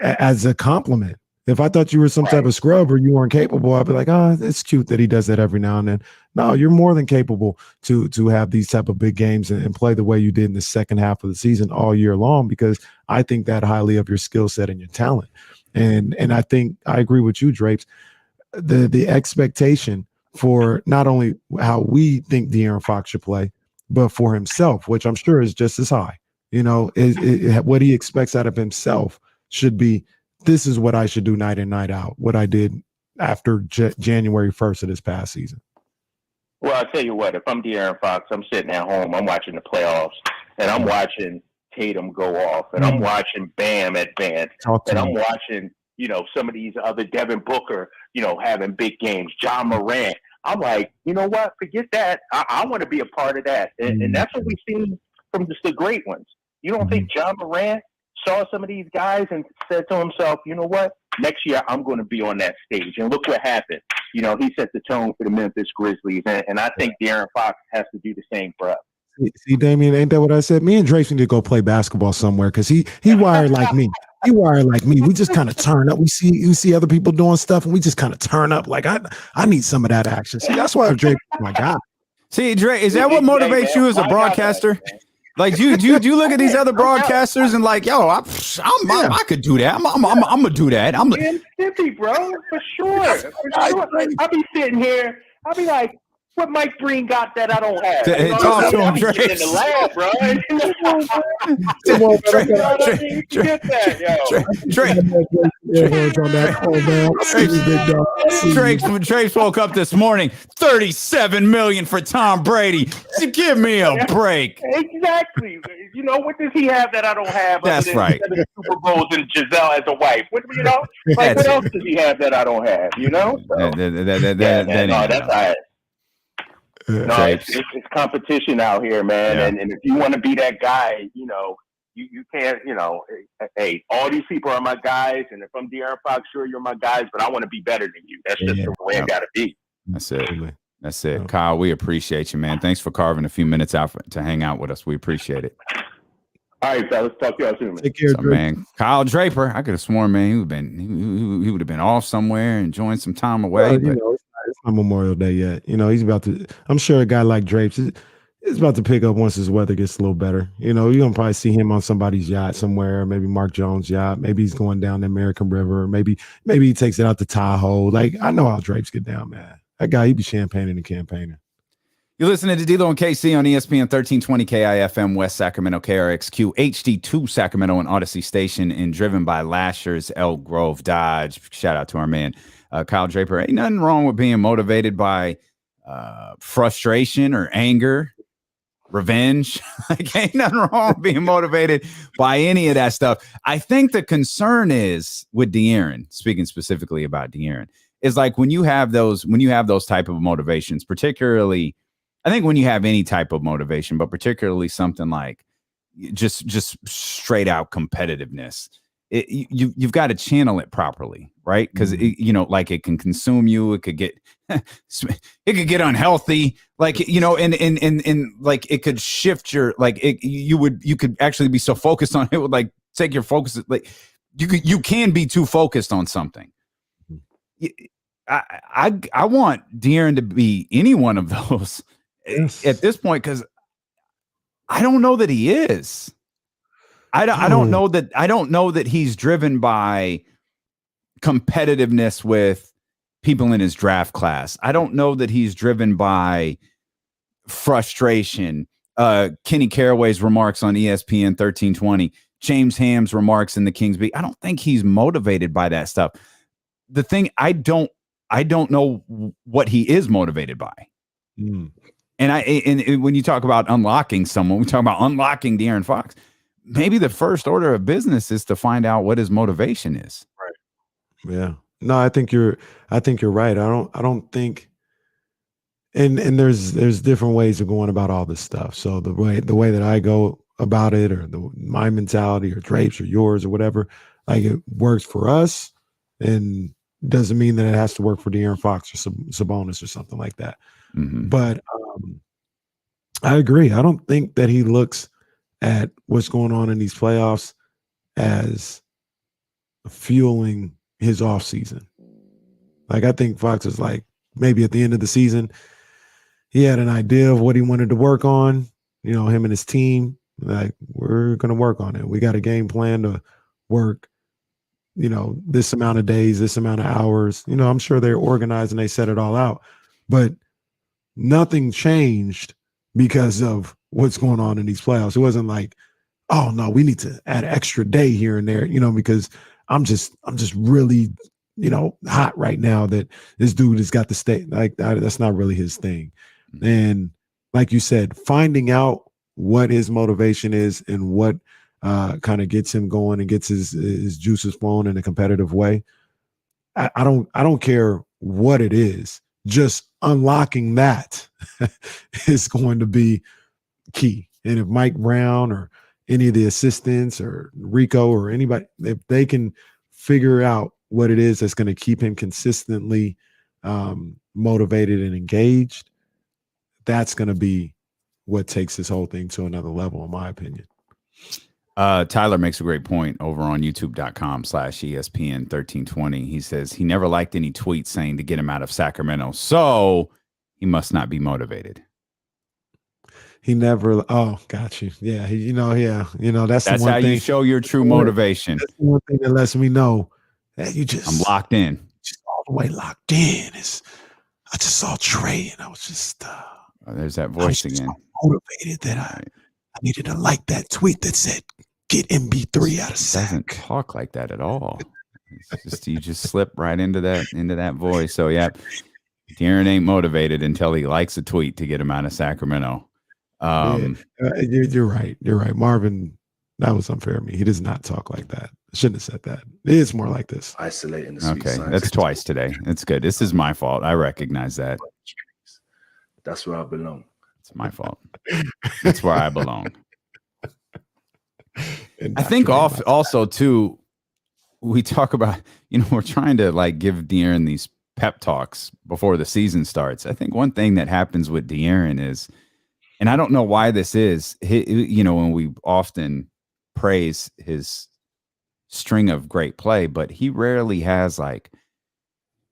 as a compliment. If I thought you were some type of scrub or you weren't capable, I'd be like, it's cute that he does that every now and then. No, you're more than capable to have these type of big games and play the way you did in the second half of the season all year long, because I think that highly of your skill set and your talent. And I think I agree with you, Drapes. The expectation for not only how we think De'Aaron Fox should play, but for himself, which I'm sure is just as high. What he expects out of himself should be, this is what I should do night in, night out, what I did after January 1st of this past season. Well, I'll tell you what, if I'm De'Aaron Fox, I'm sitting at home, I'm watching the playoffs, and I'm watching Tatum go off, and I'm watching Bam advance, and I'm watching, some of these other Devin Booker, having big games, John Morant. I'm like, you know what, forget that. I want to be a part of that. And that's what we've seen from just the great ones. You don't think John Morant saw some of these guys and said to himself, you know what, next year I'm going to be on that stage. And look what happened. He set the tone for the Memphis Grizzlies. And I think De'Aaron Fox has to do the same for us. See, Damian, ain't that what I said? Me and Drake need to go play basketball somewhere, because he wired like me. He wired like me. We just kind of turn up. We see other people doing stuff, and we just kind of turn up. Like, I need some of that action. See, that's why Drake is my guy. See, Drake, is that what motivates you as a broadcaster? Like, do you look at these other broadcasters and like, yo, I could do that. I'm gonna do that. I'm Stiffy, bro, for sure. I'll be sitting here. I'll be like, what Mike Breen got that I don't have? Talk to him, Drake. In the lab, bro. Drake woke up this morning, $37 million for Tom Brady. Give me a break. Exactly. What does he have that I don't have? That's right. Super Bowls and Giselle as a wife. What else does he have that I don't have? That's right. No, it's competition out here, man. Yeah. And if you want to be that guy, you can't, hey, all these people are my guys. And if I'm De'Aaron Fox, sure, you're my guys, but I want to be better than you. That's just the way I got to be. That's it. Kyle, we appreciate you, man. Thanks for carving a few minutes out to hang out with us. We appreciate it. All right, fellas. Talk to y'all soon, man. Take care, man. Kyle Draper, I could have sworn, man, he would have been off somewhere enjoying some time away. It's not Memorial Day yet. He's about to. I'm sure a guy like Drapes is about to pick up once his weather gets a little better. You're gonna probably see him on somebody's yacht somewhere. Maybe Mark Jones' yacht. Maybe he's going down the American River. Maybe he takes it out to Tahoe. Like, I know how Drapes get down, man. That guy, he be champagning and campaigning. You're listening to D-Lo and KC on ESPN 1320 KIFM West Sacramento, KRXQ, HD2 Sacramento and Odyssey Station, and driven by Lashers, Elk Grove Dodge. Shout out to our man, Kyle Draper. Ain't nothing wrong with being motivated by frustration or anger. revenge. Like, ain't nothing wrong with being motivated by any of that stuff. I think the concern is with De'Aaron, speaking specifically about De'Aaron, is like when you have those type of motivations, particularly, I think when you have any type of motivation, but particularly something like just straight out competitiveness, you've got to channel it properly, right? Because like it can consume you, it could get unhealthy, like and like it could shift your you could actually be so focused on it would like take your focus, like you can be too focused on something. I want De'Aaron to be any one of those at this point, because I don't know that he is. I don't know that he's driven by competitiveness with people in his draft class. I don't know that he's driven by frustration. Kenny Caraway's remarks on ESPN 1320, James Ham's remarks in the Kings Beat. I don't think he's motivated by that stuff. The thing, I don't know what he is motivated by. And when you talk about unlocking someone, we talk about unlocking De'Aaron Fox. Maybe the first order of business is to find out what his motivation is. Right. Yeah. No, I think you're right. I don't think, and there's different ways of going about all this stuff. So the way that I go about it, or my mentality, or Drape's, or yours, or whatever, like it works for us, and doesn't mean that it has to work for De'Aaron Fox or Sabonis or something like that. But I agree. I don't think that he looks at what's going on in these playoffs as fueling his off season. Like, I think Fox is like, maybe at the end of the season, he had an idea of what he wanted to work on, him and his team. Like, we're going to work on it. We got a game plan to work, this amount of days, this amount of hours. I'm sure they're organized and they set it all out, but nothing changed because of what's going on in these playoffs. It wasn't like, oh no, we need to add an extra day here and there, because I'm just really, hot right now that this dude has got to stay. Like, that's not really his thing. And like you said, finding out what his motivation is and what kind of gets him going and gets his juices flowing in a competitive way. I don't care what it is. Just unlocking that is going to be key. And if Mike Brown or any of the assistants or Rico or anybody, if they can figure out what it is that's going to keep him consistently motivated and engaged, that's going to be what takes this whole thing to another level, in my opinion. Tyler makes a great point over on youtube.com/ESPN 1320. He says he never liked any tweets saying to get him out of Sacramento, so he must not be motivated. He never. Oh, got you. Yeah. That's how one thing. You show your true motivation. That's the one thing that lets me know that I'm locked in. Just all the way locked in. I just saw Trey and I was just. There's that voice again. So motivated that I needed to like that tweet that said, "Get MB3 out of Sac." Doesn't talk like that at all. It's just you just slip right into that voice. So yeah, De'Aaron ain't motivated until he likes a tweet to get him out of Sacramento. You're right. You're right, Marvin. That was unfair of me. He does not talk like that. I shouldn't have said that. It is more like this. Isolating the sweet Okay, science. that's twice today. That's good. This is my fault. I recognize that. That's where I belong. It's my fault. That's where I belong. I think also too, we talk about, we're trying to like give De'Aaron these pep talks before the season starts. I think one thing that happens with De'Aaron is, and I don't know why this is, when we often praise his string of great play, but he rarely has like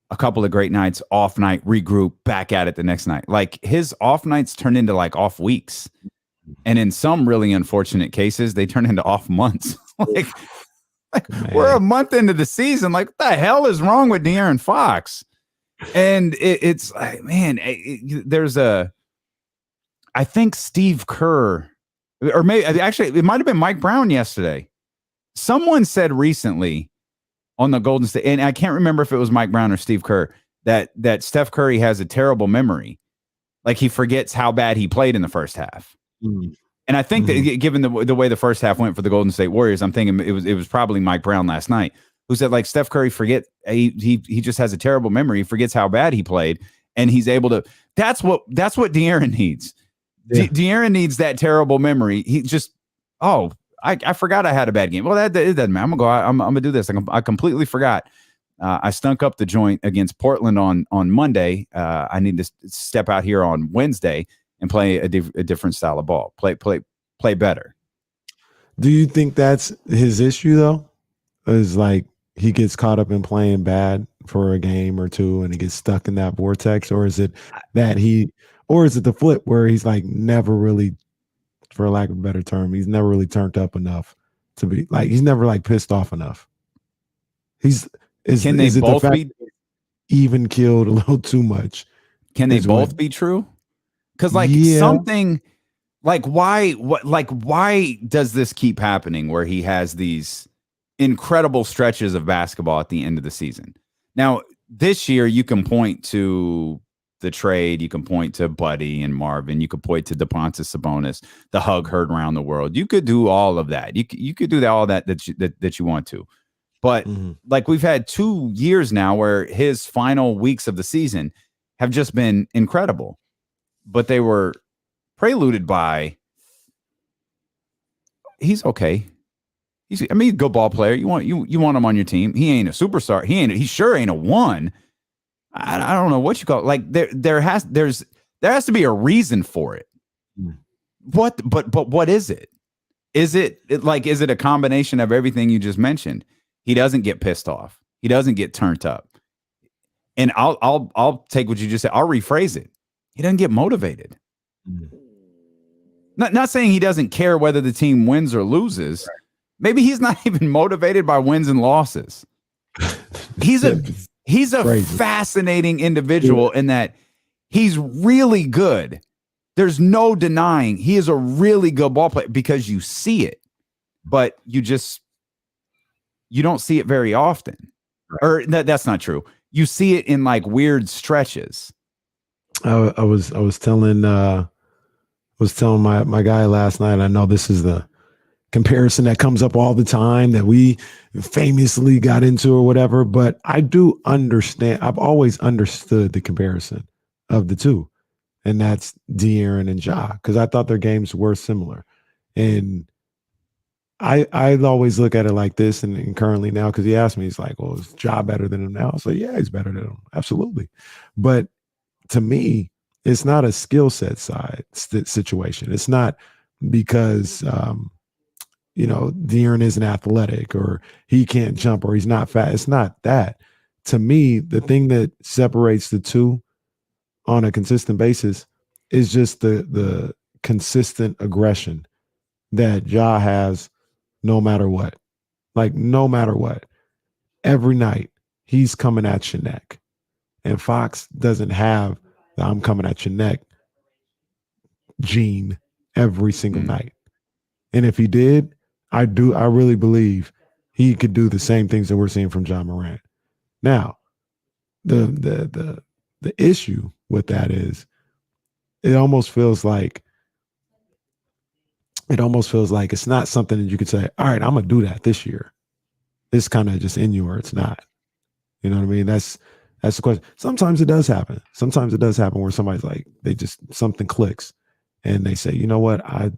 a couple of great nights, off night, regroup, back at it the next night. Like his off nights turn into like off weeks. And in some really unfortunate cases, they turn into off months. like we're a month into the season. Like, what the hell is wrong with De'Aaron Fox? And it's like, man, I think Steve Kerr, or maybe actually it might have been Mike Brown yesterday. Someone said recently on the Golden State, and I can't remember if it was Mike Brown or Steve Kerr, that Steph Curry has a terrible memory. Like he forgets how bad he played in the first half. And I think that given the way the first half went for the Golden State Warriors, I'm thinking it was probably Mike Brown last night who said, like, Steph Curry he just has a terrible memory. He forgets how bad he played, and he's able to. That's what De'Aaron needs. Yeah. De'Aaron needs that terrible memory. He just, I forgot I had a bad game. Well, it doesn't matter. I'm gonna go out. I'm gonna do this. I completely forgot. I stunk up the joint against Portland on Monday. I need to step out here on Wednesday and play a different style of ball. Play better. Do you think that's his issue though? Is like he gets caught up in playing bad for a game or two and he gets stuck in that vortex, or is it the flip where he's like never really, for lack of a better term, he's never really turned up enough to be like, he's never like pissed off enough. Can they both be even killed a little too much? Can they both be true? Because something like why does this keep happening where he has these incredible stretches of basketball at the end of the season? Now, this year you can point to the trade, you can point to Buddy and Marvin, you could point to DePontis Sabonis, the hug heard around the world. You could do all of that. You could do all that you want to. But like we've had 2 years now where his final weeks of the season have just been incredible. But they were preluded by he's okay. He's a good ball player. You want him on your team. He ain't a superstar. He sure ain't a one. I don't know what you call it. Like there has to be a reason for it. But what is it? Is it a combination of everything you just mentioned? He doesn't get pissed off. He doesn't get turned up. And I'll take what you just said. I'll rephrase it. He doesn't get motivated. Not saying he doesn't care whether the team wins or loses. Maybe he's not even motivated by wins and losses. He's a fascinating individual in that he's really good. There's no denying he is a really good ball player because you see it, but you don't see it very often. Or that's not true. You see it in like weird stretches. I was telling my guy last night. I know this is the comparison that comes up all the time that we famously got into or whatever, but I do understand. I've always understood the comparison of the two, and that's De'Aaron and Ja, because I thought their games were similar. And I always look at it like this, and currently now, because he asked me, he's like, well, is Ja better than him now? I was like, yeah, he's better than him. Absolutely. But to me, it's not a skill set side situation. It's not because, De'Aaron isn't athletic or he can't jump or he's not fat. It's not that. To me, the thing that separates the two on a consistent basis is just the consistent aggression that Ja has no matter what. Like, no matter what. Every night, he's coming at your neck. And Fox doesn't have the I'm coming at your neck gene every single night. And if he did, I really believe he could do the same things that we're seeing from Ja Morant. Now, the issue with that is it almost feels like it's not something that you could say, all right, I'm gonna do that this year. It's kind of just in you or it's not. You know what I mean? That's the question. Sometimes it does happen. Sometimes it does happen where somebody's like, something clicks and they say, you know what? I'm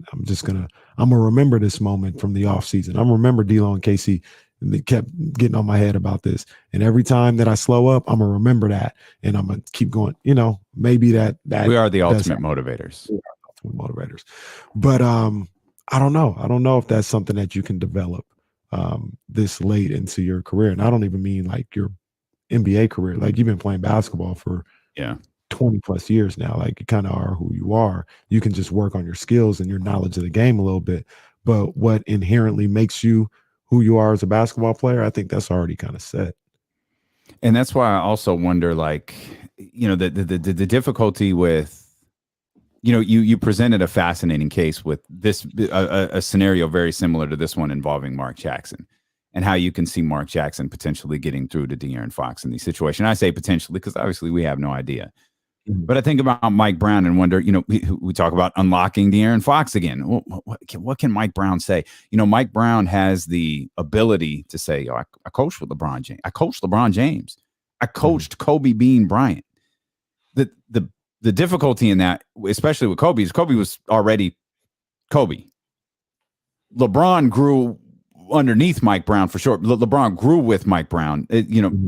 gonna remember this moment from the off season. I'm gonna remember D'Lo and KC. And they kept getting on my head about this. And every time that I slow up, I'm gonna remember that. And I'm gonna keep going, maybe that we are the ultimate motivators. But I don't know. I don't know if that's something that you can develop this late into your career. And I don't even mean like your NBA career. Like you've been playing basketball for 20 plus years now. Like you kind of are who you are. You can just work on your skills and your knowledge of the game a little bit. But what inherently makes you who you are as a basketball player, I think that's already kind of set. And that's why I also wonder, like, the difficulty with, you presented a fascinating case with this, a scenario very similar to this one involving Mark Jackson and how you can see Mark Jackson potentially getting through to De'Aaron Fox in these situations. I say potentially because obviously we have no idea. But I think about Mike Brown and wonder, we talk about unlocking De'Aaron Fox again. What can Mike Brown say? Mike Brown has the ability to say, I coached with LeBron James. I coached LeBron James. I coached Kobe Bean Bryant. The difficulty in that, especially with Kobe, is Kobe was already Kobe. LeBron grew underneath Mike Brown for sure. LeBron grew with Mike Brown,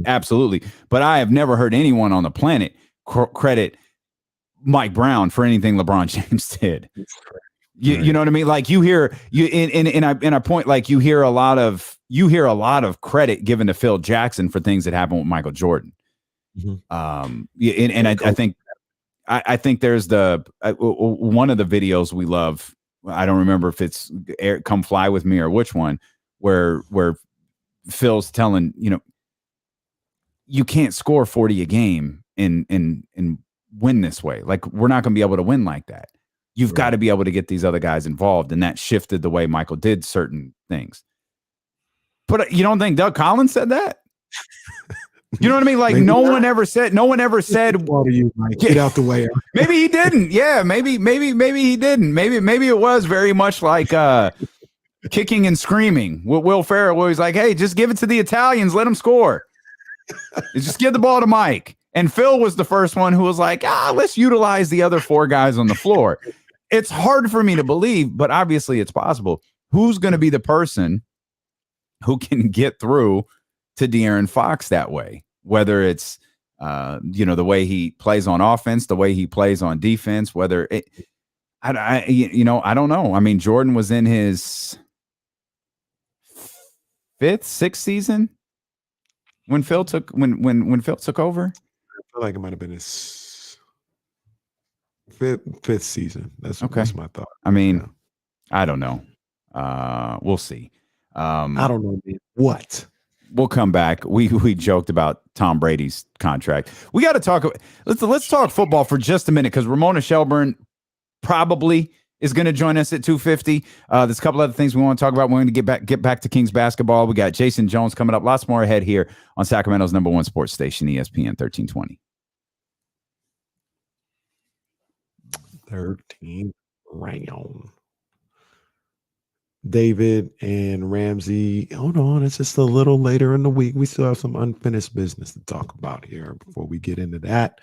absolutely. But I have never heard anyone on the planet credit Mike Brown for anything LeBron James did. You know what I mean? Like you hear in a point, like you hear a lot of credit given to Phil Jackson for things that happened with Michael Jordan. I think there's one of the videos we love. I don't remember if it's Come Fly With Me or which one, where Phil's telling, you can't score 40 a game and win this way. Like, we're not going to be able to win like that. You've got to be able to get these other guys involved. And that shifted the way Michael did certain things. But you don't think Doug Collins said that? You know what I mean? Like, no one ever said. Get out the way. Maybe he didn't. Yeah, maybe he didn't. Maybe it was very much like kicking and screaming. Will Ferrell was like, hey, just give it to the Italians. Let them score. Just give the ball to Mike. And Phil was the first one who was like, let's utilize the other four guys on the floor. It's hard for me to believe, but obviously it's possible. Who's going to be the person who can get through to De'Aaron Fox that way? Whether it's, the way he plays on offense, the way he plays on defense, whether it, I don't know. I mean, Jordan was in his 5th, 6th season when Phil took over. I feel like it might have been his fifth season. That's my thought. I mean, I don't know. We'll see. I don't know what. We'll come back. We joked about Tom Brady's contract. We got to talk. Let's talk football for just a minute, because Ramona Shelburne probably is going to join us at 2:50. There's a couple other things we want to talk about. We're going to get back to Kings basketball. We got Jason Jones coming up. Lots more ahead here on Sacramento's #1 sports station, ESPN 1320. 13th round. David and Ramsey. Hold on, it's just a little later in the week. We still have some unfinished business to talk about here before we get into that.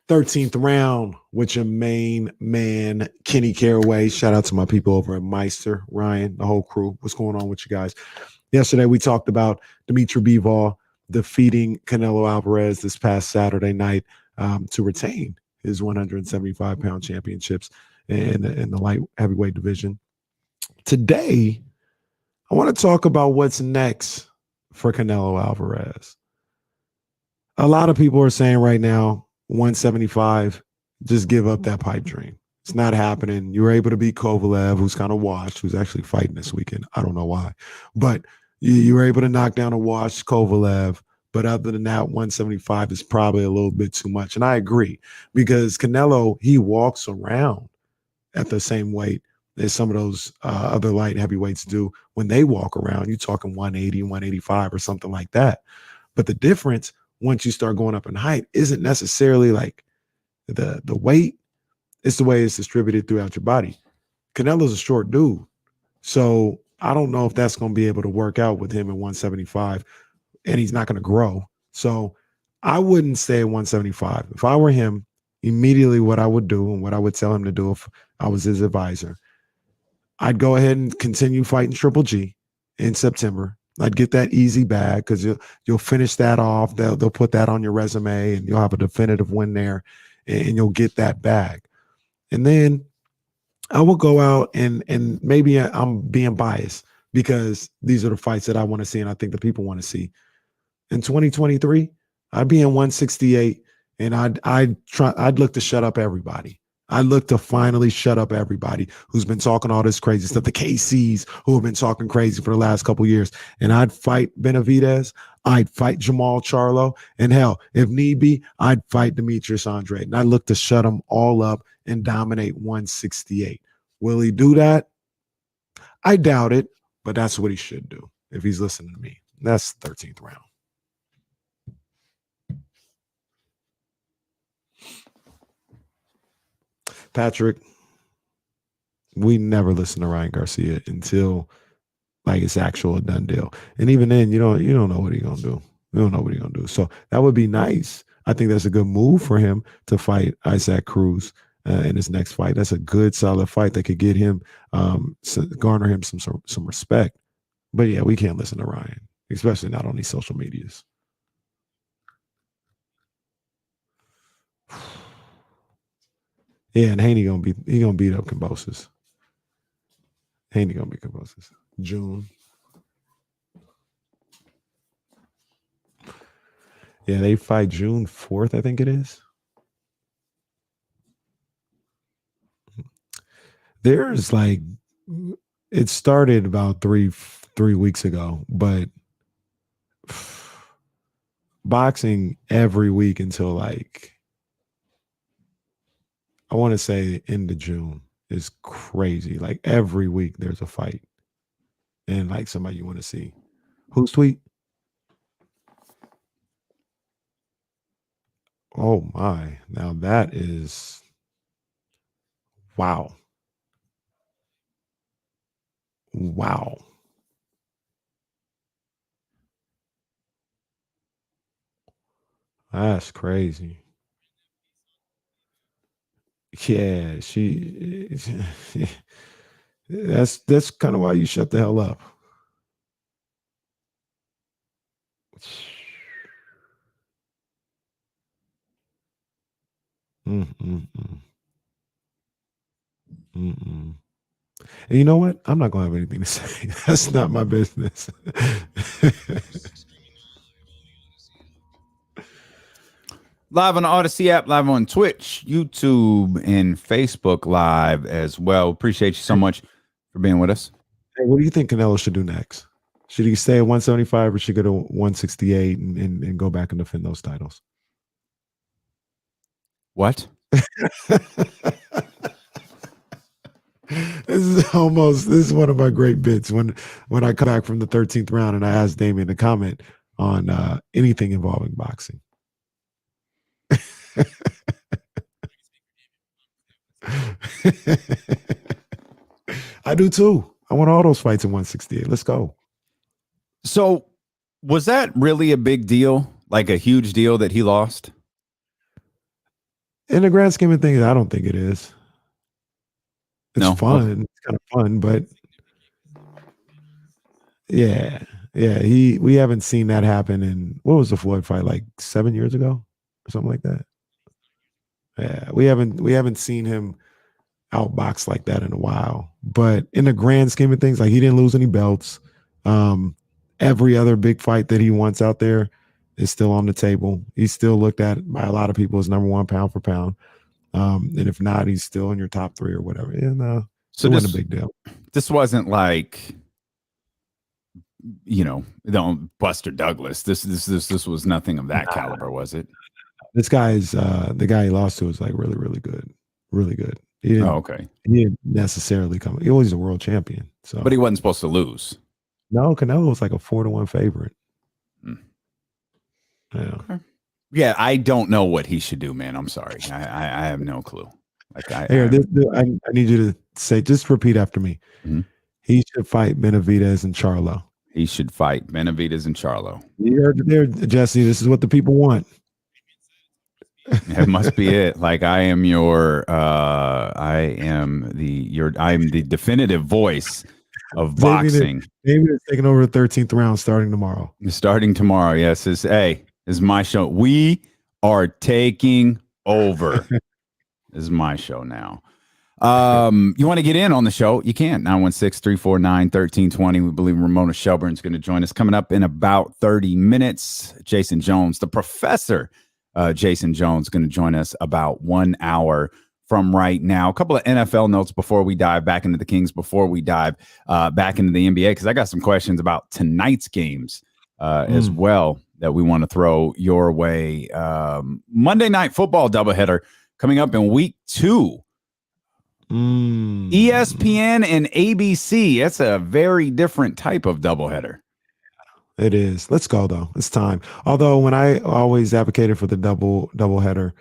13th round with your main man, Kenny Caraway. Shout out to my people over at Meister, Ryan, the whole crew. What's going on with you guys? Yesterday, we talked about Dimitri Bivol defeating Canelo Alvarez this past Saturday night to retain his 175-pound championships in the light heavyweight division. Today, I want to talk about what's next for Canelo Alvarez. A lot of people are saying right now, 175, just give up that pipe dream. It's not happening. You were able to beat Kovalev, who's kind of washed, who's actually fighting this weekend. I don't know why. But you were able to knock down a washed Kovalev. But other than that, 175 is probably a little bit too much. And I agree, because Canelo, he walks around at the same weight as some of those other light heavyweights do when they walk around. You're talking 180, 185 or something like that. But the difference, once you start going up in height, isn't necessarily like the weight. It's the way it's distributed throughout your body. Canelo's a short dude. So I don't know if that's going to be able to work out with him at 175, and he's not going to grow. So I wouldn't stay at 175. If I were him, immediately what I would do and what I would tell him to do if I was his advisor, I'd go ahead and continue fighting Triple G in September. I'd get that easy bag, because you'll finish that off. They'll put that on your resume, and you'll have a definitive win there, and you'll get that bag. And then I will go out and maybe I'm being biased, because these are the fights that I want to see and I think the people want to see. In 2023, I'd be in 168, and I'd look to shut up everybody. I look to finally shut up everybody who's been talking all this crazy stuff, the KCs who have been talking crazy for the last couple of years. And I'd fight Benavidez. I'd fight Jamal Charlo. And hell, if need be, I'd fight Demetrius Andrade. And I look to shut them all up and dominate 168. Will he do that? I doubt it, but that's what he should do if he's listening to me. That's 13th round. Patrick, we never listen to Ryan Garcia until like it's actual a done deal. And even then, you don't know what he's gonna do. We don't know what he's gonna do. So that would be nice. I think that's a good move for him to fight Isaac Cruz in his next fight. That's a good, solid fight that could get him, garner him some respect. But yeah, we can't listen to Ryan, especially not on these social medias. Yeah, and Haney gonna beat up Kambosos. Haney gonna beat Kambosos. June. Yeah, they fight June 4th, I think it is. There's like, it started about three weeks ago, but boxing every week until like, I want to say end of June is crazy. Like every week there's a fight and like somebody you want to see. Who's tweet? Oh my, now that is, wow. Wow. That's crazy. Yeah, that's kind of why you shut the hell up. And you know what? I'm not gonna have anything to say. That's not my business. Live on the Odyssey app, live on Twitch, YouTube, and Facebook Live as well. Appreciate you so much for being with us. Hey, what do you think Canelo should do next? Should he stay at 175 or should he go to 168 and go back and defend those titles? What? This is one of my great bits when I come back from the 13th round and I asked Damien to comment on anything involving boxing. I do too. I want all those fights in 168. Let's go. So was that really a big deal? Like a huge deal that he lost? In the grand scheme of things, I don't think it is. It's fun. It's kind of fun, but yeah. We haven't seen that happen in, what was the Floyd fight, like 7 years ago or something like that? Yeah, we haven't seen him outbox like that in a while. But in the grand scheme of things, like he didn't lose any belts. Every other big fight that he wants out there is still on the table. He's still looked at by a lot of people as number one pound for pound. And if not, he's still in your top 3 or whatever. And so it wasn't a big deal. This wasn't like, Buster Douglas. This was nothing of that caliber, was it? This guy's the guy he lost to was like really, really good. Really good. He didn't necessarily come. He was a world champion. So, but he wasn't supposed to lose. No, Canelo was like a 4-1 favorite. Yeah. Okay. Yeah, I don't know what he should do, man. I'm sorry. I have no clue. Like I need you to say, just repeat after me. Mm-hmm. He should fight Benavidez and Charlo. He should fight Benavidez and Charlo. You heard it there, Jesse. This is what the people want. It must be it. Like I am the definitive voice of boxing. David is taking over the 13th round starting tomorrow. Starting tomorrow, yes. This is my show. We are taking over. This is my show now. You want to get in on the show? You can. 916-349-1320. We believe Ramona Shelburne's going to join us coming up in about 30 minutes. Jason Jones, the professor, Jason Jones, going to join us about 1 hour from right now. A couple of NFL notes before we dive back into the Kings, before we dive back into the NBA, because I got some questions about tonight's games as well that we want to throw your way. Monday Night Football doubleheader coming up in week 2. ESPN and ABC. That's a very different type of doubleheader. It is. Let's go though. It's time. Although when I always advocated for the doubleheader,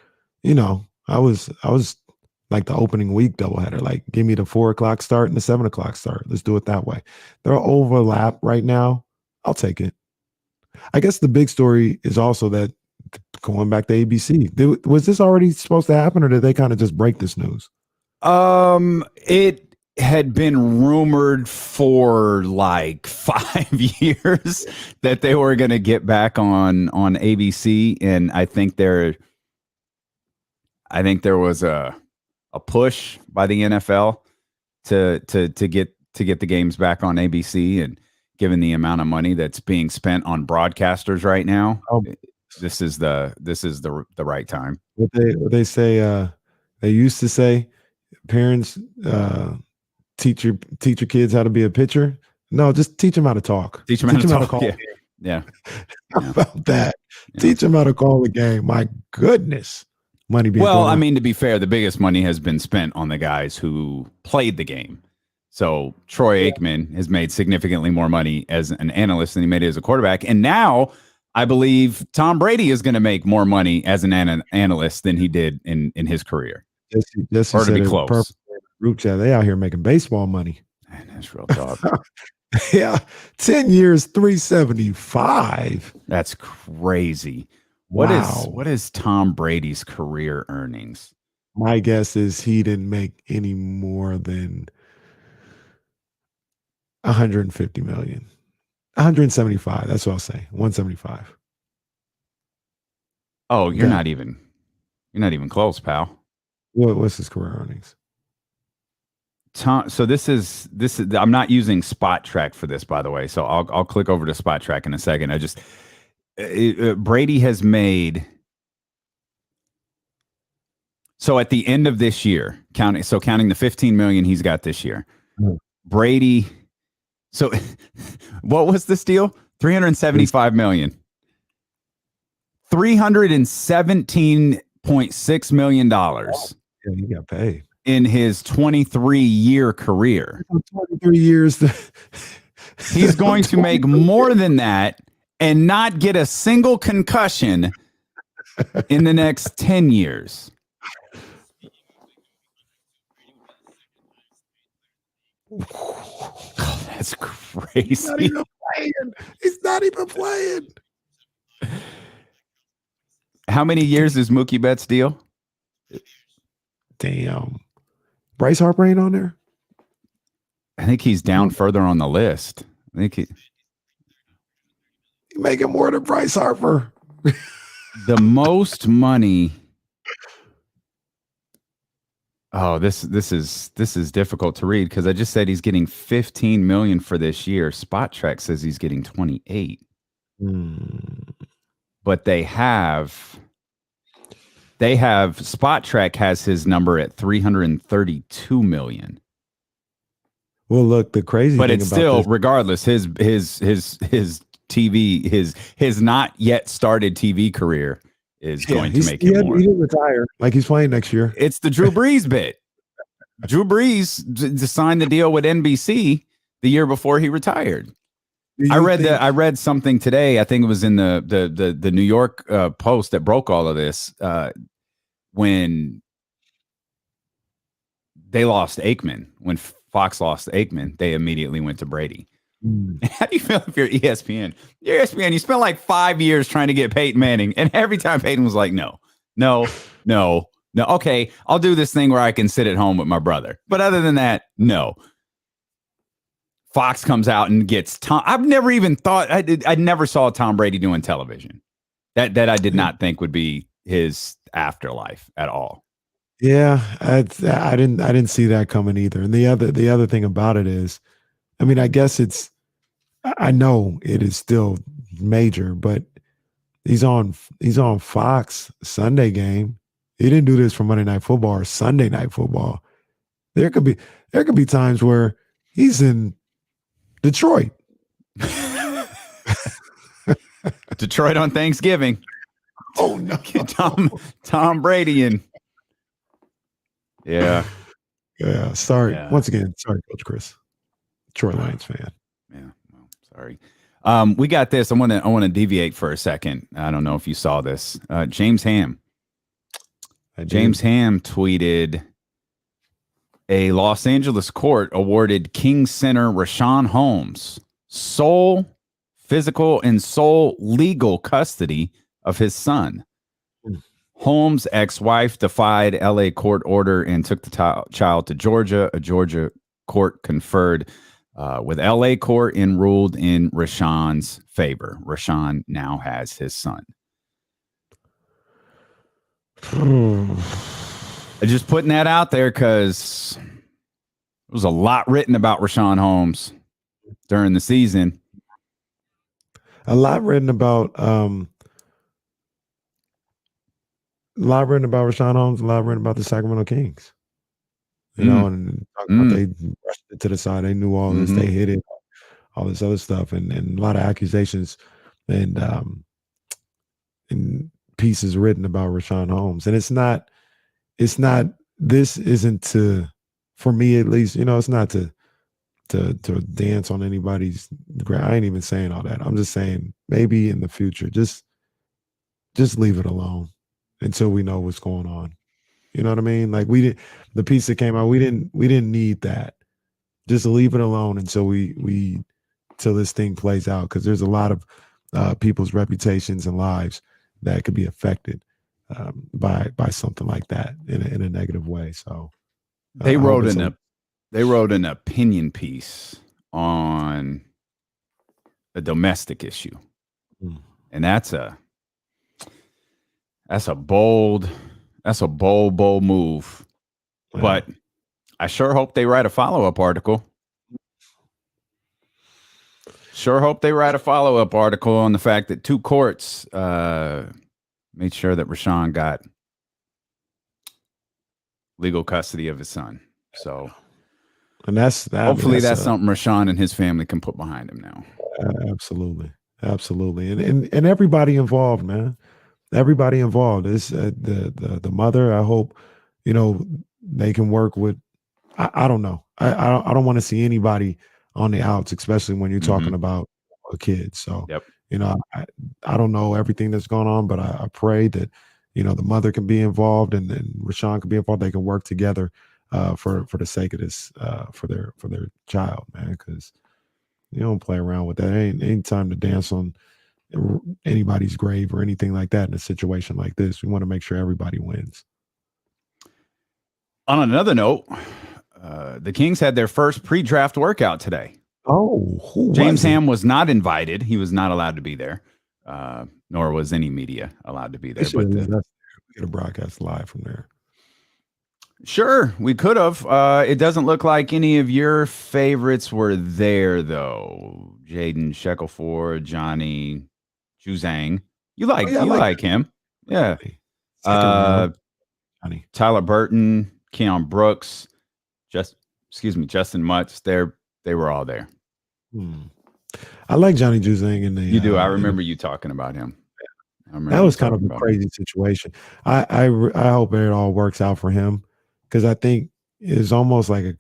I was like the opening week doubleheader. Like, give me the 4 o'clock start and the 7 o'clock start. Let's do it that way. They're overlap right now. I'll take it. I guess the big story is also that going back to ABC, was this already supposed to happen, or did they kind of just break this news? It had been rumored for like 5 years that they were going to get back on ABC, and I think there was a push by the NFL to get the games back on ABC, and given the amount of money that's being spent on broadcasters right now, this is the right time. What they say, they used to say, parents teach your kids how to be a pitcher. No, just teach them how to talk. Teach them how to call. Yeah. How about that? Yeah. Teach them how to call the game. My goodness. Money being I mean, to be fair, the biggest money has been spent on the guys who played the game. So Troy Aikman has made significantly more money as an analyst than he made as a quarterback. And now I believe Tom Brady is going to make more money as an analyst than he did in his career. Jesse or to be close. Group chat, they out here making baseball money. Man, that's real talk. Yeah. 10 years, 375. That's crazy. Wow. What is Tom Brady's career earnings? My guess is he didn't make any more than 150 million. 175. That's what I'll say. 175. Oh, you're not even close, pal. What's his career earnings? So this is I'm not using Spot Track for this, by the way. So I'll click over to Spot Track in a second. Brady has made, so at the end of this year, counting the 15 million he's got this year, Brady. So what was this deal? 375 million. $317.6 million. Yeah, he got paid in his 23-year career. 23 years. He's going to make more than that and not get a single concussion in the next 10 years. Oh, that's crazy. He's not even playing. How many years is Mookie Betts' deal? Damn. Bryce Harper ain't on there? I think he's down further on the list. I think he's making more than Bryce Harper. The most money. Oh, this is difficult to read because I just said he's getting 15 million for this year. Spot Track says he's getting 28. But they have Spot Track has his number at 332 million. Well, look, the crazy but thing it's about still this, regardless his TV his not yet started TV career is going to make him more. He didn't retire like he's playing next year. It's the Drew Brees bit. Drew Brees signed the deal with NBC the year before he retired. I read something today. I think it was in the New York Post that broke all of this when they lost Aikman. When Fox lost Aikman, they immediately went to Brady. How do you feel if you're ESPN? You're ESPN. You spent like 5 years trying to get Peyton Manning, and every time Peyton was like, no. Okay, I'll do this thing where I can sit at home with my brother. But other than that, no. Fox comes out and gets Tom. I've never even thought I never saw Tom Brady doing television. That I did not think would be his afterlife at all. Yeah, I didn't see that coming either. And the other thing about it is, I mean, I guess I know it is still major, but he's on Fox Sunday game. He didn't do this for Monday Night Football or Sunday Night Football. There could be times where he's in Detroit. Detroit on Thanksgiving. Oh no. Tom Brady and yeah. Sorry. Yeah. Once again, sorry, Coach Chris. Detroit Lions fan. Yeah. Well, sorry. We got this. I want to deviate for a second. I don't know if you saw this. James Ham. James Ham tweeted A Los Angeles court awarded King center Richaun Holmes sole physical and sole legal custody of his son. Holmes' ex-wife defied LA court order and took the child to Georgia. A Georgia court conferred with LA court and ruled in Richaun's favor. Richaun now has his son. I'm just putting that out there because there was a lot written about Richaun Holmes during the season. A lot written about Richaun Holmes, a lot written about the Sacramento Kings. You know, and they rushed it to the side. They knew all this. They hit it, all this other stuff, and a lot of accusations and pieces written about Richaun Holmes. And it's not. This isn't to, for me at least. You know, it's not to dance on anybody's. I ain't even saying all that. I'm just saying maybe in the future, just leave it alone until we know what's going on. You know what I mean? Like the piece that came out, we didn't need that. Just leave it alone until till this thing plays out. Cause there's a lot of people's reputations and lives that could be affected by something like that in a negative way. So they wrote an opinion piece on a domestic issue. And that's a bold move. Yeah. But I sure hope they write a follow-up article. On the fact that two courts made sure that Richaun got legal custody of his son. So, and that's something Richaun and his family can put behind him now. Absolutely, and everybody involved, man. Everybody involved is the mother. I hope, you know, they can work with. I don't know. I don't want to see anybody on the outs, especially when you're talking about a kid. So, you know, I don't know everything that's going on, but I pray that, you know, the mother can be involved and Richaun can be involved. They can work together for the sake of this, for their child, man. Because you don't play around with that. Ain't time to dance on anybody's grave or anything like that in a situation like this. We want to make sure everybody wins. On another note, the Kings had their first pre-draft workout today. Oh, James Ham was not invited. He was not allowed to be there, nor was any media allowed to be there. But we get a broadcast live from there. Sure, we could have. It doesn't look like any of your favorites were there, though. Jaden Shackelford, Johnny Juzang. You like him. Yeah. Tyler Burton, Keon Brooks, Justin Mutz. They were all there. I like Johnny Juzang. You do. I remember you talking about him. That was kind of a crazy situation. I hope it all works out for him, because I think it's almost like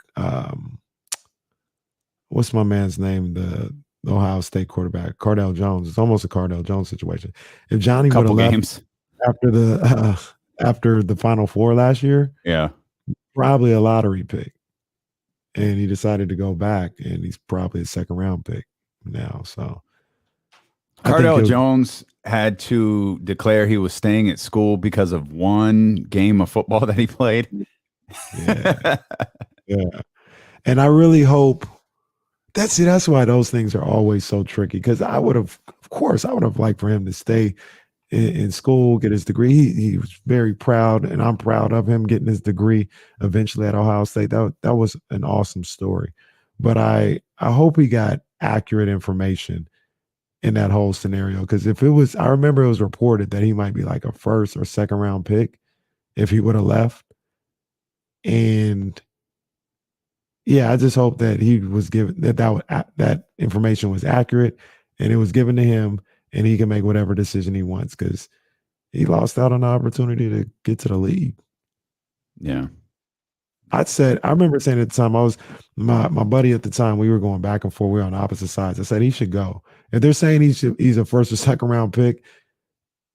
what's my man's name? The Ohio State quarterback, Cardell Jones. It's almost a Cardell Jones situation. If Johnny would have left after the Final Four last year, probably a lottery pick, and he decided to go back, and he's probably a second round pick now. So Cardell Jones had to declare he was staying at school because of one game of football that he played. Yeah. And I really hope that's why those things are always so tricky. Because I would have liked for him to stay in school, get his degree. He was very proud, and I'm proud of him getting his degree eventually at Ohio State. That was an awesome story. But I hope he got accurate information in that whole scenario. Because I remember it was reported that he might be like a first or second round pick if he would have left. And yeah, I just hope that he was given that information was accurate, and it was given to him, and he can make whatever decision he wants, because he lost out on the opportunity to get to the league. Yeah. I remember saying at the time, I was my buddy at the time, we were going back and forth. We were on opposite sides. I said he should go. If they're saying he's a first or second round pick,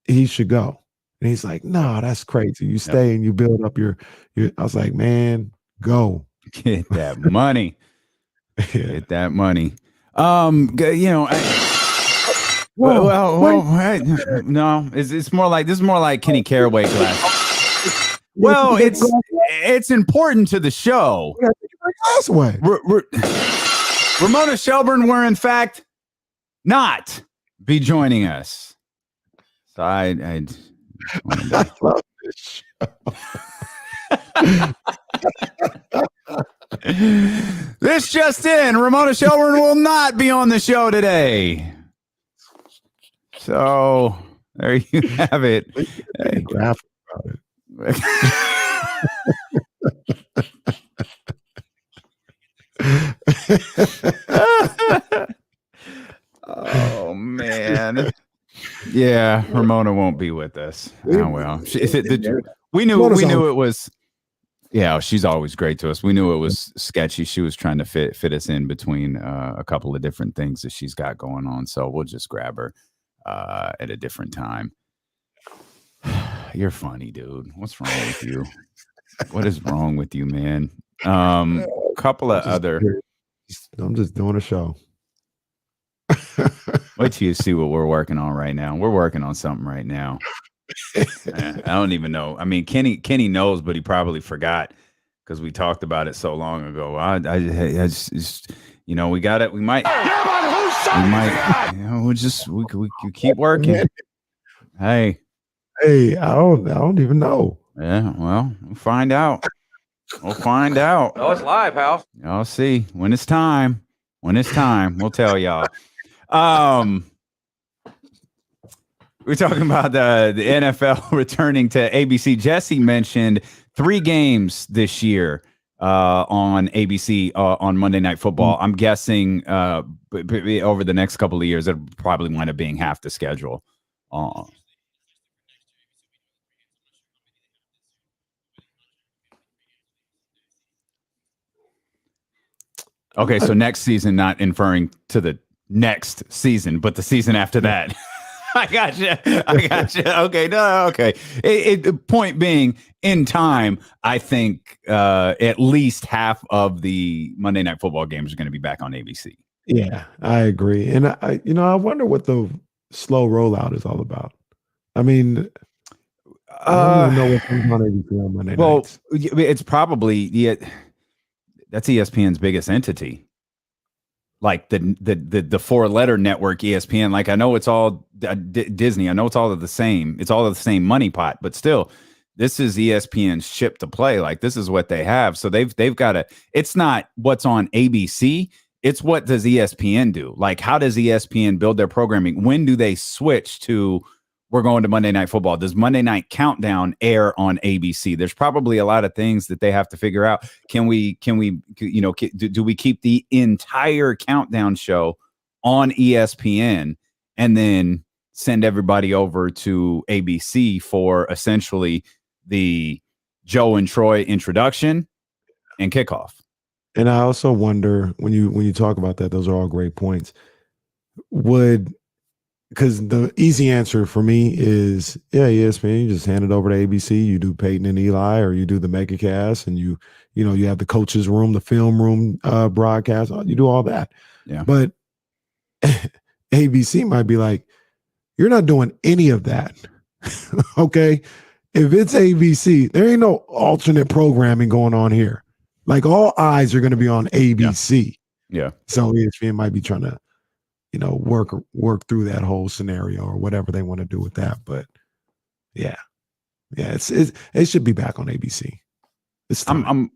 he should go. And he's like, no, that's crazy. You stay and you build up your I was like, man, go. Get that money. Get that money. No, it's more like this is more like Kenny Caraway class. Well, it's important to the show. Ramona Shelburne will, in fact, not be joining us. So I love this show. This just in, Ramona Shelburne will not be on the show today. So there you have it. Hey, graphic about it. Oh man. Yeah, Ramona won't be with us. Oh well. We knew it was. Yeah, she's always great to us. We knew it was sketchy. She was trying to fit us in between a couple of different things that she's got going on. So we'll just grab her at a different time. You're funny, dude. What's wrong with you? What is wrong with you, man? Couple of other. I'm just doing a show. Wait till you see what we're working on right now. We're working on something right now. I don't even know. I mean, Kenny knows, but he probably forgot because we talked about it so long ago. I just we got it. We might, we keep working. Hey, I don't even know. Yeah, well, we'll find out. We'll find out. Oh, it's live, pal. I'll see when it's time. We'll tell y'all. We're talking about the NFL returning to ABC. Jesse mentioned 3 games this year on ABC on Monday Night Football. I'm guessing over the next couple of years, it'll probably wind up being half the schedule. Okay, so next season, not inferring to the next season, but the season after that. I got you. Okay, no, okay. Point being, in time, I think at least half of the Monday Night Football games are going to be back on ABC. Yeah, I agree. And I wonder what the slow rollout is all about. I mean, I don't even know what's going on ABC on Monday nights. It's probably that's ESPN's biggest entity. Like the 4-letter network ESPN. Like I know it's all Disney. I know it's all of the same. It's all of the same money pot. But still, this is ESPN's chip to play. Like this is what they have. So they've got to. It's not what's on ABC. It's what does ESPN do? Like how does ESPN build their programming? When do they switch to? We're going to Monday Night Football. Does Monday Night Countdown air on ABC? There's probably a lot of things that they have to figure out. Do we keep the entire Countdown show on ESPN and then send everybody over to ABC for essentially the Joe and Troy introduction and kickoff? And I also wonder when you talk about that, those are all great points. Because the easy answer for me is, ESPN, you just hand it over to ABC. You do Peyton and Eli, or you do the MegaCast, and you have the coaches room, the film room broadcast. You do all that. Yeah. But ABC might be like, you're not doing any of that. Okay. If it's ABC, there ain't no alternate programming going on here. Like all eyes are going to be on ABC. Yeah. So ESPN might be trying to, work through that whole scenario or whatever they want to do with that. But yeah, it should be back on ABC. I'm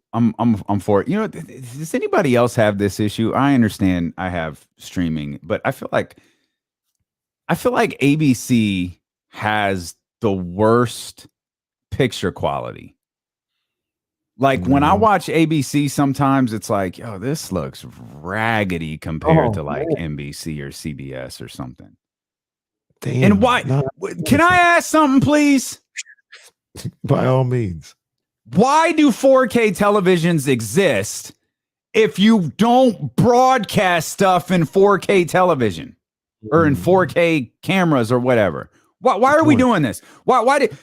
for it. Does anybody else have this issue? I understand I have streaming, but I feel like ABC has the worst picture quality. Like when I watch ABC, sometimes it's like, this looks raggedy compared to like NBC or CBS or something. Damn. And why? Can I ask something, please? By all means. Why do 4K televisions exist if you don't broadcast stuff in 4K television or in 4K cameras or whatever? Why are we doing this? Why did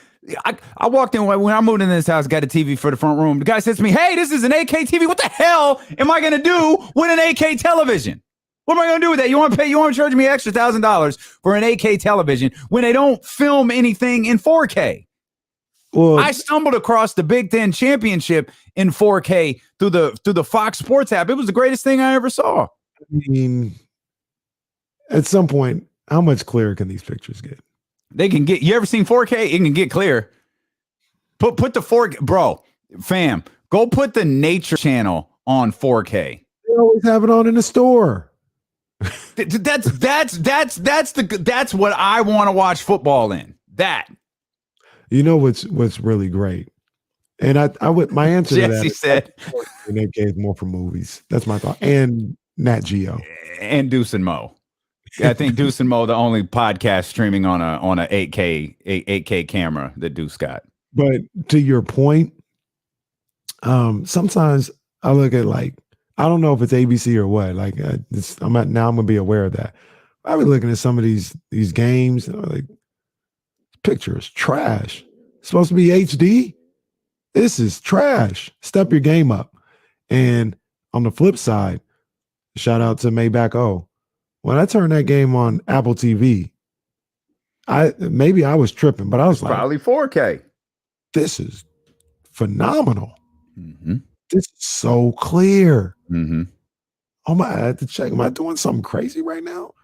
I walked in when I moved into this house, got a TV for the front room. The guy says to me, "Hey, this is an 8K TV. What the hell am I going to do with an 8K television? What am I going to do with that? You want to charge me extra $1,000 for an 8K television when they don't film anything in 4K?" Well, I stumbled across the Big Ten championship in 4K through the Fox Sports app. It was the greatest thing I ever saw. I mean, at some point, how much clearer can these pictures get? They can get. You ever seen 4K? It can get clear. Put the 4K, bro, fam. Go put the Nature Channel on 4K. They always have it on in the store. That's what I want to watch football in. That. You know what's really great, and I would my answer to that. He said, and they gave more for movies. That's my thought. And Nat Geo and Deuce and Mo. I think Deuce and Mo the only podcast streaming on a 8K camera that Deuce got. But to your point, sometimes I look at I don't know if it's ABC or what. I'm gonna be aware of that. I've been looking at some of these games and I'm like, picture is trash. It's supposed to be HD. This is trash. Step your game up. And on the flip side, shout out to Maybach O. When I turned that game on Apple TV, I was tripping, but I was probably 4K. This is phenomenal. Mm-hmm. This is so clear. Mm-hmm. Oh my! I had to check. Am I doing something crazy right now?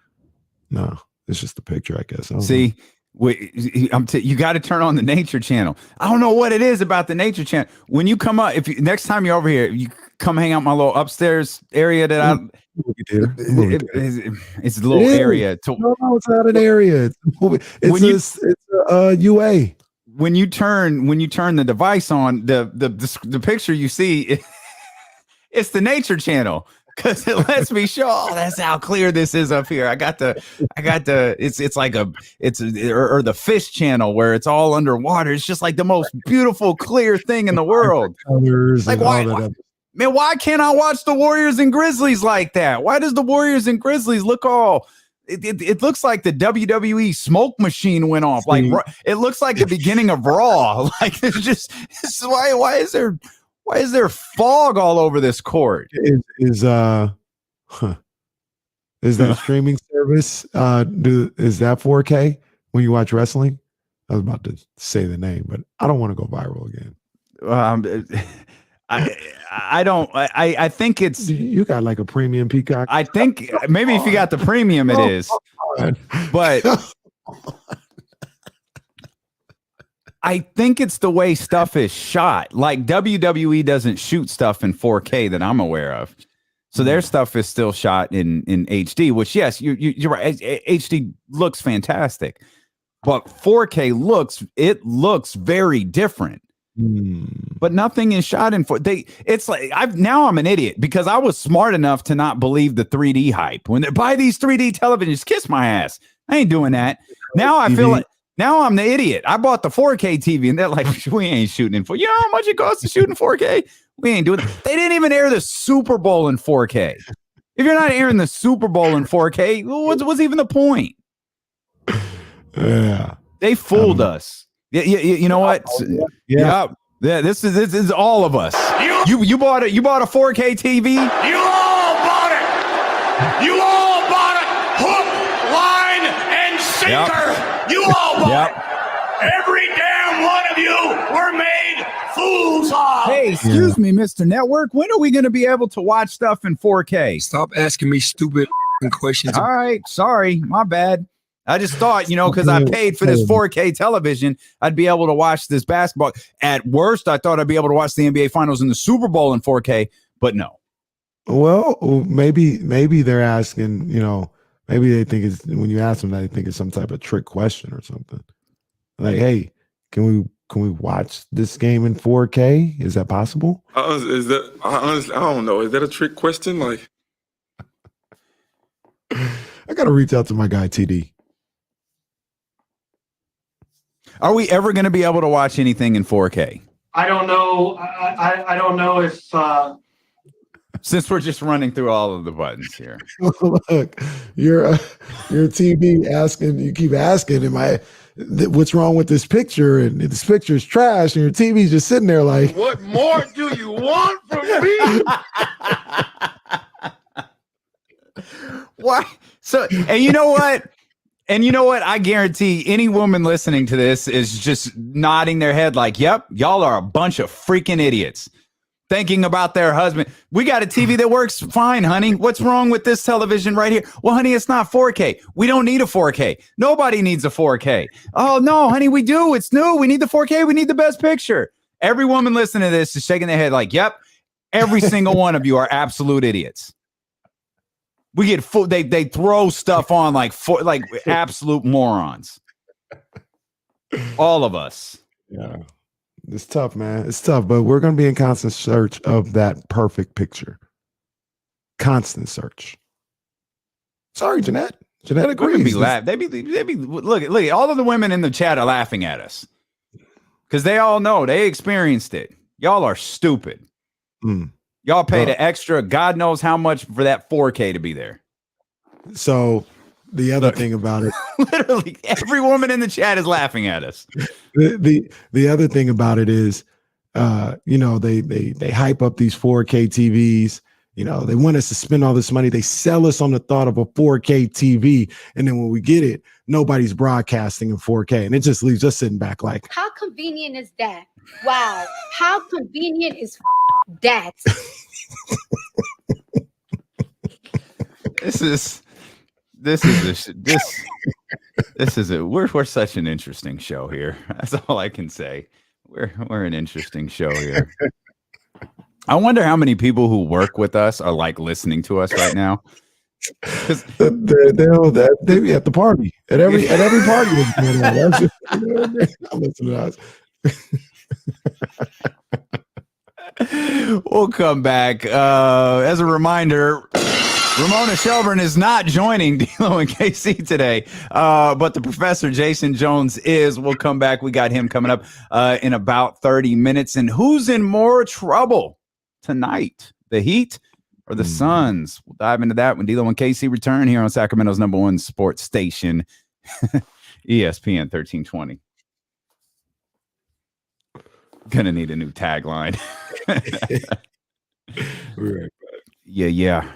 No, it's just a picture, I guess. See, you got to turn on the Nature Channel. I don't know what it is about the Nature Channel. When you come up, next time you're over here, you come hang out my little upstairs area that it's a little area. No, it's not an area. It's a UA. When you turn the device on, the picture you see, it's the Nature Channel. Because it lets me show, that's how clear this is up here. It's the Fish Channel where it's all underwater. It's just like the most beautiful, clear thing in the world. Colors like why can't I watch the Warriors and Grizzlies like that? Why does the Warriors and Grizzlies look all? It looks like the WWE smoke machine went off. Like it looks like the beginning of Raw. Like why is there fog all over this court? Is that streaming service? Is that 4K when you watch wrestling? I was about to say the name, but I don't want to go viral again. I don't. I think it's you got like a premium Peacock. I think maybe if you got the premium, it is. But I think it's the way stuff is shot. Like WWE doesn't shoot stuff in 4K that I'm aware of. So their stuff is still shot in HD, which yes, you're right. HD looks fantastic. But 4K looks very different. But nothing is shot in 4K. It's like I'm an idiot because I was smart enough to not believe the 3D hype. When they buy these 3D televisions, kiss my ass. I ain't doing that. Now I feel like now I'm the idiot. I bought the 4K TV and they're like, we ain't shooting in 4K. You know how much it costs to shoot in 4K? We ain't doing it. They didn't even air the Super Bowl in 4K. If you're not airing the Super Bowl in 4K, what's even the point? Yeah. They fooled us. You know what? Yeah. This is all of us. You bought a 4K TV? You all bought it. You all bought it. Hook, line, and sinker. Yep. You all bought it. Every damn one of you were made fools of. Hey, excuse me, Mr. Network. When are we going to be able to watch stuff in 4K? Stop asking me stupid questions. All right. Sorry. My bad. I just thought, because I paid for this 4K television, I'd be able to watch this basketball. At worst, I thought I'd be able to watch the NBA Finals and the Super Bowl in 4K, but no. Well, maybe they're asking, maybe they think it's when you ask them, they think it's some type of trick question or something. Like, hey, can we watch this game in 4K? Is that possible? Is that honestly? I don't know. Is that a trick question? Like, I got to reach out to my guy TD. Are we ever going to be able to watch anything in 4K? I don't know. I don't know if. Since we're just running through all of the buttons here. Look, your TV asking. You keep asking, what's wrong with this picture? And this picture is trash, and your TV's just sitting there like, what more do you want from me? Why? So, and you know what? And you know what? I guarantee any woman listening to this is just nodding their head like, yep, y'all are a bunch of freaking idiots. Thinking about their husband. We got a TV that works fine, honey. What's wrong with this television right here? Well, honey, it's not 4K. We don't need a 4K. Nobody needs a 4K. Oh, no, honey, we do. It's new. We need the 4K. We need the best picture. Every woman listening to this is shaking their head like, yep, every single one of you are absolute idiots. We get full. They throw stuff on like absolute morons. All of us. Yeah. It's tough, man. It's tough, but we're going to be in constant search of that perfect picture. Constant search. Sorry, Jeanette. Jeanette agrees. They be look. All of the women in the chat are laughing at us because they all know they experienced it. Y'all are stupid. Y'all paid an extra, God knows how much for that 4K to be there. So the other thing about it, literally every woman in the chat is laughing at us. The other thing about it is, they hype up these 4K TVs. They want us to spend all this money. They sell us on the thought of a 4K TV, and then when we get it, nobody's broadcasting in 4K, and it just leaves us sitting back like, how convenient is that? Wow, how convenient is that? We're such an interesting show here. That's all I can say. We're an interesting show here. I wonder how many people who work with us are like listening to us right now. Because they be at the party at every party. I'm listening to us. We'll come back. As a reminder, Ramona Shelburne is not joining D'Lo and KC today, but the professor, Jason Jones, is. We'll come back. We got him coming up in about 30 minutes. And who's in more trouble tonight? The Heat or the Suns? We'll dive into that when D'Lo and KC return here on Sacramento's #1 sports station, ESPN 1320. Gonna need a new tagline. Right. Yeah.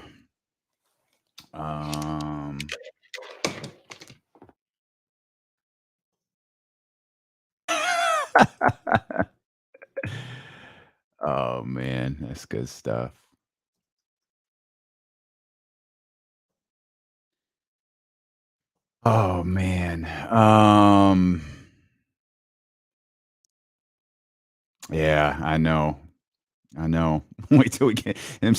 Oh man, that's good stuff. Oh man. Yeah, I know. Wait till we get them.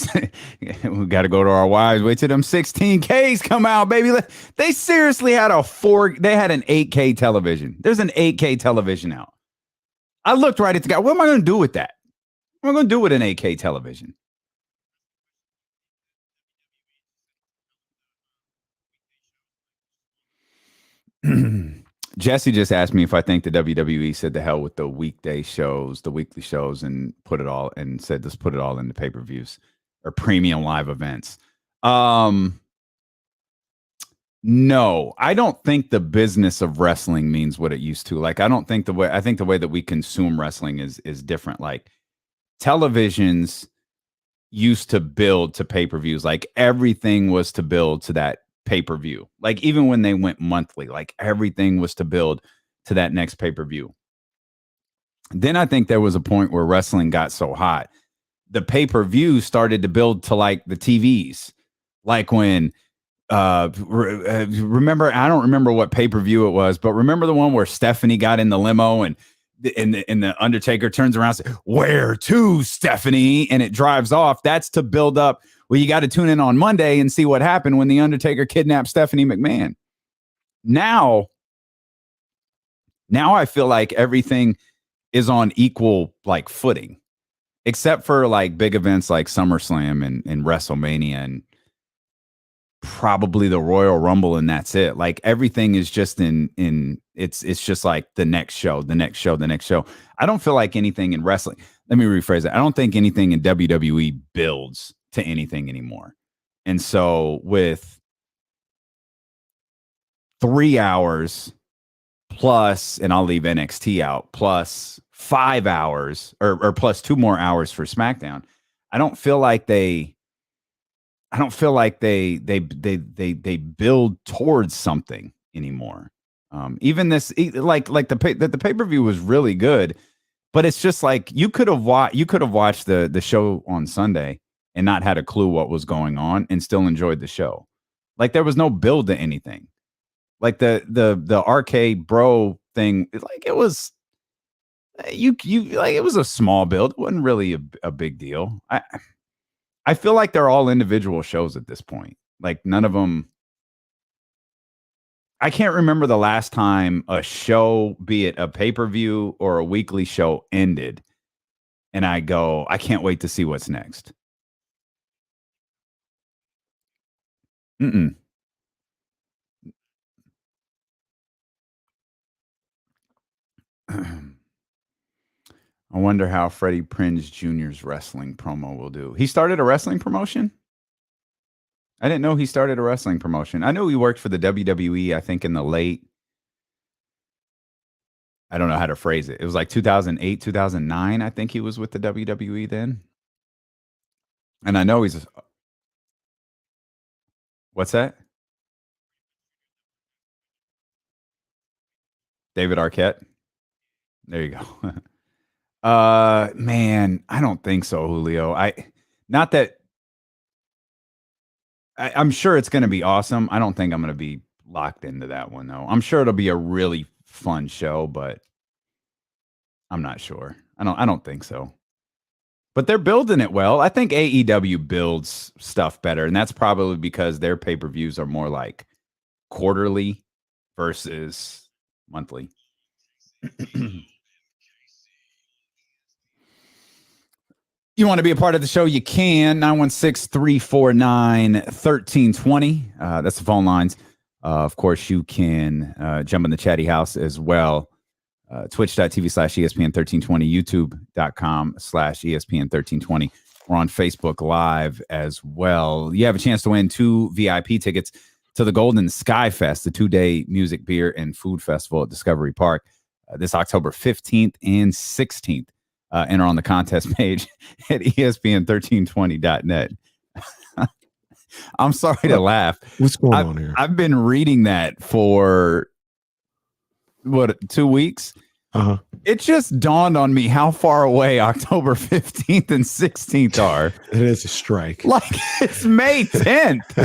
We got to go to our wives. Wait till them 16Ks come out, baby. They seriously had they had an 8K television. There's an 8K television out. I looked right at the guy. What am I going to do with that? What am I going to do with an 8K television? Jesse just asked me if I think the WWE said the hell with the weekday shows, the weekly shows, and put it all and said let's put it all into pay-per-views or premium live events. No, I don't think the business of wrestling means what it used to. Like, I think the way that we consume wrestling is different. Like, televisions used to build to pay-per-views. Like, everything was to build to that pay-per-view. Like, even when they went monthly, like everything was to build to that next pay-per-view. Then I think there was a point where wrestling got so hot, the pay-per-view started to build to like the TVs. Like when remember, I don't remember what pay-per-view it was, but remember the one where Stephanie got in the limo and the Undertaker turns around and says, "Where to, Stephanie?" and it drives off. That's to build up. Well, you got to tune in on Monday and see what happened when the Undertaker kidnapped Stephanie McMahon. Now I feel like everything is on equal like footing, except for like big events like SummerSlam and WrestleMania and probably the Royal Rumble, and that's it. Like, everything is just it's just like the next show. I don't feel like anything in wrestling. Let me rephrase it. I don't think anything in WWE builds to anything anymore. And so with 3 hours plus, and I'll leave NXT out, plus 5 hours or plus 2 more hours for SmackDown. I don't feel like they build towards something anymore. Even this, like the pay-per-view was really good, but it's just like you could have watched the show on Sunday and not had a clue what was going on and still enjoyed the show. Like there was no build to anything. Like the RK Bro thing, like it was it was a small build. It wasn't really a big deal. I feel like they're all individual shows at this point. Like none of them. I can't remember the last time a show, be it a pay-per-view or a weekly show, ended and I go, I can't wait to see what's next. I wonder how Freddie Prinze Jr.'s wrestling promo will do. He started a wrestling promotion? I didn't know he started a wrestling promotion. I knew he worked for the WWE, I think in the late, I don't know how to phrase it. It was like 2008, 2009, I think he was with the WWE then. And I know he's... What's that? David Arquette? There you go. Man, I don't think so, Julio. I'm sure it's going to be awesome. I don't think I'm going to be locked into that one, though. I'm sure it'll be a really fun show, but I'm not sure. I don't think so. But they're building it well. I think AEW builds stuff better, and that's probably because their pay-per-views are more like quarterly versus monthly. You want to be a part of the show? You can. 916-349-1320. That's the phone lines. Of course, you can jump in the chatty house as well. Twitch.tv/ESPN1320, YouTube.com/ESPN1320. We're on Facebook Live as well. You have a chance to win 2 VIP tickets to the Golden Sky Fest, the 2-day music, beer, and food festival at Discovery Park, this October 15th and 16th. Enter on the contest page at ESPN1320.net. I'm sorry to laugh. What's going on here? I've been reading that for 2 weeks. Uh-huh. It just dawned on me how far away October 15th and 16th are. It is a strike. Like it's May 10th.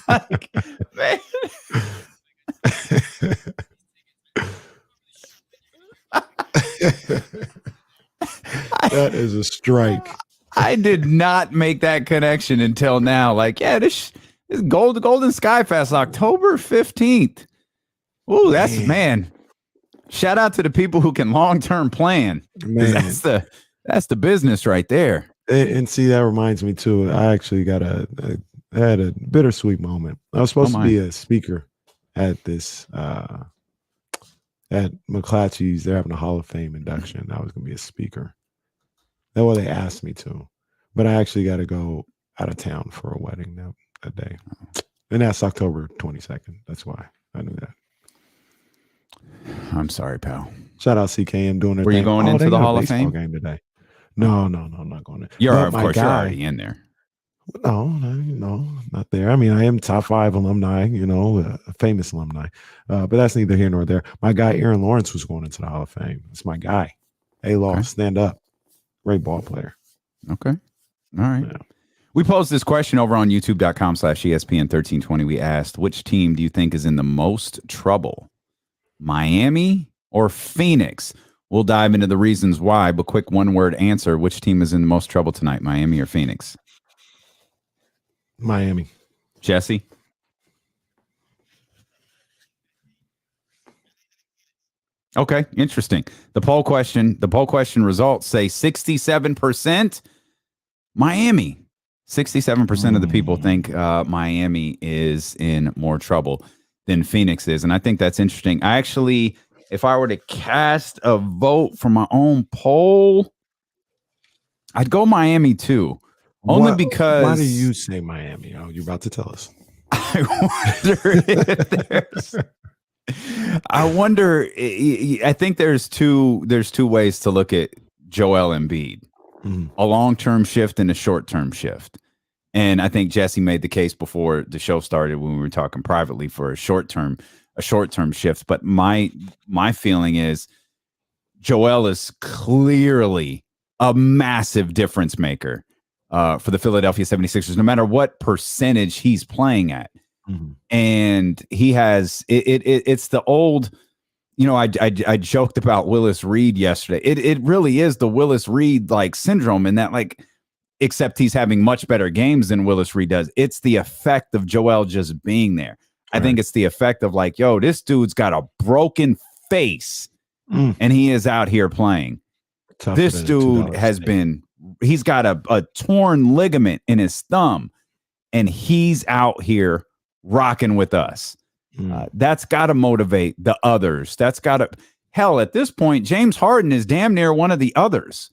Like, man. That is a strike. I did not make that connection until now. Like, yeah, this Golden Sky Fest, October 15th. Ooh, that's man. Shout out to the people who can long-term plan. Man. That's the business right there. And see, that reminds me too. I actually I had a bittersweet moment. I was supposed to be a speaker at this at McClatchy's. They're having a Hall of Fame induction. I was going to be a speaker. That's what they asked me to, but I actually got to go out of town for a wedding that day, and that's October 22nd. That's why I knew that. I'm sorry, pal. Shout out CKM doing their Were thing. you going into the Hall of Fame game today? No, I'm not going to. You're already in there. No, not there. I mean, I am top 5 alumni, a famous alumni, but that's neither here nor there. My guy, Aaron Lawrence, was going into the Hall of Fame. It's my guy. A-Law, okay. Stand up. Great ball player. Okay. All right. Yeah. We posed this question over on youtube.com/ESPN1320. We asked, which team do you think is in the most trouble? Miami or Phoenix? We'll dive into the reasons why, but quick one-word answer. Which team is in the most trouble tonight, Miami or Phoenix? Miami. Jesse? Okay, interesting. The poll question results say 67% Miami. 67% of the people think Miami is in more trouble than Phoenix is. And I think that's interesting. I actually, if I were to cast a vote for my own poll, I'd go Miami too. Only because... Why do you say Miami? Oh, you're about to tell us. I wonder if there's... I wonder. I think there's two ways to look at Joel Embiid: a long-term shift and a short-term shift. And I think Jesse made the case before the show started when we were talking privately for a short-term shift. But my feeling is Joel is clearly a massive difference maker for the Philadelphia 76ers, no matter what percentage he's playing at. And he has it's the old, I joked about Willis Reed yesterday. It really is the Willis Reed like syndrome, in that, like, except he's having much better games than Willis Reed does. It's the effect of Joel just being there. I think it's the effect of like, yo, this dude's got a broken face and he is out here playing. This dude he's got a torn ligament in his thumb and he's out here rocking with us. That's got to motivate the others. That's got to, hell, at this point, James Harden is damn near one of the others.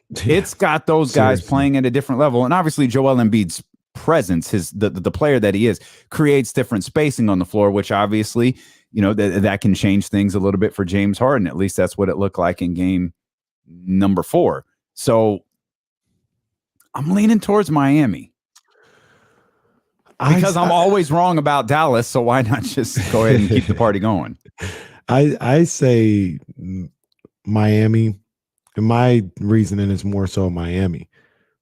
Yeah, it's got those guys playing at a different level. And obviously Joel Embiid's presence, the player that he is, creates different spacing on the floor, which obviously, that can change things a little bit for James Harden. At least that's what it looked like in game number 4. So I'm leaning towards Miami. Because I'm always wrong about Dallas, so why not just go ahead and keep the party going? I say Miami, and my reasoning is more so Miami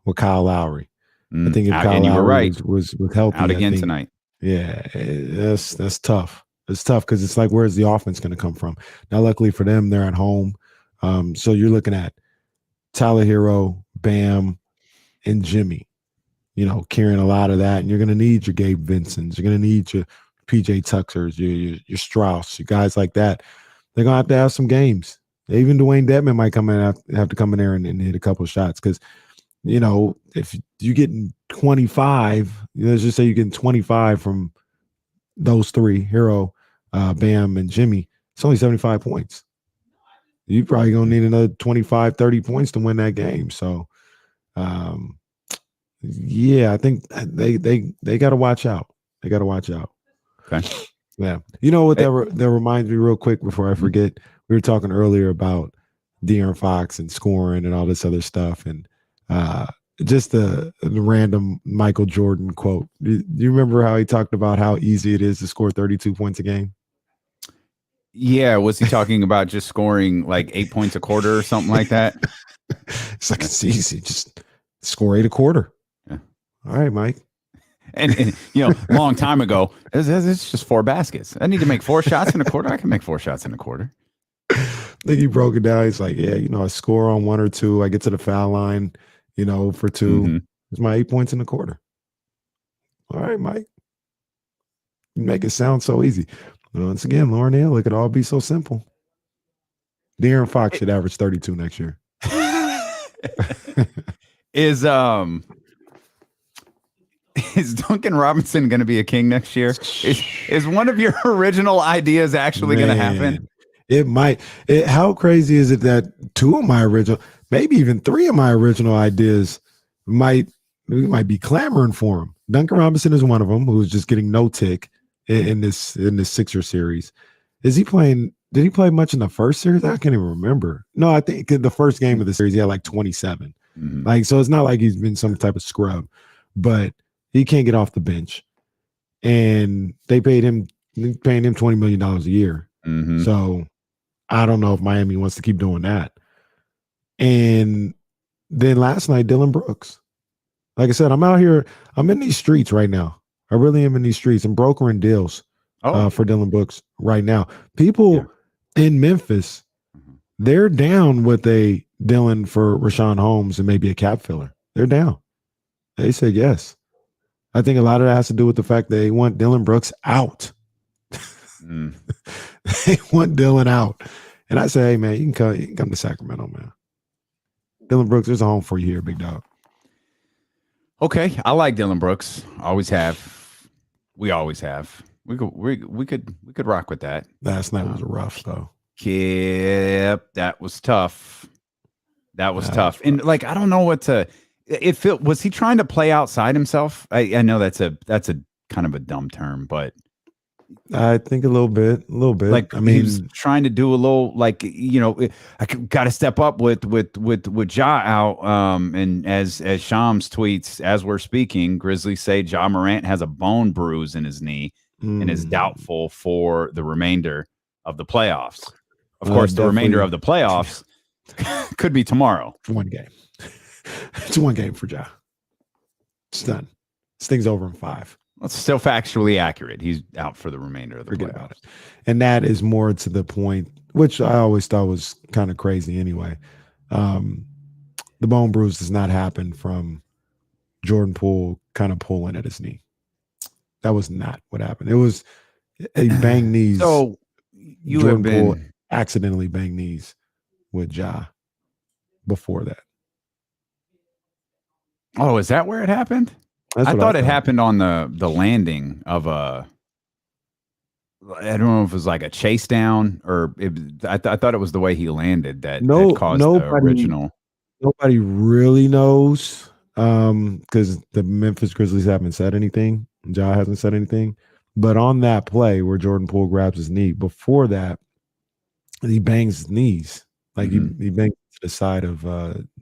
with Kyle Lowry. I think if Kyle Lowry was healthy, out again tonight. Yeah, that's tough. It's tough because it's like, where's the offense going to come from? Now, luckily for them, they're at home. So you're looking at Tyler Hero, Bam, and Jimmy. Carrying a lot of that, and you're going to need your Gabe Vincents. You're going to need your PJ Tuckers, your Strauss, your guys like that. They're going to have some games. Even Dwayne Dedman might have to come in there and hit a couple of shots because, if you're getting 25, let's just say you're getting 25 from those three, Hero, Bam, and Jimmy, it's only 75 points. You're probably going to need another 25, 30 points to win that game. So, yeah, I think they got to watch out. They got to watch out. Okay. Yeah. You know what that reminds me real quick before I forget? We were talking earlier about De'Aaron Fox and scoring and all this other stuff, and just the random Michael Jordan quote. Do you remember how he talked about how easy it is to score 32 points a game? Yeah. Was he talking about just scoring like 8 points a quarter or something like that? It's like, it's easy. Just score 8 a quarter. Yeah. All right, Mike. And long time ago, it's just 4 baskets. I need to make 4 shots in a quarter. I can make 4 shots in a quarter. Then you broke it down. He's like, yeah, I score on 1 or 2. I get to the foul line, for 2. It's my 8 points in the quarter. All right, Mike. You make it sound so easy. Once again, Lauren Hill, it could all be so simple. De'Aaron Fox should average 32 next year. Is Duncan Robinson going to be a king next year? Is one of your original ideas actually going to happen? It might. How crazy is it that 2 of my original, maybe even 3 of my original ideas we might be clamoring for him. Duncan Robinson is one of them, who's just getting no tick in this Sixer series. Is he playing? Did he play much in the first series? I can't even remember. No, I think the first game of the series he had like 27. So it's not like he's been some type of scrub, but he can't get off the bench, and paying him $20 million a year. So I don't know if Miami wants to keep doing that. And then last night, Dillon Brooks. Like I said, I'm out here. I'm in these streets right now. I really am in these streets. I'm brokering deals for Dillon Brooks right now. People in Memphis, they're down with a Dillon for Richaun Holmes and maybe a cap filler. They're down. They said yes. I think a lot of that has to do with the fact that they want Dillon Brooks out. They want Dillon out. And I say, hey, man, you can come to Sacramento, man. Dillon Brooks, there's a home for you here, big dog. Okay. I like Dillon Brooks. Always have. We always have. We could rock with that. Last night was rough, though. Yep. That was tough. That was tough. And like, I don't know what to. Was he trying to play outside himself? I know that's a kind of a dumb term, but I think a little bit. Like, I mean, he was trying to do a little, like, I got to step up with Ja out. And as Shams tweets, as we're speaking, Grizzlies say Ja Morant has a bone bruise in his knee and is doubtful for the remainder of the playoffs. Of course, the remainder of the playoffs could be tomorrow. One game. It's one game for Ja. It's done. This thing's over in 5. Well, it's still factually accurate. He's out for the remainder of the playoffs. About it. And that is more to the point, which I always thought was kind of crazy anyway. The bone bruise does not happen from Jordan Poole kind of pulling at his knee. That was not what happened. It was a bang knees. So you Jordan have been Poole accidentally bang knees with Ja before that. Oh, is that where it happened? I thought it happened on the landing of a. I don't know if it was like a chase down or I thought it was the way he landed that caused the original. Nobody really knows because the Memphis Grizzlies haven't said anything. Ja hasn't said anything. But on that play where Jordan Poole grabs his knee, before that, he bangs his knees. Like he bangs to the side of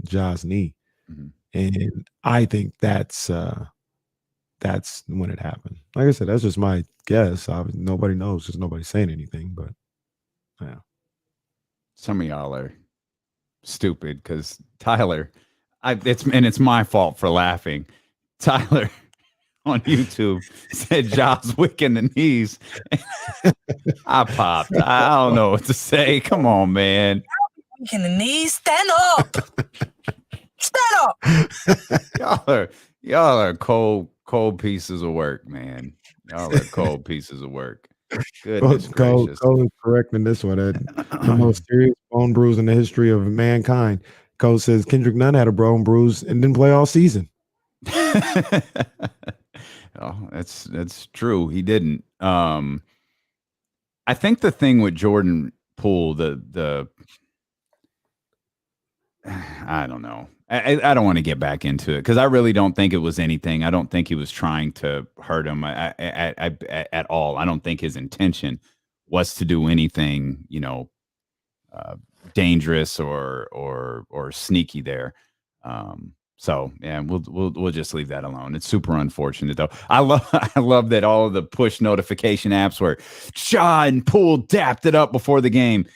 Ja's knee. Mm-hmm. And I think that's when it happened. Like I said, that's just my guess. Nobody knows because nobody's saying anything. But yeah, some of y'all are stupid because Tyler, it's my fault for laughing. Tyler on YouTube said Ja's weak in the knees. I popped. I don't know what to say. Come on, man. Weak in the knees. Stand up. Stand up. Y'all are cold pieces of work, man. Y'all are cold pieces of work. Goodness gracious. Cole is correct in this one. The most serious bone bruise in the history of mankind. Cole says Kendrick Nunn had a bone bruise and didn't play all season. Oh, that's true. He didn't. I think the thing with Jordan Poole, I don't know. I don't want to get back into it because I really don't think it was anything. I don't think he was trying to hurt him at all. I don't think his intention was to do anything, dangerous or sneaky there. So yeah, we'll just leave that alone. It's super unfortunate though. I love that all of the push notification apps where Ja and Poole dapped it up before the game.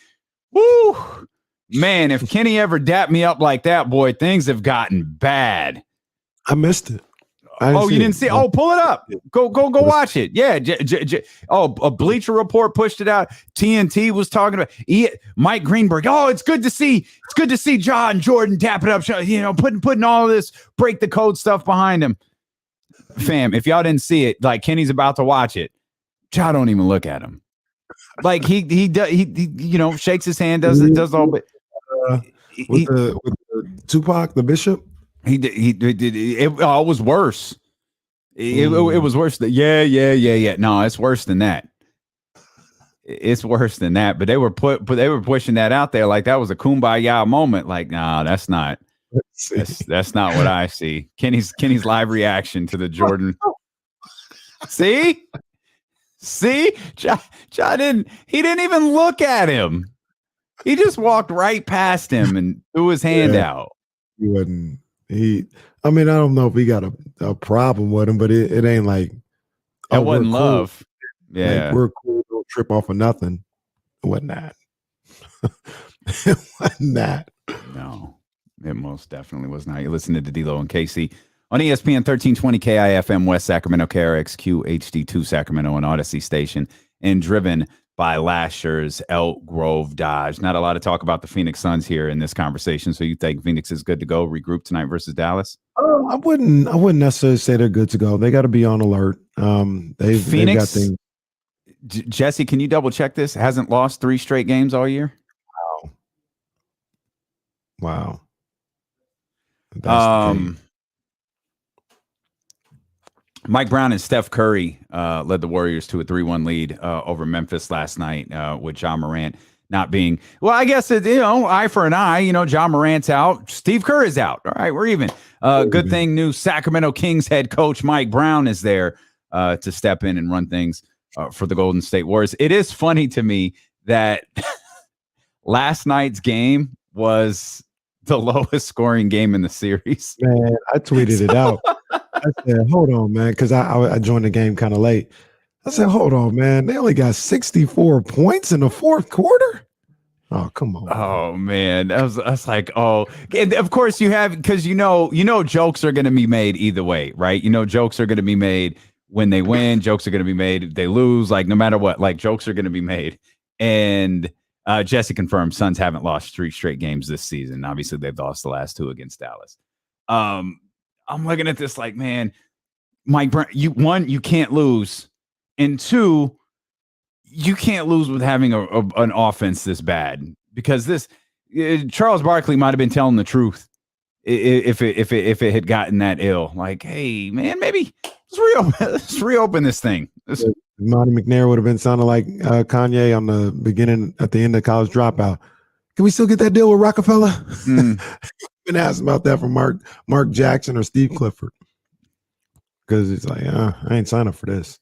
Woo! Man, if Kenny ever dapped me up like that, boy, things have gotten bad. I missed it. You didn't see it? Oh, pull it up. Go watch it. Yeah. A Bleacher Report pushed it out. TNT was talking about Mike Greenberg. Oh, it's good to see Ja and Jordan dap it up. Putting all of this break the code stuff behind him. Fam, if y'all didn't see it, like Kenny's about to watch it. Ja don't even look at him. Like he shakes his hand, does all, but with the Tupac, the Bishop. He did. It was worse. It was worse. Yeah. No, it's worse than that. It's worse than that. But they were pushing that out there like that was a kumbaya moment. Like, nah, that's not. That's not what I see. Kenny's live reaction to the Jordan. See, Ja didn't even look at him. He just walked right past him and threw his hand out. He wasn't. I don't know if he got a problem with him, but it ain't like that wasn't love. Cool. Yeah, like, we're cool. Don't trip off of nothing. It wasn't that. It wasn't that. No, it most definitely was not. You're listening to D-Lo and Casey on ESPN 1320 KIFM West Sacramento, KRXQ HD2 Sacramento, and Odyssey Station, and driven by last year's Elk Grove Dodge. Not a lot of talk about the Phoenix Suns here in this conversation. So you think Phoenix is good to go, regroup tonight versus Dallas? I wouldn't necessarily say they're good to go. They got to be on alert. They've got things. Jesse, can you double check this? Hasn't lost 3 straight games all year? Wow. Mike Brown and Steph Curry led the Warriors to a 3-1 lead over Memphis last night with Ja Morant not being, well, I guess, eye for an eye. Ja Morant's out. Steve Kerr is out. All right, we're even. Good thing new Sacramento Kings head coach Mike Brown is there to step in and run things for the Golden State Warriors. It is funny to me that last night's game was the lowest scoring game in the series. Man, I tweeted it out. I said, hold on, man, because I joined the game kind of late. I said, hold on, man. They only got 64 points in the fourth quarter? Oh, come on. Oh, man. I was like, oh. And of course, you have, because you know jokes are going to be made either way, right? You know jokes are going to be made when they win. Jokes are going to be made if they lose. Like, no matter what, like, jokes are going to be made. And Jesse confirmed Suns haven't lost 3 straight games this season. Obviously, they've lost the last 2 against Dallas. I'm looking at this like, man, Mike Brown, you can't lose. And 2, you can't lose with having an offense this bad, because Charles Barkley might have been telling the truth if it had gotten that ill. Like, hey, man, maybe let's reopen this thing. Monty McNair would have been sounding like Kanye at the end of College Dropout. Can we still get that deal with Rockefeller? Been asked about that from Mark Jackson or Steve Clifford, because it's like, I ain't signed up for this.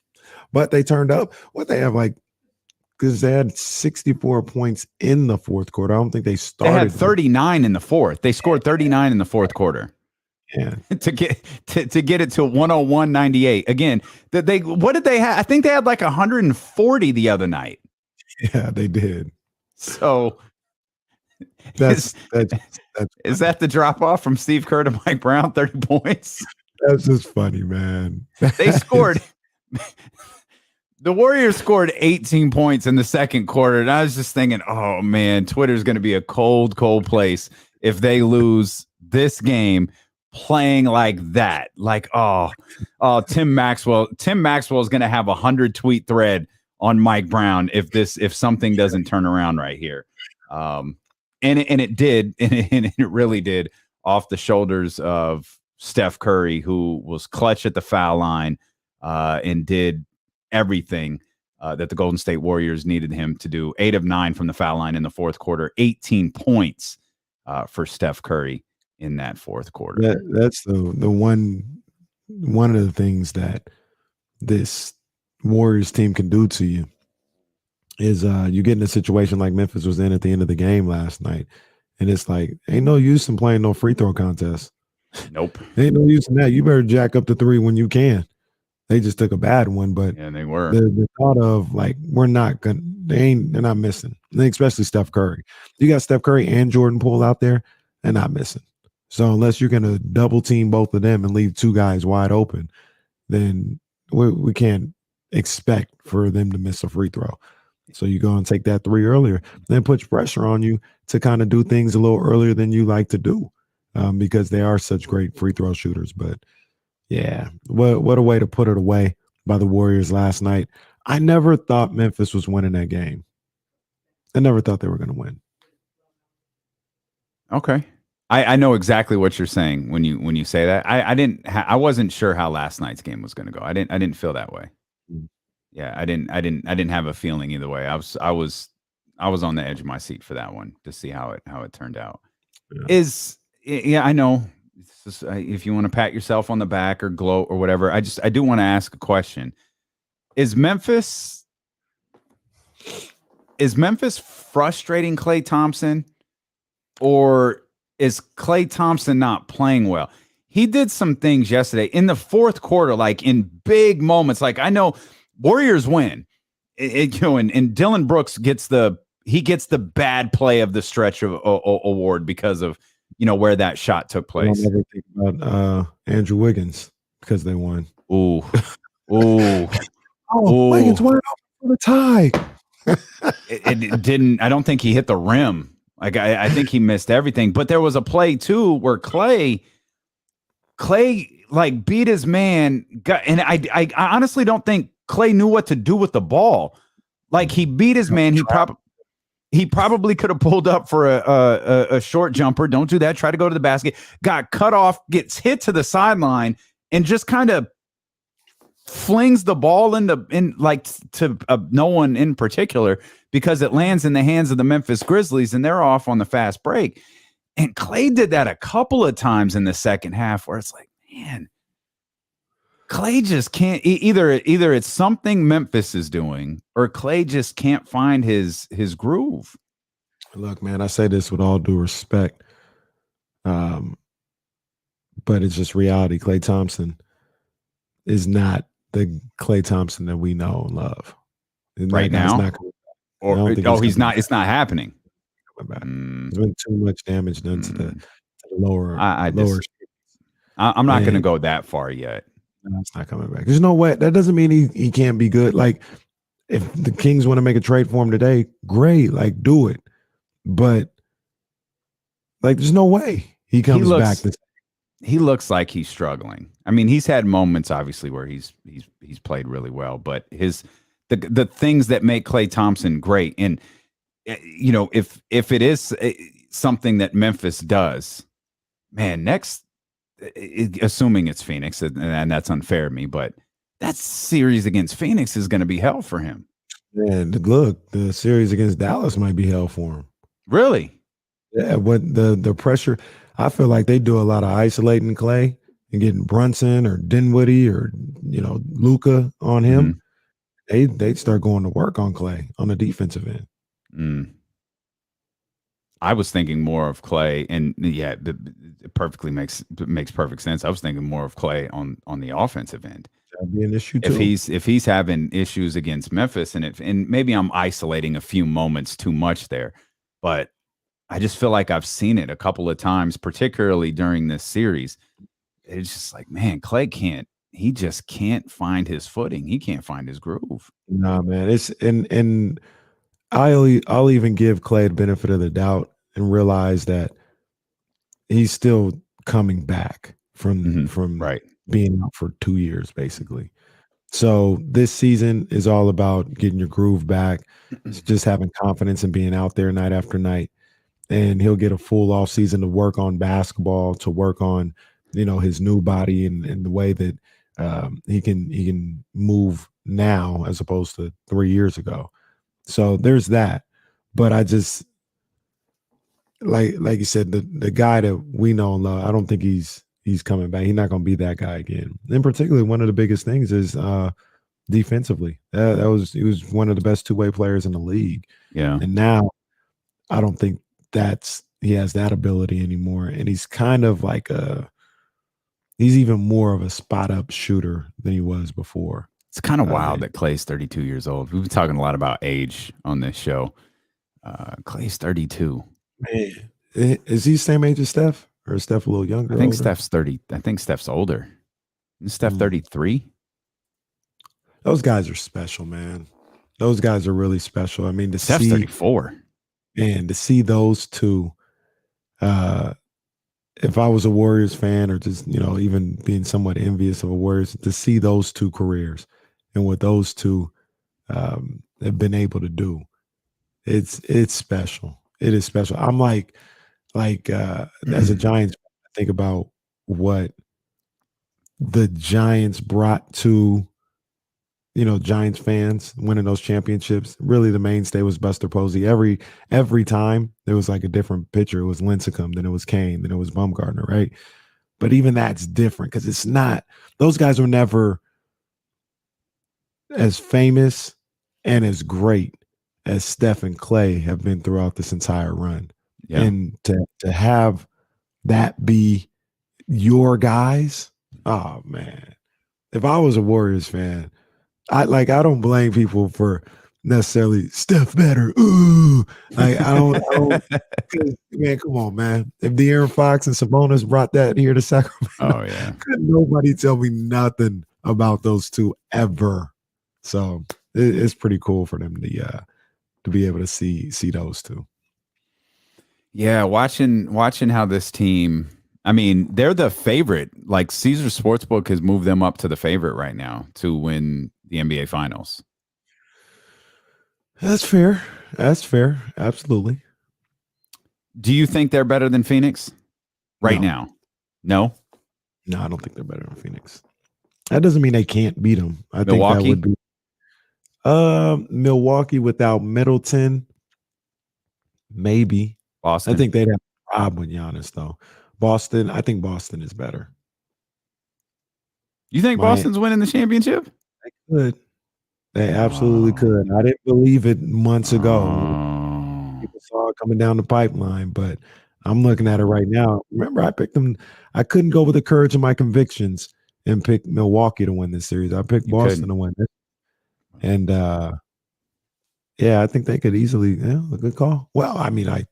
But they turned up. What they have, like, because they had 64 points in the fourth quarter. I don't think they started. They had 39 in the fourth. They scored 39 in the fourth quarter. Yeah. to get it to 101-98. Again, what did they have? I think they had like 140 the other night. Yeah, they did. So that's is that the drop off from Steve Kerr to Mike Brown? 30 points. That's just funny, man. They scored. The Warriors scored 18 points in the second quarter, and I was just thinking, oh, man, Twitter's going to be a cold, cold place if they lose this game playing like that. Like, Tim Maxwell is going to have a 100-tweet thread on Mike Brown if something doesn't turn around right here. And it did, and it really did, off the shoulders of Steph Curry, who was clutch at the foul line and did everything that the Golden State Warriors needed him to do. 8 of 9 from the foul line in the fourth quarter, 18 points for Steph Curry in that fourth quarter. That's the one of the things that this Warriors team can do to you is you get in a situation like Memphis was in at the end of the game last night, and it's like, ain't no use in playing no free throw contest. Nope. Ain't no use in that. You better jack up the 3 when you can. They just took a bad one, but yeah, they were. The thought of, like, they're not missing, especially Steph Curry. You got Steph Curry and Jordan Poole out there, they're not missing. So unless you're gonna double team both of them and leave 2 guys wide open, then we can't expect for them to miss a free throw. So you go and take that 3 earlier, then puts pressure on you to kind of do things a little earlier than you like to do, because they are such great free throw shooters. But yeah, what a way to put it away by the Warriors last night. I never thought Memphis was winning that game. I never thought they were going to win. Okay. I know exactly what you're saying when you say that. I wasn't sure how last night's game was going to go. I didn't feel that way. Yeah, I didn't have a feeling either way. I was on the edge of my seat for that one to see how it turned out. Yeah, I know. Just, if you want to pat yourself on the back or gloat or whatever, I do want to ask a question. Is Memphis frustrating Klay Thompson, or is Klay Thompson not playing well? He did some things yesterday in the fourth quarter, like in big moments. Like, I know Warriors win, and Dylan Brooks gets the bad play of the stretch of award because of where that shot took place. I never think about Andrew Wiggins because they won. Ooh. Wiggins won for the tie. It didn't. I don't think he hit the rim. Like, I think he missed everything. But there was a play too where Klay like beat his man. And I honestly don't think Klay knew what to do with the ball. Like, he beat his man. He probably could have pulled up for a short jumper. Don't do that. Try to go to the basket. Got cut off, gets hit to the sideline, and just kind of flings the ball to no one in particular, because it lands in the hands of the Memphis Grizzlies, and they're off on the fast break. And Klay did that a couple of times in the second half, where it's like, man, Klay just can't. Either it's something Memphis is doing, or Klay just can't find his groove. Look, man, I say this with all due respect, but it's just reality. Klay Thompson is not the Klay Thompson that we know and love. Right now? He's not. It's not happening. There's been too much damage done to the lower. I'm not going to go that far yet. No, it's not coming back. There's no way. That doesn't mean he can't be good. Like, if the Kings want to make a trade for him today, great. Like, do it. But like, there's no way he comes back. He looks like he's struggling. I mean, he's had moments obviously where he's played really well, but the things that make Klay Thompson great, and if it is something that Memphis does, man, next, assuming it's Phoenix, and that's unfair of me, but that series against Phoenix is going to be hell for him. Man, look, the series against Dallas might be hell for him. Really? Yeah, what the pressure, I feel like they do a lot of isolating Klay and getting Brunson or Dinwiddie or Luka on him. They start going to work on Klay on the defensive end. I was thinking more of Klay, and yeah, it perfectly makes perfect sense. I was thinking more of Klay on the offensive end. That'd be an issue too. If he's having issues against Memphis, and maybe I'm isolating a few moments too much there, but I just feel like I've seen it a couple of times, particularly during this series. It's just like, man, Klay he just can't find his footing. He can't find his groove. Nah, man. It's and I'll even give Klay the benefit of the doubt and realize that he's still coming back from being out for 2 years, basically. So this season is all about getting your groove back, just having confidence and being out there night after night. And he'll get a full off season to work on basketball, to work on, his new body and the way that he can move now as opposed to 3 years ago. So there's that. But I just, like you said, the guy that we know and love, I don't think he's coming back. He's not going to be that guy again. And particularly one of the biggest things is defensively. He was one of the best two-way players in the league. Yeah. And now I don't think he has that ability anymore. And he's kind of like he's even more of a spot up shooter than he was before. It's kind of wild that Klay's 32 years old. We've been talking a lot about age on this show. Klay's 32. Man, is he the same age as Steph, or is Steph a little younger? I think older? Steph's 30. I think Steph's older. Isn't Steph 33? Those guys are special, man. Those guys are really special. I mean, Steph's 34. Man, to see those two, if I was a Warriors fan or just, even being somewhat envious of a Warriors, to see those two careers and what those two have been able to do, it's special. It is special. I'm like as a Giants, I think about what the Giants brought to, Giants fans winning those championships. Really, the mainstay was Buster Posey. Every time there was like a different pitcher. It was Lincecum, then it was Kane, then it was Bumgarner, right? But even that's different because it's not. Those guys were never as famous and as great as Steph and Klay have been throughout this entire run. Yeah. And to have that be your guys, oh man. If I was a Warriors fan, I don't blame people for necessarily Steph better. Ooh, like I don't. Man, come on, man. If De'Aaron Fox and Sabonis brought that here to Sacramento, oh yeah, couldn't nobody tell me nothing about those two ever. So it's pretty cool for them to be able to see those two. Yeah, watching how this team. I mean, they're the favorite. Like Caesar Sportsbook has moved them up to the favorite right now to win the NBA Finals. That's fair. Absolutely. Do you think they're better than Phoenix right now? No, I don't think they're better than Phoenix. That doesn't mean they can't beat them. I Milwaukee? think that would be Milwaukee without Middleton. Maybe Boston. I think they'd have a problem with Giannis though. Boston, I think Boston is better. You think Boston's winning the championship? They could. They absolutely could. I didn't believe it months ago. People saw it coming down the pipeline, but I'm looking at it right now. Remember, I picked them. I couldn't go with the courage of my convictions and pick Milwaukee to win this series. I picked Boston to win it. And yeah, I think they could easily. Yeah, a good call. Well, I mean,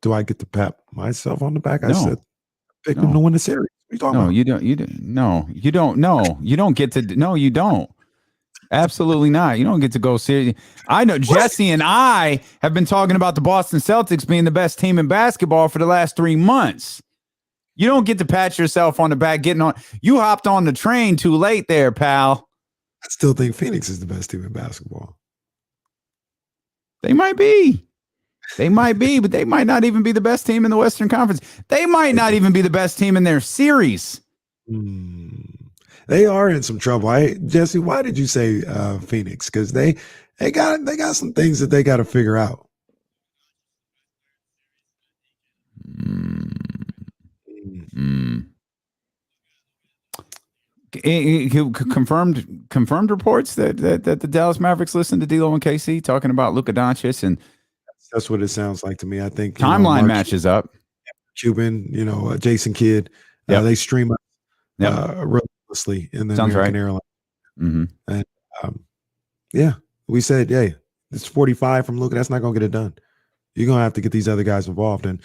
do I get to pat myself on the back? I said pick them to win the series. What are you talking about? You don't. No, you don't. No, you don't get to. No, you don't. Absolutely not. You don't get to go serious. I know Jesse and I have been talking about the Boston Celtics being the best team in basketball for the last 3 months. You don't get to pat yourself on the back. You hopped on the train too late there, pal. I still think Phoenix is the best team in basketball. They might be, but they might not even be the best team in the Western Conference. They might not even be the best team in their series. They are in some trouble. Jesse, why did you say Phoenix? Because they got some things that they got to figure out. Confirmed reports that the Dallas Mavericks listened to D'Lo and KC talking about Luka Doncic, and that's what it sounds like to me. I think timeline matches up. Cuban, Jason Kidd, they stream up relentlessly in the American Airlines. And yeah, we said, hey, it's 45 from Luka. That's not gonna get it done. You're gonna have to get these other guys involved, and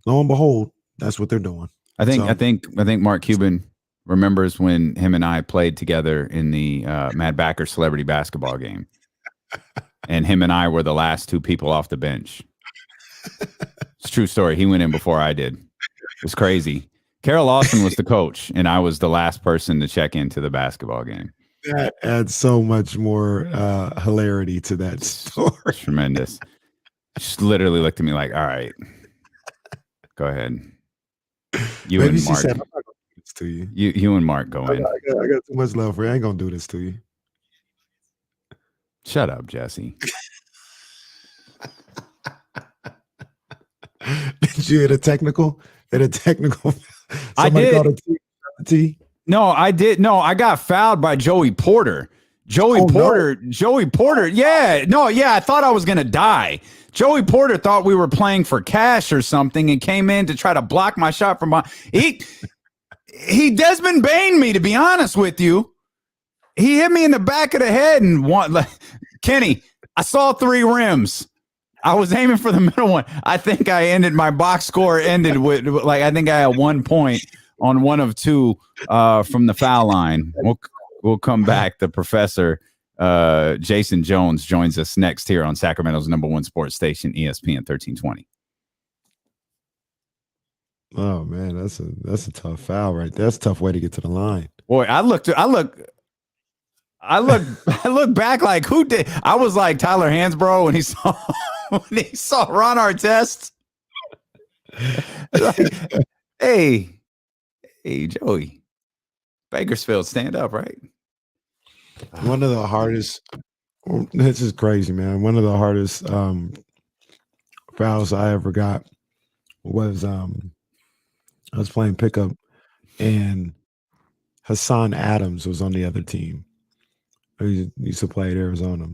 lo and behold, that's what they're doing. I think Mark Cuban remembers when him and I played together in the Mad Backer celebrity basketball game. And him and I were the last two people off the bench. It's a true story. He went in before I did. It was crazy. Carol Lawson was the coach, and I was the last person to check into the basketball game. That adds so much more hilarity to that story. It's tremendous. Just literally looked at me like, all right, go ahead. You and Mark. Said, I'm not gonna do this to you. You and Mark go in. I got too much love for you. I ain't gonna do this to you. Shut up, Jesse. Did you hit a technical? I did. No, I did. No, I got fouled by Joey Porter. Joey Porter. Yeah. No, yeah. I thought I was going to die. Joey Porter thought we were playing for cash or something and came in to try to block my shot from my. He Desmond Bain me, to be honest with you. He hit me in the back of the head and Kenny, I saw 3 rims. I was aiming for the middle one. I think my box score ended with I think I had 1 point on 1 of 2 from the foul line. We'll come back. The professor, Jason Jones, joins us next here on Sacramento's #1 sports station, ESPN 1320. Oh man, that's a tough foul right there. That's a tough way to get to the line. Boy, I look back like who did? I was like Tyler Hansbrough when he saw Ron Artest. Like, hey, Joey, Bakersfield, stand up, right? One of the hardest. This is crazy, man. One of the hardest fouls I ever got was I was playing pickup, and Hassan Adams was on the other team. He used to play at Arizona.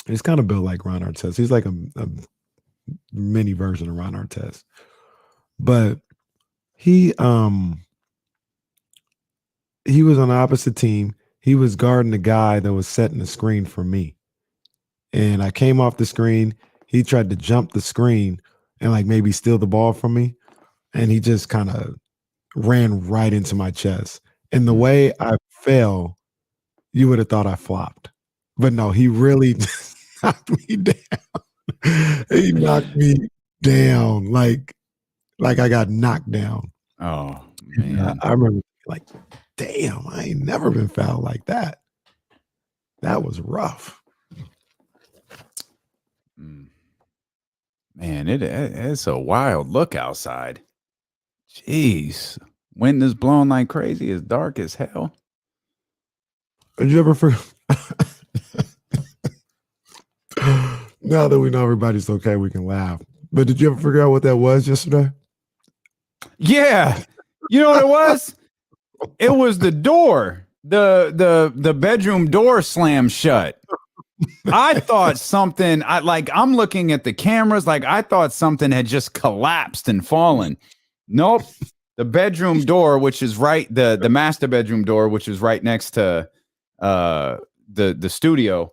He's kind of built like Ron Artest. He's like a mini version of Ron Artest. But he was on the opposite team. He was guarding the guy that was setting the screen for me. And I came off the screen. He tried to jump the screen and maybe steal the ball from me. And he just kind of ran right into my chest. And the way I fell, you would have thought I flopped. But no, he really knocked me down. He knocked me down like I got knocked down. Oh, man. I remember damn, I ain't never been fouled like that. That was rough. Man, it's a wild look outside. Jeez. Wind is blowing like crazy. It's dark as hell. Did you ever forget? Now that we know everybody's okay, we can laugh. But did you ever figure out what that was yesterday? Yeah. You know what it was? It was the door. the bedroom door slammed shut. I thought something. I'm looking at the cameras. Like I thought something had just collapsed and fallen. Nope. The bedroom door, which is right, the master bedroom door, which is right next to the studio.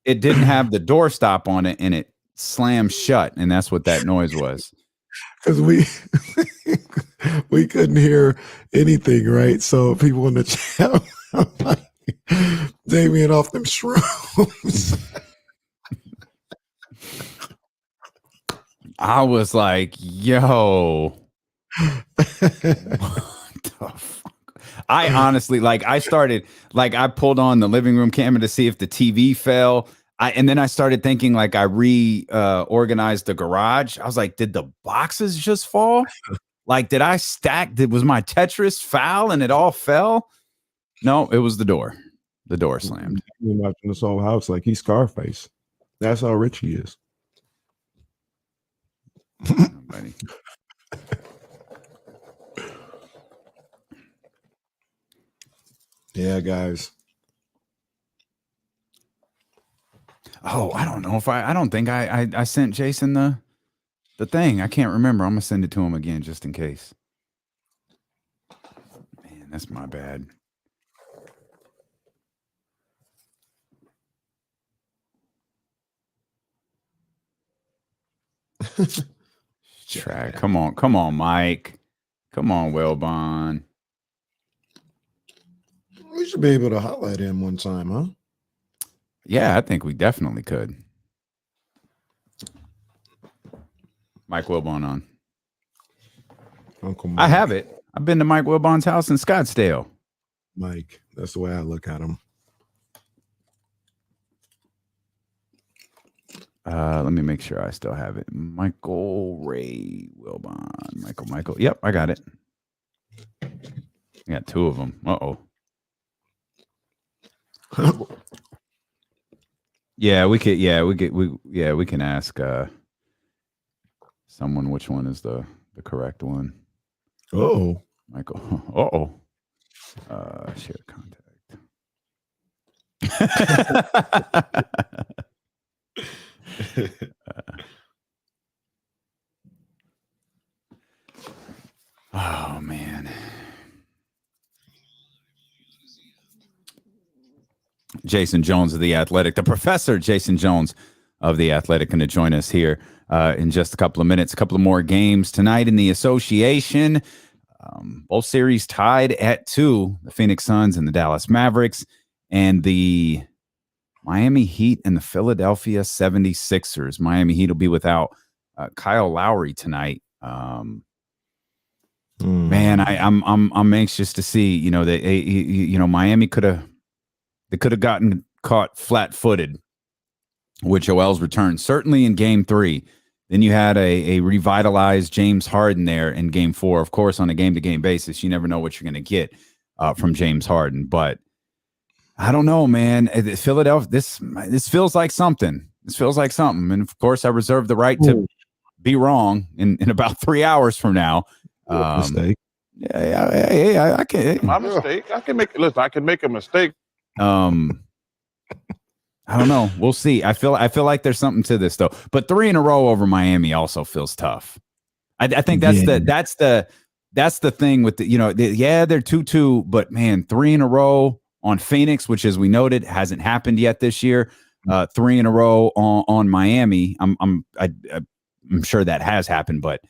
It didn't have the door stop on it, and it slammed shut, and that's what that noise was. Because we couldn't hear anything, right? So people in the chat, like, Damian off them shrooms. I was like, yo. What the fuck? I honestly, I started, I pulled on the living room camera to see if the TV fell. And then I started thinking, I reorganized the garage. I was like, did the boxes just fall? Did I stack? Was my Tetris foul and it all fell? No, it was the door. The door slammed. You're watching this whole house like he's Scarface. That's how rich he is. Yeah, guys. Oh, I don't know if I don't think I sent Jason the thing. I can't remember. I'm gonna send it to him again just in case. Man, that's my bad. Track. Come on, Mike. Come on, Wilbon. We should be able to highlight him one time, huh? Yeah, I think we definitely could. Mike Wilbon on. Uncle Mike. I have it. I've been to Mike Wilbon's house in Scottsdale. Mike, that's the way I look at him. Let me make sure I still have it. Michael Ray Wilbon. Michael. Yep, I got it. I got two of them. Uh-oh. Yeah, we can ask someone which one is the correct one. Oh, Michael. Share contact. Oh man. Jason Jones of The Athletic, the professor Jason Jones of The Athletic, going to join us here in just a couple of minutes. A couple of more games tonight in the association. Both series tied at 2, the Phoenix Suns and the Dallas Mavericks, and the Miami Heat and the Philadelphia 76ers. Miami Heat will be without Kyle Lowry tonight. Man, I'm anxious to see, that Miami could have gotten caught flat-footed with Joel's return, certainly in Game 3. Then you had a revitalized James Harden there in Game 4. Of course, on a game-to-game basis, you never know what you're going to get from James Harden. But I don't know, man. Philadelphia, this feels like something. This feels like something. And, of course, I reserve the right to be wrong in about 3 hours from now. Mistake. Yeah, I can. My mistake. I can make a mistake. I don't know. We'll see. I feel like there's something to this though. But 3 in a row over Miami also feels tough. I think that's the thing with the, they're 2-2, but man, 3 in a row on Phoenix, which as we noted hasn't happened yet this year. 3 in a row on Miami. I'm sure that has happened, but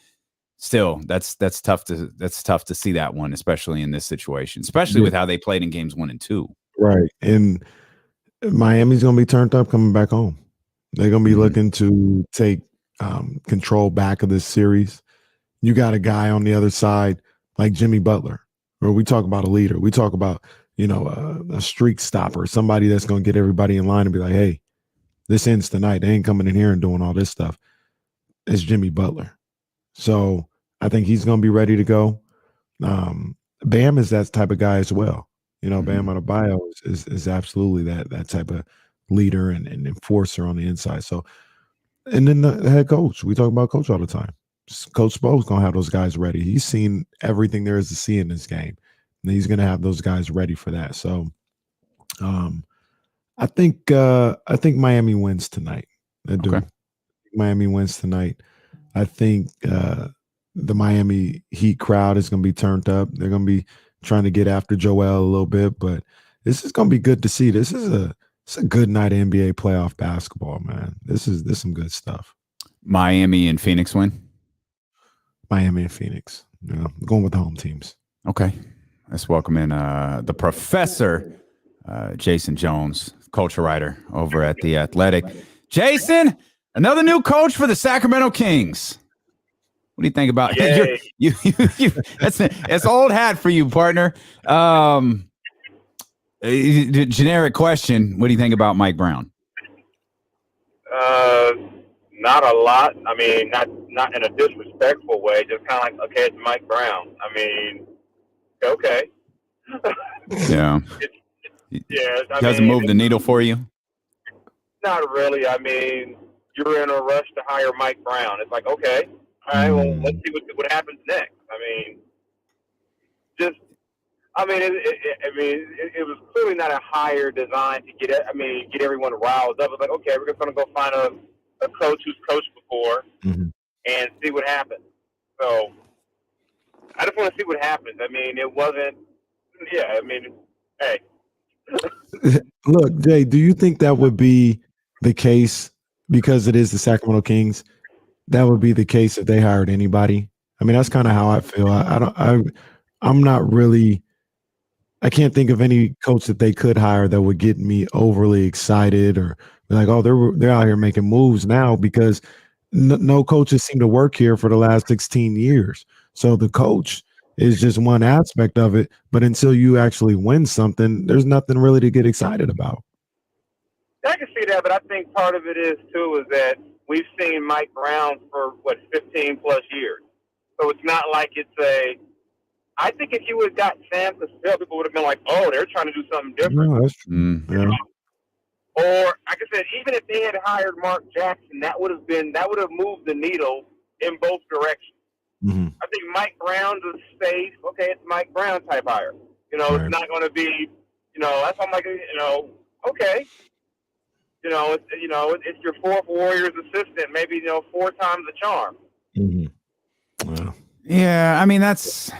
still, that's tough to see that one, especially in this situation, especially with how they played in games 1 and 2. Right. And Miami's going to be turned up coming back home. They're going to be looking to take control back of this series. You got a guy on the other side like Jimmy Butler, where we talk about a leader. We talk about, a streak stopper, somebody that's going to get everybody in line and be like, hey, this ends tonight. They ain't coming in here and doing all this stuff. It's Jimmy Butler. So I think he's going to be ready to go. Bam is that type of guy as well. Bam Adebayo is absolutely that type of leader and enforcer on the inside. So, and then the head coach, we talk about coach all the time. Coach Spo's going to have those guys ready. He's seen everything there is to see in this game. And he's going to have those guys ready for that. So I think Miami wins tonight. I do. Okay. Miami wins tonight. I think the Miami Heat crowd is going to be turned up. They're going to be trying to get after Joel a little bit, but this is going to be good to see. It's a good night of NBA playoff basketball, man. This is some good stuff. Miami and Phoenix win? Miami and Phoenix. Yeah, going with the home teams. Okay. Let's welcome in the professor, Jason Jones, culture writer over at The Athletic. Jason, another new coach for the Sacramento Kings. What do you think about it? That's old hat for you, partner. Generic question. What do you think about Mike Brown? Not a lot. I mean, not in a disrespectful way. Just kind of like, okay, it's Mike Brown. I mean, okay. Yeah. I doesn't mean, move the needle for you? Not really. I mean, you're in a rush to hire Mike Brown. It's like, okay, all right, well, let's see what happens next. I mean, it was clearly not a hire designed to get everyone riled up. It's like, okay, we're just going to go find a coach who's coached before and see what happens. So I just want to see what happens. I mean, it wasn't. Yeah, I mean, hey. Look, Jay, do you think that would be the case because it is the Sacramento Kings? That would be the case if they hired anybody. I mean, that's kind of how I feel. I'm not really. I can't think of any coach that they could hire that would get me overly excited or be like, oh, they're out here making moves now, because no coaches seem to work here for the last 16 years. So the coach is just one aspect of it. But until you actually win something, there's nothing really to get excited about. I can see that, but I think part of it is, too, is that we've seen Mike Brown for, 15 plus years. So it's not like I think if you would have got Sam Cassell, people would have been like, oh, they're trying to do something different. No, that's true. Yeah. Or, like I said, even if they had hired Mark Jackson, that would have moved the needle in both directions. Mm-hmm. I think Mike Brown's a safe, okay, it's Mike Brown type hire. Right. It's not going to be, that's why I'm like, okay. It's your fourth Warriors assistant, maybe, 4 times the charm. Mm-hmm. Wow. Yeah, I mean, that's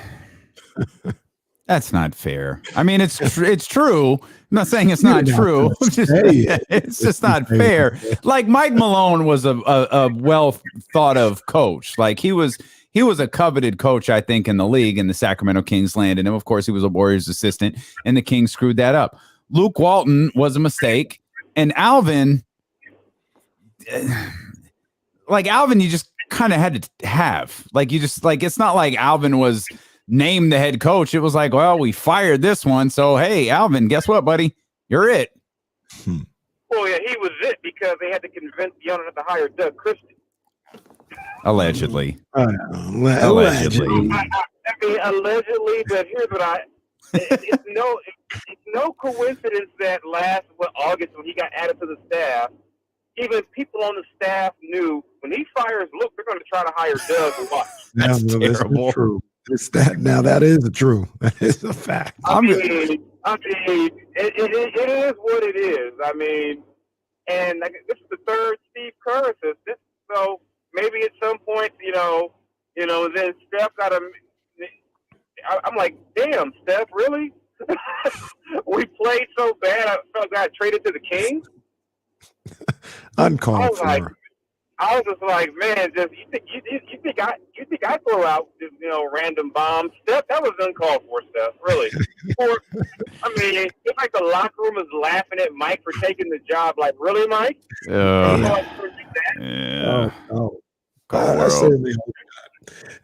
not fair. I mean, it's true. I'm not saying it's not true. It's just not fair. Like Mike Malone was a well thought of coach. Like he was a coveted coach, I think, in the league, and the Sacramento Kings landed him. Of course, he was a Warriors assistant, and the Kings screwed that up. Luke Walton was a mistake, and Alvin, you just kind of had to have. Like you just it's not like Alvin was named the head coach. It was like, well, we fired this one, so hey, Alvin, guess what, buddy? You're it. Well, yeah, he was it because they had to convince the owner to hire Doug Christie. Allegedly. Allegedly. I mean, allegedly, but here's what it's no coincidence that last August when he got added to the staff, even people on the staff knew when he fires Luke, they're going to try to hire Doug and watch. That's terrible. True. It's that now. That is true. That is a fact. I mean, it is what it is. I mean, and this is the third Steve Kerr assistant, so maybe at some point, then Steph got a. I'm like, damn, Steph, really? We played so bad. I felt got traded to the Kings. Uncalled for. I was just like, man, you think I throw out just, random bombs? Steph, that was uncalled for, Steph, really. It's like the locker room is laughing at Mike for taking the job. Like, really, Mike? Yeah. I certainly hope not.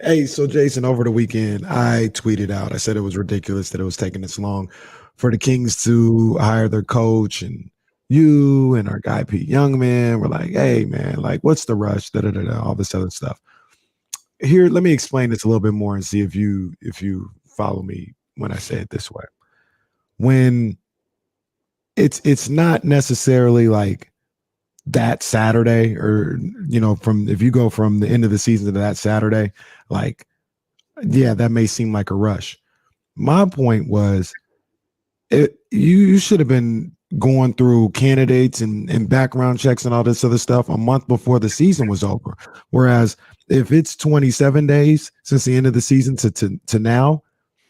Hey, so Jason, over the weekend, I tweeted out. I said it was ridiculous that it was taking this long for the Kings to hire their coach, and you and our guy Pete Youngman were like, hey man, like what's the rush, all this other stuff. Here, let me explain this a little bit more and see if you follow me when I say it this way. When it's not necessarily like that Saturday, or if you go from the end of the season to that Saturday, like, yeah, that may seem like a rush. My point was, you should have been going through candidates and background checks and all this other stuff a month before the season was over. Whereas if it's 27 days since the end of the season to now,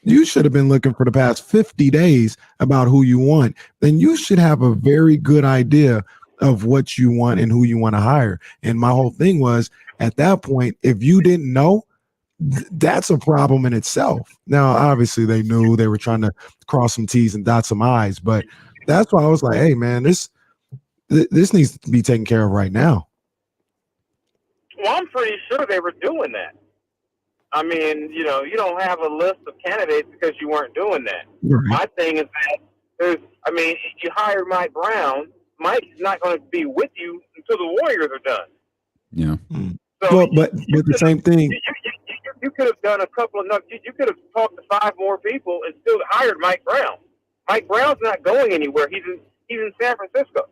you should have been looking for the past 50 days about who you want. Then you should have a very good idea of what you want and who you want to hire. And my whole thing was, at that point, if you didn't know, that's a problem in itself. Now, obviously, they knew, they were trying to cross some T's and dot some I's, but that's why I was like, hey, man, this needs to be taken care of right now. Well, I'm pretty sure they were doing that. I mean, you don't have a list of candidates because you weren't doing that. Right. My thing is that you hired Mike Brown. Mike's not going to be with you until the Warriors are done. Yeah. So well, but the same thing. You could have done a couple of – you could have talked to 5 more people and still hired Mike Brown. Mike Brown's not going anywhere. He's in San Francisco.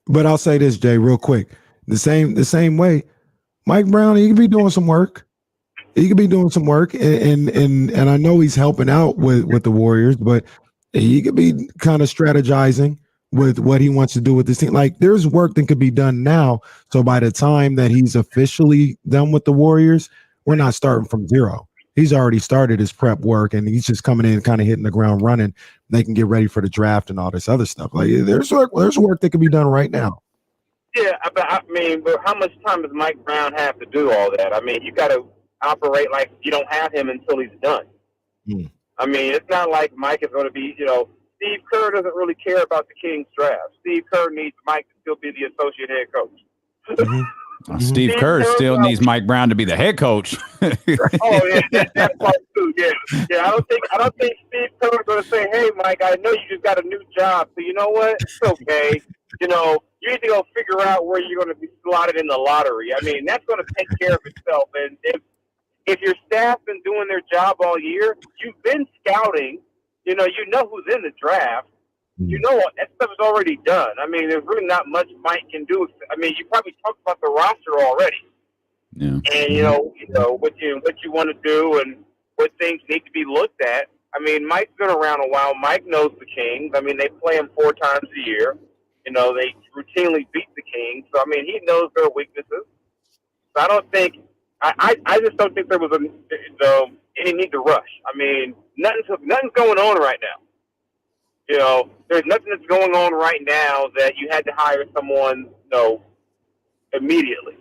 But I'll say this, Jay, real quick. The same way, Mike Brown, he could be doing some work. He could be doing some work, and I know he's helping out with the Warriors, but he could be kind of strategizing with what he wants to do with this team. Like, there's work that could be done now. So by the time that he's officially done with the Warriors, we're not starting from zero. He's already started his prep work, and he's just coming in and kind of hitting the ground running. They can get ready for the draft and all this other stuff. Like, there's work that can be done right now. Yeah, but how much time does Mike Brown have to do all that? I mean, you got to operate like you don't have him until he's done. I mean, it's not like Mike is going to be, Steve Kerr doesn't really care about the Kings draft. Steve Kerr needs Mike to still be the associate head coach. Steve Kerr still needs Mike Brown to be the head coach. Oh yeah, that's part too. Yeah. I don't think Steve Kerr is going to say, "Hey, Mike, I know you just got a new job, so you know what? It's okay. You need to go figure out where you're going to be slotted in the lottery." I mean, that's going to take care of itself. And if your staff's been doing their job all year, you've been scouting. You know who's in the draft. That stuff is already done. I mean, there's really not much Mike can do. I mean, you probably talked about the roster already. Yeah. And what you want to do and what things need to be looked at. I mean, Mike's been around a while. Mike knows the Kings. I mean, they play him 4 times a year. They routinely beat the Kings. So I mean, he knows their weaknesses. So I don't think I just don't think there was any need to rush. I mean, nothing's going on right now. There's nothing that's going on right now that you had to hire someone, immediately.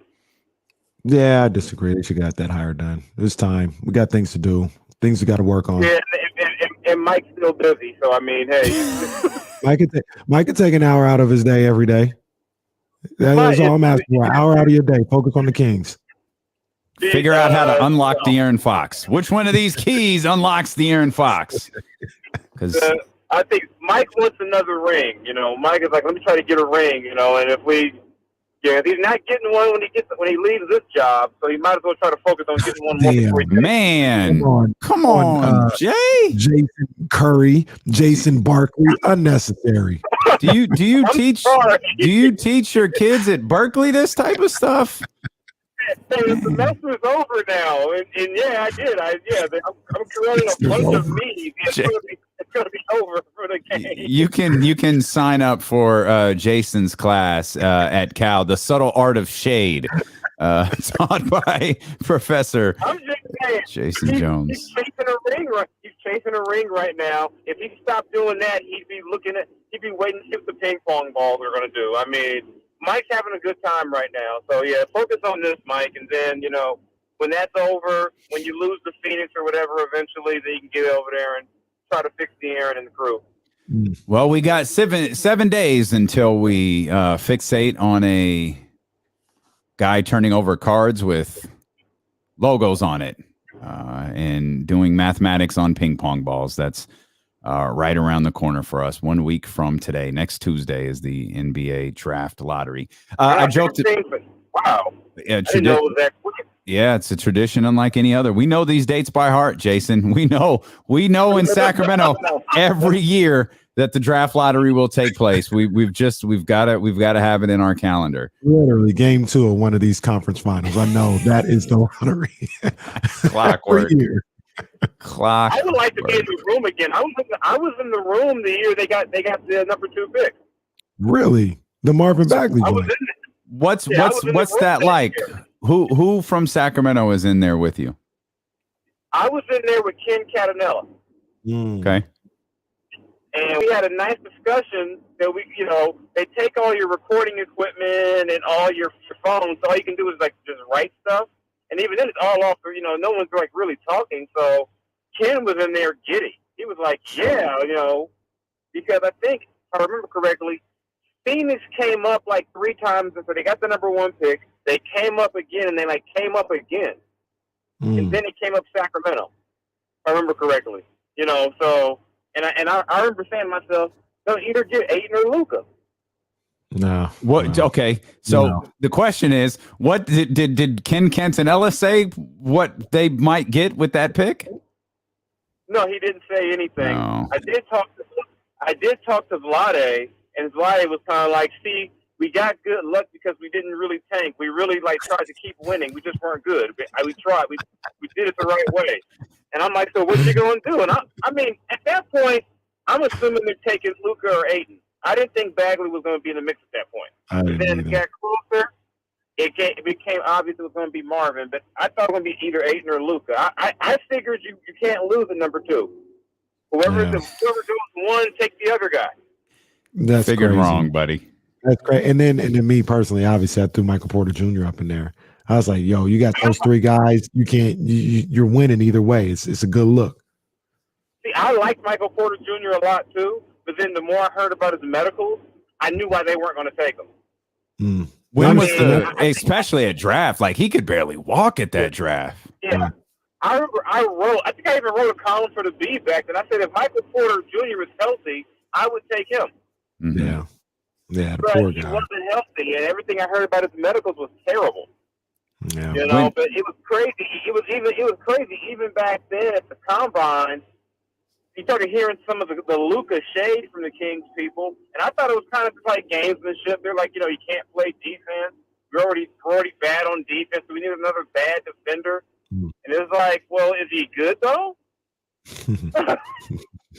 Yeah, I disagree. They should have got that hire done. It's time. We got things to do. Things we got to work on. Yeah, and Mike's still busy. So I mean, hey, Mike could take an hour out of his day every day. That's all I'm asking for. An hour out of your day. Focus on the Kings. Figure out how to unlock De'Aaron Fox. Which one of these keys unlocks De'Aaron Fox? Because I think Mike wants another ring. Mike is like, let me try to get a ring. And if he's not getting one when he leaves this job, so he might as well try to focus on getting one more. Before he man, come on, Jay, Jason Curry, Jason Barkley, unnecessary. Do you teach your kids at Berkeley this type of stuff? The semester's over now, and yeah, I did. I'm creating a bunch of memes. It's going to be over for the game. You can sign up for Jason's class at Cal, The Subtle Art of Shade, taught by Professor Jason Jones. He's chasing a ring right now. If he stopped doing that, he'd be waiting to see what the ping pong balls are going to do. I mean, Mike's having a good time right now. So, yeah, focus on this, Mike. And then, when that's over, when you lose to Phoenix or whatever, eventually, then you can get over there and try to fix De'Aaron and the crew. Well, we got 7 days until we fixate on a guy turning over cards with logos on it and doing mathematics on ping pong balls. That's right around the corner for us. 1 week from today, next Tuesday, is the NBA draft lottery. I joked. Wow. Yeah, I didn't know it was that quick. Yeah, it's a tradition unlike any other. We know these dates by heart, Jason. We know in Sacramento every year that the draft lottery will take place. We've got to have it in our calendar. Literally, game 2 of one of these conference finals. I know that is the lottery. Clockwork. Clock. I would like to be in the room again. I was in the room the year they got the number 2 pick. Really? The Marvin Bagley joint. What's that like? Who from Sacramento is in there with you? I was in there with Ken Catanella. Okay. And we had a nice discussion that they take all your recording equipment and all your phones. So all you can do is like just write stuff. And even then it's all off, no one's like really talking. So Ken was in there giddy. He was like, yeah, because I think, if I remember correctly, Phoenix came up like 3 times. And so they got the number 1 pick. They came up again and they came up again. And then it came up Sacramento, if I remember correctly. So, and I remember saying to myself, they'll either get Ayton or Luka. No. What? No. Okay. So the question is, what did Ken Catanella say what they might get with that pick? No, he didn't say anything. No. I did talk to Vlade, and Vlade was kind of like, see, we got good luck because we didn't really tank. We really tried to keep winning. We just weren't good. We tried. We did it the right way. And I'm like, so what you going to do? And I mean, at that point, I'm assuming they're taking Luka or Ayton. I didn't think Bagley was going to be in the mix at that point. But then it got closer. It became obvious it was going to be Marvin, but I thought it was going to be either Ayton or Luka. I figured you can't lose at number 2. Whoever goes 1, take the other guy. That's figured crazy. Wrong, buddy. That's great. And then me personally, obviously, I threw Michael Porter Jr. up in there. I was like, yo, you got those 3 guys. You can't. You're winning either way. It's a good look. See, I like Michael Porter Jr. a lot too, but then the more I heard about his medicals, I knew why they weren't going to take him. When was especially at draft? Like he could barely walk at that draft. Yeah. I remember I think I even wrote a column for the B back, and I said if Michael Porter Jr. is healthy, I would take him. Yeah. Yeah, the but poor he guy. wasn't healthy, and everything I heard about his medicals was terrible. Yeah. But it was crazy. It was crazy even back then at the combine. You started hearing some of the Luka shade from the Kings people, and I thought it was kind of like gamesmanship. They're like, you can't play defense. We're already bad on defense, so we need another bad defender. And it was like, well, is he good though?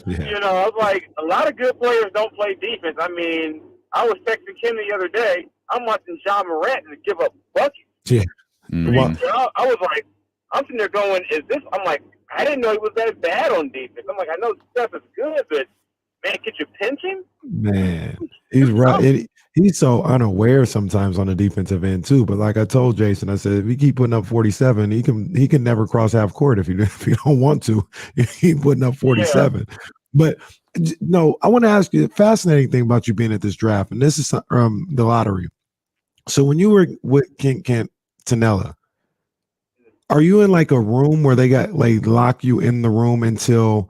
Yeah. I was like, a lot of good players don't play defense. I mean, I was texting Kim the other day. I'm watching John Morant to give up buckets. Yeah. I was like, I'm sitting there going, is this? I'm like, I didn't know he was that bad on defense. I'm like, I know Steph is good, but man, could you pinch him? Man, he's right. He's so unaware sometimes on the defensive end too. But like I told Jason, I said if he keep putting up 47, he can never cross half court if you don't want to. He putting up 47. Yeah. But no, I want to ask you a fascinating thing about you being at this draft, and this is the lottery. So when you were with Ken Catanella, are you in like a room where they got lock you in the room until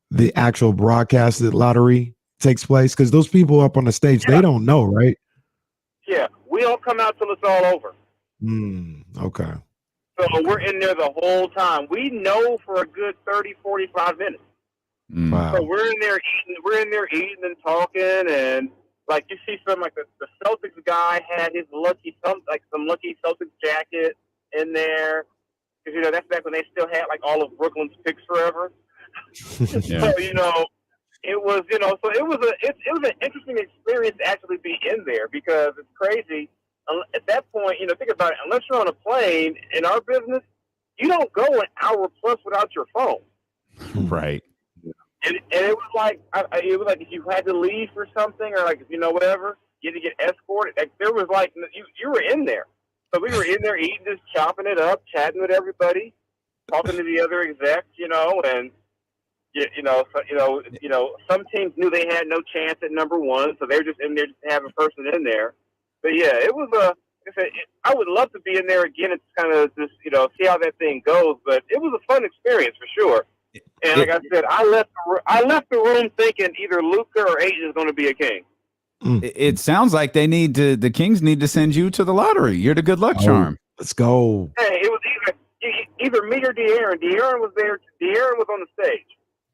the actual broadcasted lottery takes place? Because those people up on the stage, they don't know, right? Yeah, we don't come out till it's all over. Okay. So we're in there the whole time. We know for a good 30, 45 minutes. Wow. So we're in there eating and talking, and like you see some like the Celtics guy had his some lucky Celtics jacket in there. Because that's back when they still had like all of Brooklyn's picks forever. Yeah. So it was so it was an interesting experience to actually be in there because it's crazy. At that point, think about it. Unless you're on a plane in our business, you don't go an hour plus without your phone. Right. And it was like if you had to leave for something or like whatever, you had to get escorted. Like there was like you were in there. So we were in there eating, just chopping it up, chatting with everybody, talking to the other execs, and some teams knew they had no chance at number 1, so they were just in there just to have a person in there. But yeah, it was I would love to be in there again and kind of just see how that thing goes. But it was a fun experience for sure. And like I said, I left the room thinking either Luka or Ayton is going to be a King. It sounds like the Kings need to send you to the lottery. You're the good luck charm. Let's go. Hey, it was either me or De'Aaron. De'Aaron was there. De'Aaron was on the stage.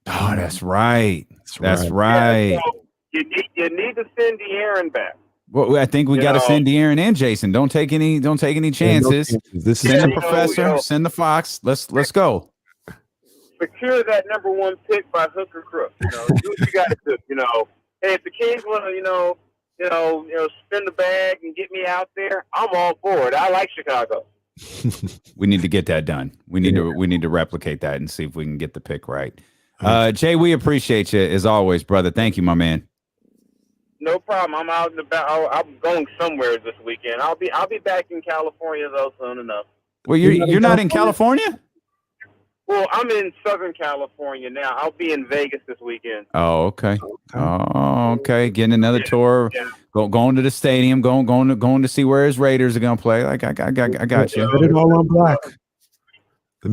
Oh, that's right. That's right. Yeah, so you need to send De'Aaron back. Well, I think we got to send De'Aaron and Jason. Don't take any chances. This send the professor. Send the Fox. Let's go. secure that number 1 pick by hook or crook. You know, do what you got to do. You know, hey, if the Kings want to, spin the bag and get me out there, I'm all for it. I like Chicago. We need to get that done. We need to replicate that and see if we can get the pick right. Jay, we appreciate you as always, brother. Thank you, my man. No problem. I'm out and about. I'm going somewhere this weekend. I'll be back in California though soon enough. Well, you're not in California? Well, I'm in Southern California now. I'll be in Vegas this weekend. Oh, okay. Oh, okay. Getting another tour. Yeah. Going to the stadium. Going to see where his Raiders are going to play. Like I got you. Put it all on black. But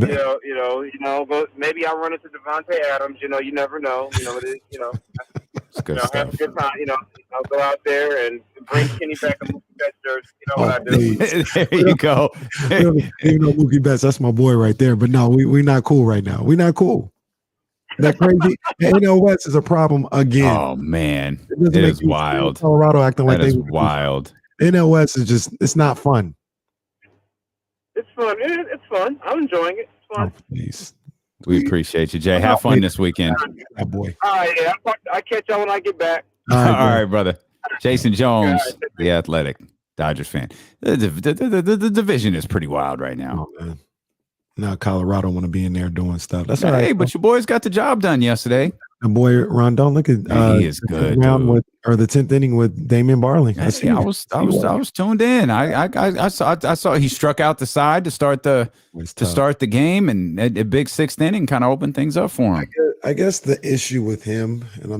maybe I'll run into Devontae Adams. You never know. It's good stuff. Have a good time. I'll go out there and bring Kenny back a Mookie Betts jersey. You know what I do. There you go. Even though Mookie Betts, that's my boy right there. But no, we're not cool right now. We're not cool. That crazy. NL West is a problem again. Oh man, it is wild. Colorado acting like that is wild. NL West is just—it's not fun. It's fun. It's fun. I'm enjoying it. It's fun. Oh, please. We appreciate you, Jay. Have fun this weekend. That boy. All right, yeah. I'll catch y'all when I get back. All right, brother. Jason Jones, the Athletic Dodgers fan. The division is pretty wild right now. Oh, man. Now Colorado want to be in there doing stuff. That's all right. Hey, but your boys got the job done yesterday. The boy Rondon, look at he is good. The 10th inning with Damian Barley. I was tuned in. I saw he struck out the side to start the game, and a big 6th inning kind of opened things up for him. I guess the issue with him, and I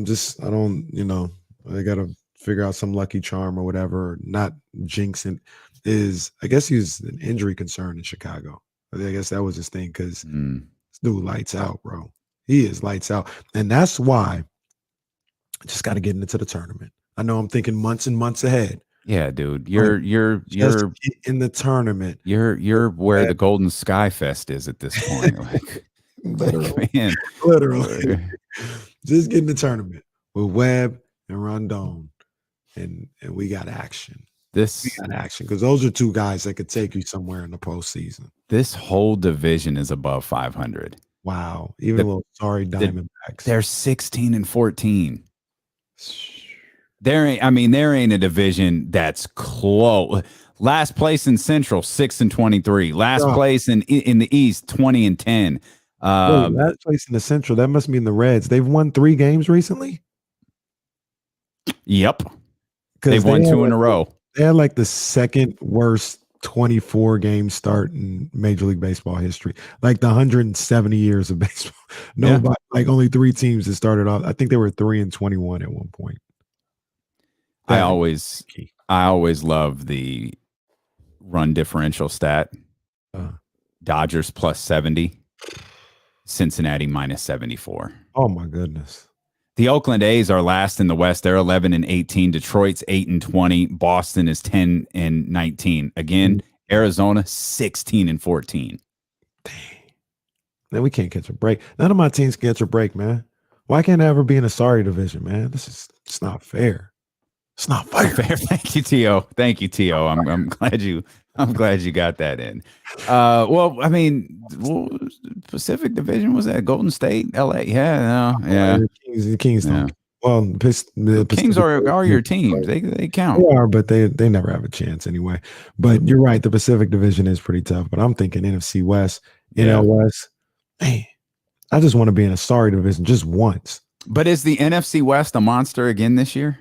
got to figure out some lucky charm or whatever, not jinxing, is I guess he's an injury concern in Chicago. I guess that was his thing because this dude lights out, bro. He is lights out. And that's why I just got to get into the tournament. I know I'm thinking months and months ahead. Yeah, dude. You're in the tournament. You're where the Golden Sky Fest is at this point. Literally. Just get in the tournament with Webb and Rondon. And we got action. Because those are two guys that could take you somewhere in the postseason. This whole division is above 500. Wow. Even a little sorry Diamondbacks. They're 16 and 14. There ain't a division that's close. Last place in Central, 6 and 23. Last place in the East, 20 and 10. Last place in the Central, that must mean the Reds. They've won 3 games recently. Yep. They've won 2 in a row. They had like the second worst 24 game start in Major League Baseball history, like the 170 years of baseball. Nobody, like only 3 teams that started off. I think they were 3 and 21 at one point. I always love the run differential stat. Dodgers plus 70, Cincinnati minus 74. Oh my goodness. The Oakland A's are last in the West. They're 11 and 18. Detroit's 8 and 20. Boston is 10 and 19. Again, Arizona 16 and 14. Dang. Man, we can't catch a break. None of my teams can catch a break, man. Why can't I ever be in a sorry division, man? It's not fair. It's not fair. Thank you, T.O. Thank you, T.O. I'm glad you got that in. Pacific Division was that Golden State, L.A. Yeah, no, yeah. The Kings don't. Well, the Kings are your teams. They count. They are, but they never have a chance anyway. But you're right. The Pacific Division is pretty tough. But I'm thinking NFC West, NL West. Man, I just want to be in a sorry division just once. But is the NFC West a monster again this year?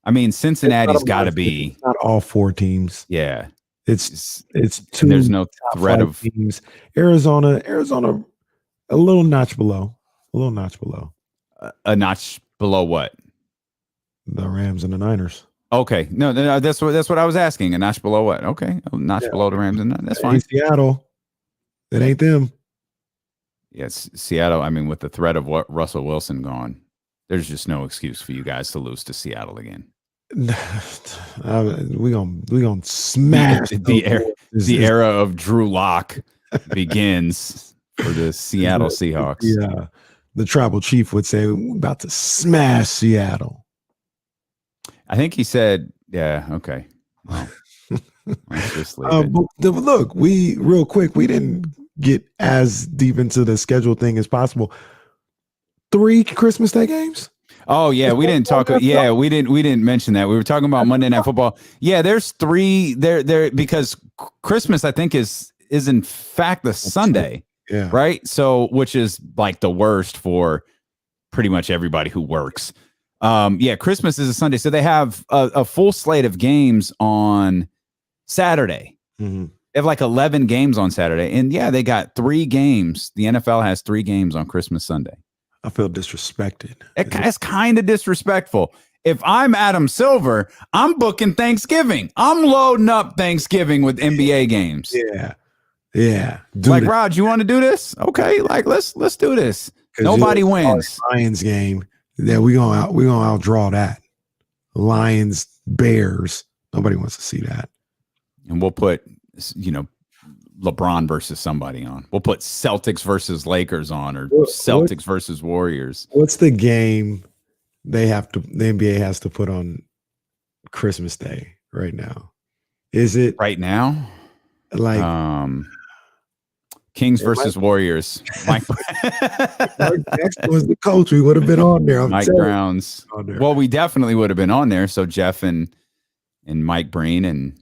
I mean, Cincinnati's got to be. It's not all 4 teams. Yeah. It's 2. There's no threat of teams. Arizona, a little notch below. A notch below what? The Rams and the Niners. Okay. No, that's what I was asking. A notch below what? Okay. A notch below the Rams and that's fine. Seattle. It ain't them. Yes, Seattle. I mean, with the threat of what Russell Wilson gone, there's just no excuse for you guys to lose to Seattle again. we gonna smash the era of Drew Lock begins for the Seattle Seahawks. Yeah, the tribal chief would say we're about to smash Seattle. I think he said, "Yeah, okay." Well, let's just leave it. Look, we didn't get as deep into the schedule thing as possible. 3 Christmas Day games. Oh yeah, we didn't talk. Yeah, we didn't mention that. We were talking about Monday Night Football. Yeah, there's 3 there because Christmas I think is in fact the Sunday. Yeah. Right. So which is like the worst for pretty much everybody who works. Yeah, Christmas is a Sunday, so they have a full slate of games on Saturday. Mm-hmm. They have like 11 games on Saturday, and yeah, they got 3 games. The NFL has 3 games on Christmas Sunday. I feel disrespected. It's kind of disrespectful. If I'm Adam Silver, I'm booking Thanksgiving. I'm loading up Thanksgiving with NBA games. Yeah. Like, Rod, you want to do this? Okay, like let's do this. Nobody wins. Lions game. Yeah, we gonna outdraw that. Lions, Bears. Nobody wants to see that. And we'll put, LeBron versus somebody on. We'll put Celtics versus Lakers on, or Celtics versus Warriors. What's the game the NBA has to put on Christmas Day right now? Is it right now? Like Kings versus Warriors. Mike Jackson was the coach. We would have been on there. Mike Brown's. Well, we definitely would have been on there. So Jeff and Mike Breen and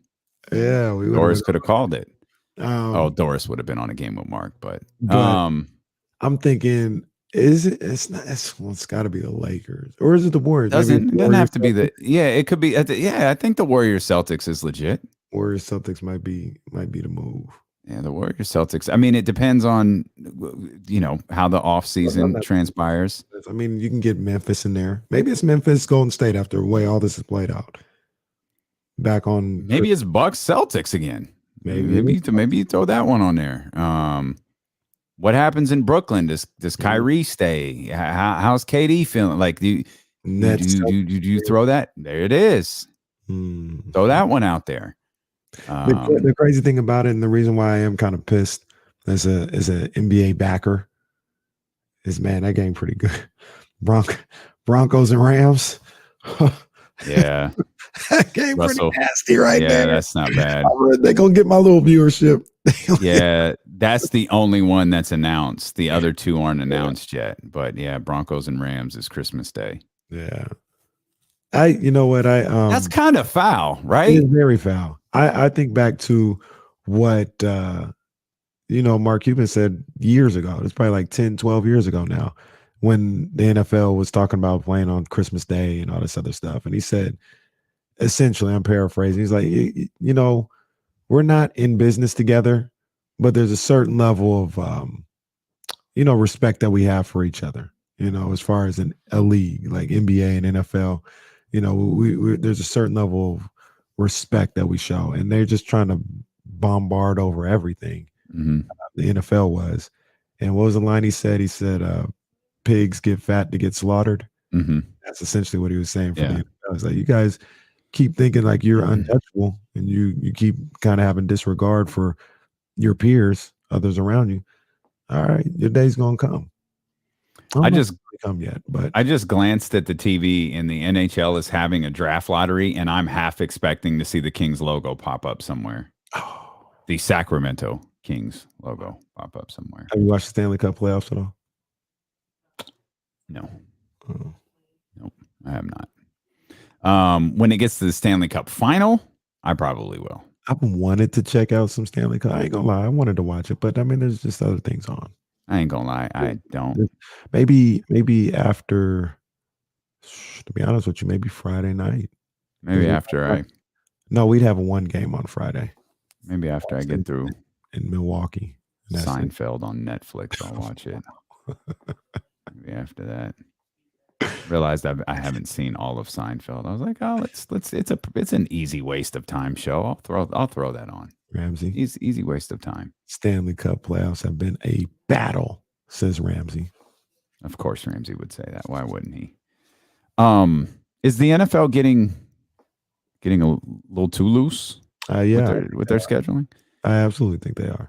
Doris could have called it. Doris would have been on a game with Mark, but I'm thinking, is it? It's not. It's got to be the Lakers, or is it the Warriors? It doesn't have to be the. Yeah, it could be. I think the Warriors Celtics is legit. Warriors Celtics might be the move. Yeah, the Warriors Celtics. I mean, it depends on how the offseason transpires. I mean, you can get Memphis in there. Maybe it's Memphis Golden State after the way all this is played out. Back on. Maybe it's Bucks Celtics again. Maybe you throw that one on there. What happens in Brooklyn? Does Kyrie stay? How's KD feeling? Like do you throw that? There it is. Throw that one out there. The crazy thing about it, and the reason why I am kind of pissed as a NBA backer, is that game pretty good. Broncos and Rams. Yeah. That game Russell, pretty nasty right there. Yeah, that's not bad. They're going to get my little viewership. Yeah, that's the only one that's announced. The other 2 aren't announced yet. But yeah, Broncos and Rams is Christmas Day. Yeah. That's kind of foul, right? It is very foul. I think back to what, Mark Cuban said years ago. It's probably like 10, 12 years ago now, when the NFL was talking about playing on Christmas Day and all this other stuff. And he said, essentially, I'm paraphrasing, he's like, we're not in business together, but there's a certain level of, respect that we have for each other, as far as a league like NBA and NFL, there's a certain level of respect that we show, and they're just trying to bombard over everything. Mm-hmm. The NFL was. And what was the line he said? He said, pigs get fat to get slaughtered. Mm-hmm. That's essentially what he was saying for the NFL. It's like, you guys keep thinking like you're untouchable, and you keep kind of having disregard for your peers, others around you. All right, your day's gonna come. I just come yet, but I just glanced at the TV, and the NHL is having a draft lottery, and I'm half expecting to see the Kings logo pop up somewhere. The Sacramento Kings logo pop up somewhere. Have you watched the Stanley Cup playoffs at all? No. Nope, I have not. When it gets to the Stanley Cup final, I probably will. I've wanted to check out some Stanley Cup. I ain't gonna lie, I wanted to watch it, but I mean, there's just other things on. I ain't gonna lie, I don't. Maybe after. To be honest with you, maybe Friday night. Maybe after No, we'd have one game on Friday. Maybe after I get through in Milwaukee. Seinfeld on Netflix, I'll watch it. Maybe after that. Realized I haven't seen all of Seinfeld. I was like, oh, it's an easy waste of time show. I'll throw that on. Ramsey. Easy waste of time. Stanley Cup playoffs have been a battle, says Ramsey. Of course Ramsey would say that. Why wouldn't he? Is the NFL getting a little too loose? With their scheduling? I absolutely think they are.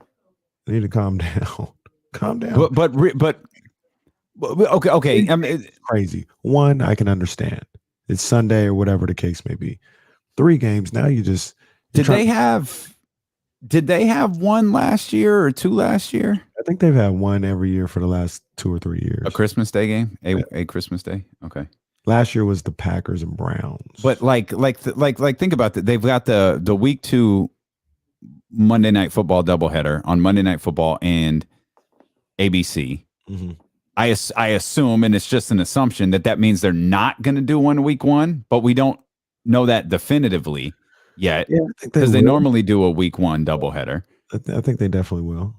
They need to calm down. Calm down. But okay. I mean, it's crazy. One, I can understand. It's Sunday or whatever the case may be. 3 games now. Did they have Did they have one last year or two last year? I think they've had one every year for the last 2 or 3 years. A Christmas Day game? A Christmas Day? Okay. Last year was the Packers and Browns. But think about that. They've got the week 2 Monday Night Football doubleheader on Monday Night Football and ABC. Mm-hmm. I assume, and it's just an assumption, that means they're not going to do one week 1, but we don't know that definitively yet, because they normally do a week 1 doubleheader. I think they definitely will.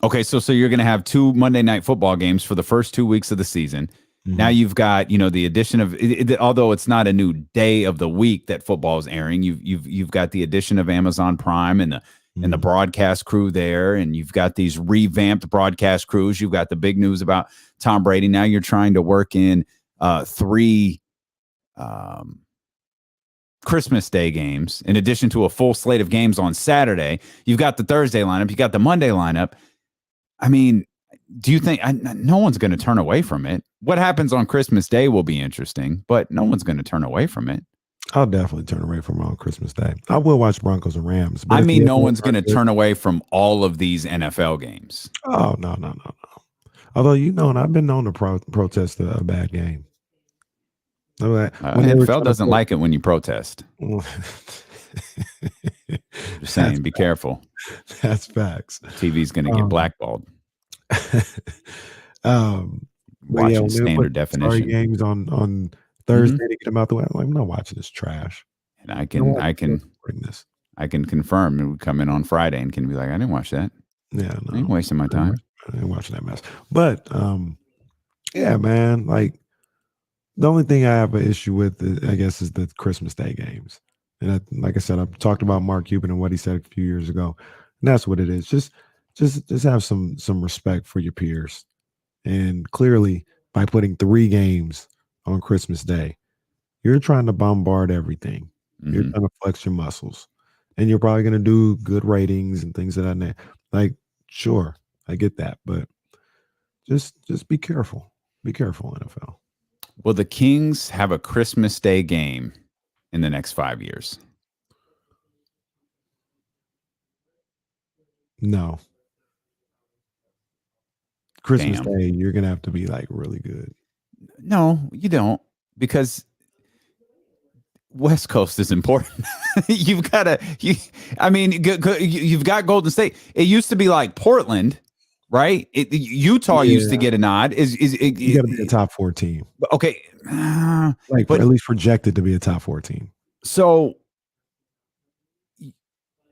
Okay, so you're going to have 2 Monday Night Football games for the first 2 weeks of the season. Mm-hmm. Now you've got the addition of although it's not a new day of the week that football is airing, you've got the addition of Amazon Prime and the broadcast crew there, and you've got these revamped broadcast crews. You've got the big news about Tom Brady. Now you're trying to work in 3 Christmas Day games in addition to a full slate of games on Saturday. You've got the Thursday lineup. You got the Monday lineup. I mean, do you think no one's going to turn away from it? What happens on Christmas Day will be interesting, but no one's going to turn away from it. I'll definitely turn away from it on Christmas Day. I will watch Broncos and Rams. But I mean, no one's going to turn away from all of these NFL games. Oh, no. Although, and I've been known to protest a bad game. NFL doesn't like it when you protest. Just saying, be careful. That's facts. TV's going to get blackballed. Watching standard definition. Sorry games on Thursday to get them out the way. I'm not watching this trash. And I can confirm. It would come in on Friday and can be like, I didn't watch that. Yeah, I ain't wasting my time. I ain't watching that mess. But yeah, man. Like the only thing I have an issue with, I guess, is the Christmas Day games. And like I said, I've talked about Mark Cuban and what he said a few years ago, and that's what it is. Just have some respect for your peers. And clearly, by putting 3 games on Christmas Day, you're trying to bombard everything. Mm-hmm. You're trying to flex your muscles, and you're probably going to do good ratings and things of that nature. Like, sure, I get that, but just be careful. Be careful, NFL. Will the Kings have a Christmas Day game in the next 5 years? No. Christmas Day, you're going to have to be like really good. No, you don't, because West Coast is important. You've got Golden State. It used to be like Portland, right? Utah used to get a nod. You got to be a top 4 team. Okay. But at least projected to be a top 4 team. So,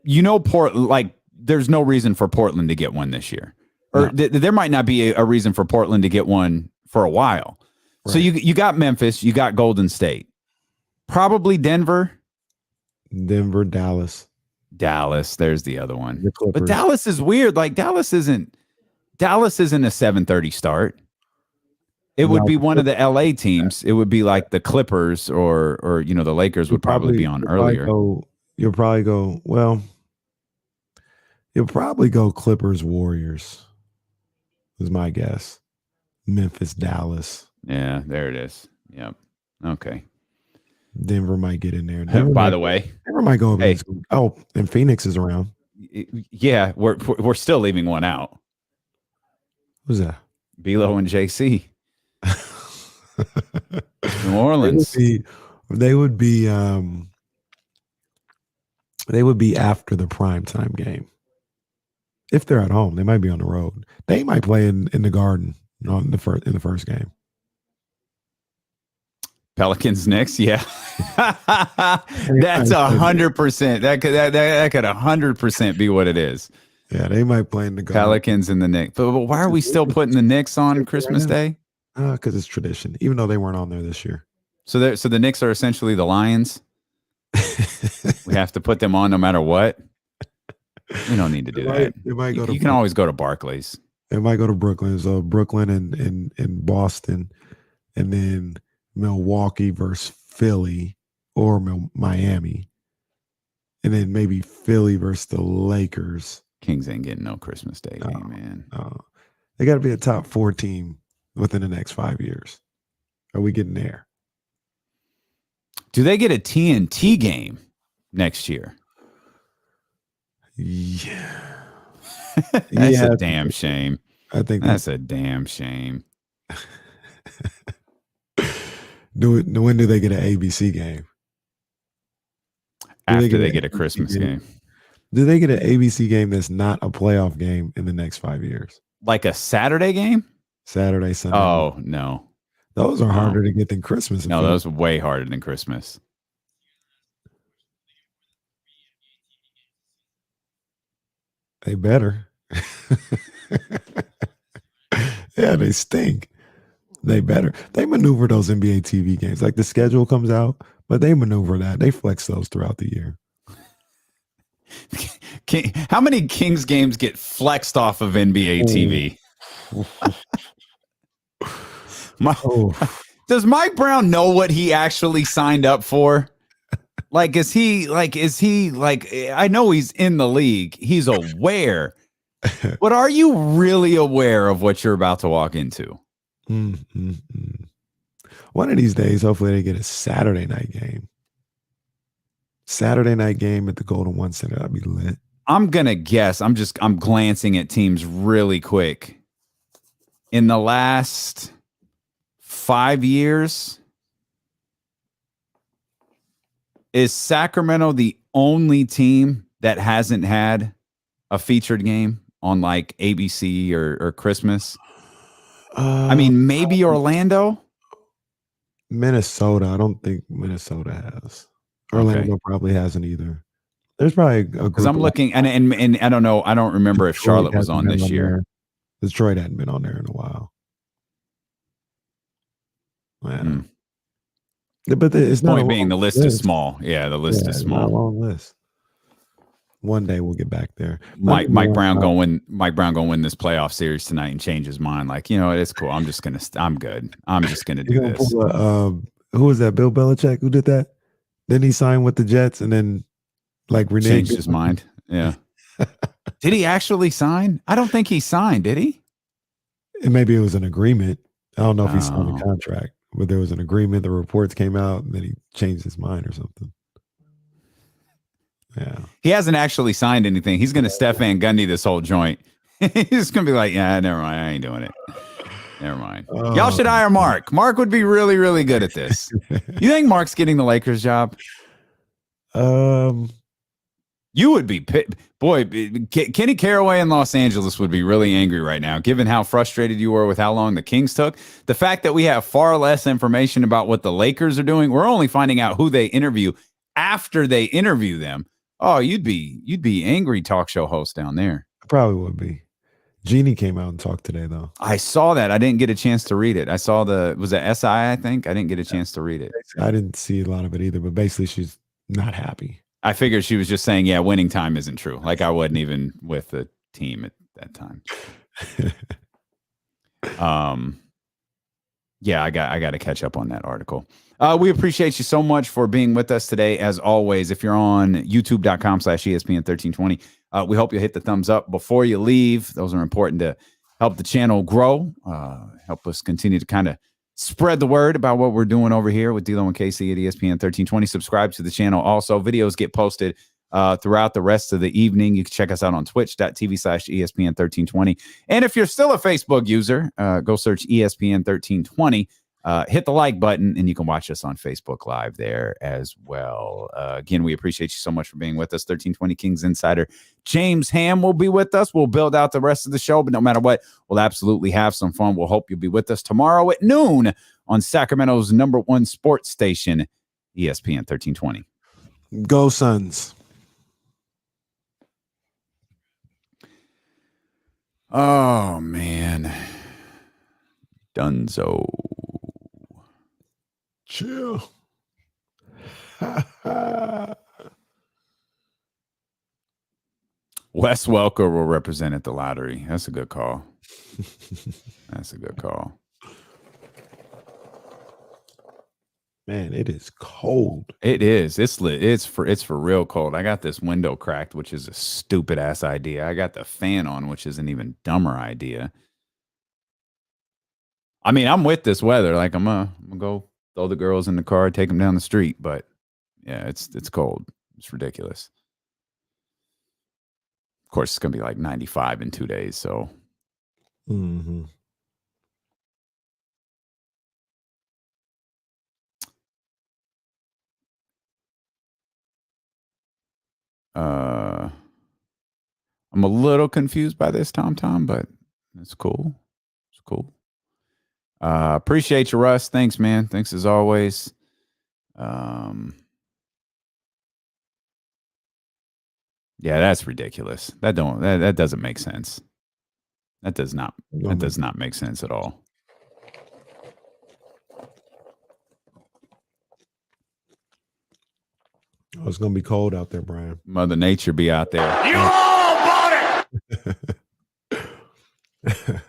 there's no reason for Portland to get one this year. Or there might not be a reason for Portland to get one for a while. Right. So you got Memphis, you got Golden State, probably Denver, Dallas. There's the other one. But Dallas is weird. Like Dallas isn't a 7:30 start. It would be one of the LA teams. It would be like the Clippers or the Lakers would probably be on earlier. You'll probably go Clippers, Warriors. Is my guess. Memphis, Dallas. Yeah, there it is. Yep. Okay. Denver might get in there. By the way, Denver might go. And Phoenix is around. Yeah, we're still leaving one out. Who's that? Belo and JC. New Orleans. They would be after the primetime game. If they're at home, they might be on the road. They might play in the Garden in the first game. Pelicans Knicks, yeah. That's 100%. That could 100% be what it is. Yeah, they might play in the Garden. Pelicans and the Knicks. But why are we still putting the Knicks on Christmas Day? Because it's tradition, even though they weren't on there this year. So the Knicks are essentially the Lions. We have to put them on no matter what. We don't need to do that. You can always go to Barclays. It might go to Brooklyn. So Brooklyn and Boston, and then Milwaukee versus Philly or Miami, and then maybe Philly versus the Lakers. Kings ain't getting no Christmas Day game, man. They got to be a top 4 team within the next 5 years. Are we getting there? Do they get a TNT game next year? Yeah. That's a damn shame. I think that's a damn shame. When do they get an ABC game? After they get a Christmas game. Do they get an ABC game that's not a playoff game in the next 5 years? Like a Saturday game? Saturday, Sunday. Oh, no. Those are harder to get than Christmas. No, those are way harder than Christmas. They better. Yeah, they stink. They better. They maneuver those NBA TV games. Like the schedule comes out, but they maneuver that. They flex those throughout the year. How many Kings games get flexed off of NBA TV? Does Mike Brown know what he actually signed up for? Is he I know he's in the league. He's aware. But are you really aware of what you're about to walk into? One of these days, hopefully they get a Saturday night game. Saturday night game at the Golden One Center. That'd be lit. I'm going to guess. I'm glancing at teams really quick. In the last 5 years, is Sacramento the only team that hasn't had a featured game on like ABC or Christmas? I mean, maybe Orlando? Minnesota. I don't think Minnesota has. Orlando probably hasn't either. There's probably a group. Because I'm looking, and I don't know. I don't remember if Charlotte was on this year. Detroit hadn't been on there in a while. Yeah. But it's not. Point being, the list is small. Yeah, the list is small. Not a long list. One day we'll get back there. Mike Brown gonna win this playoff series tonight and change his mind. Like, it's cool. I'm good. I'm just gonna do this. Who was that? Bill Belichick who did that? Then he signed with the Jets and then changed his mind. Yeah. Did he actually sign? I don't think he signed, did he? And maybe it was an agreement. I don't know if he signed a contract, but there was an agreement. The reports came out and then he changed his mind or something. Yeah. He hasn't actually signed anything. He's going to Steph Van Gundy this whole joint. He's going to be like, yeah, never mind. I ain't doing it. Never mind. Y'all should hire Mark. Mark would be really, really good at this. You think Mark's getting the Lakers job? You would be, boy, Kenny Caraway in Los Angeles would be really angry right now, given how frustrated you were with how long the Kings took. The fact that we have far less information about what the Lakers are doing, we're only finding out who they interview after they interview them. Oh, you'd be angry talk show host down there. I probably would be. Jeannie came out and talked today, though. I saw that. I didn't get a chance to read it. I saw was it SI, I think? I didn't get a chance to read it. I didn't see a lot of it either, but basically she's not happy. I figured she was just saying, yeah, winning time isn't true. Like I wasn't even with the team at that time. Yeah, I got to catch up on that article. We appreciate you so much for being with us today. As always, if you're on youtube.com/ESPN1320, we hope you hit the thumbs up before you leave. Those are important to help the channel grow, help us continue to kind of spread the word about what we're doing over here with D'Lo and Casey at ESPN 1320. Subscribe to the channel. Also, videos get posted throughout the rest of the evening. You can check us out on twitch.tv/ESPN 1320. And if you're still a Facebook user, go search ESPN 1320. Hit the like button and you can watch us on Facebook Live there as well. Again, we appreciate you so much for being with us. 1320 Kings insider James Ham will be with us. We'll build out the rest of the show, but no matter what, we'll absolutely have some fun. We'll hope you'll be with us tomorrow at noon on Sacramento's #1 sports station, ESPN 1320. Go Suns. Oh, man. Dunzo. Chill. Wes Welker will represent at the lottery. That's a good call. That's a good call. Man, it is cold. It is. It's lit. It's for real cold. I got this window cracked, which is a stupid ass idea. I got the fan on, which is an even dumber idea. I mean, I'm with this weather. Like I'm gonna go throw the girls in the car, take them down the street. But yeah, it's cold. It's ridiculous. Of course, it's going to be like 95 in 2 days. So, Mm-hmm. I'm a little confused by this, Tom, but it's cool. It's cool. Appreciate you, Russ. Thanks, man. Thanks as always. Yeah, that's ridiculous. That doesn't make sense. That does not make sense at all. Oh, it's gonna be cold out there, Brian. Mother Nature be out there. You all bought it.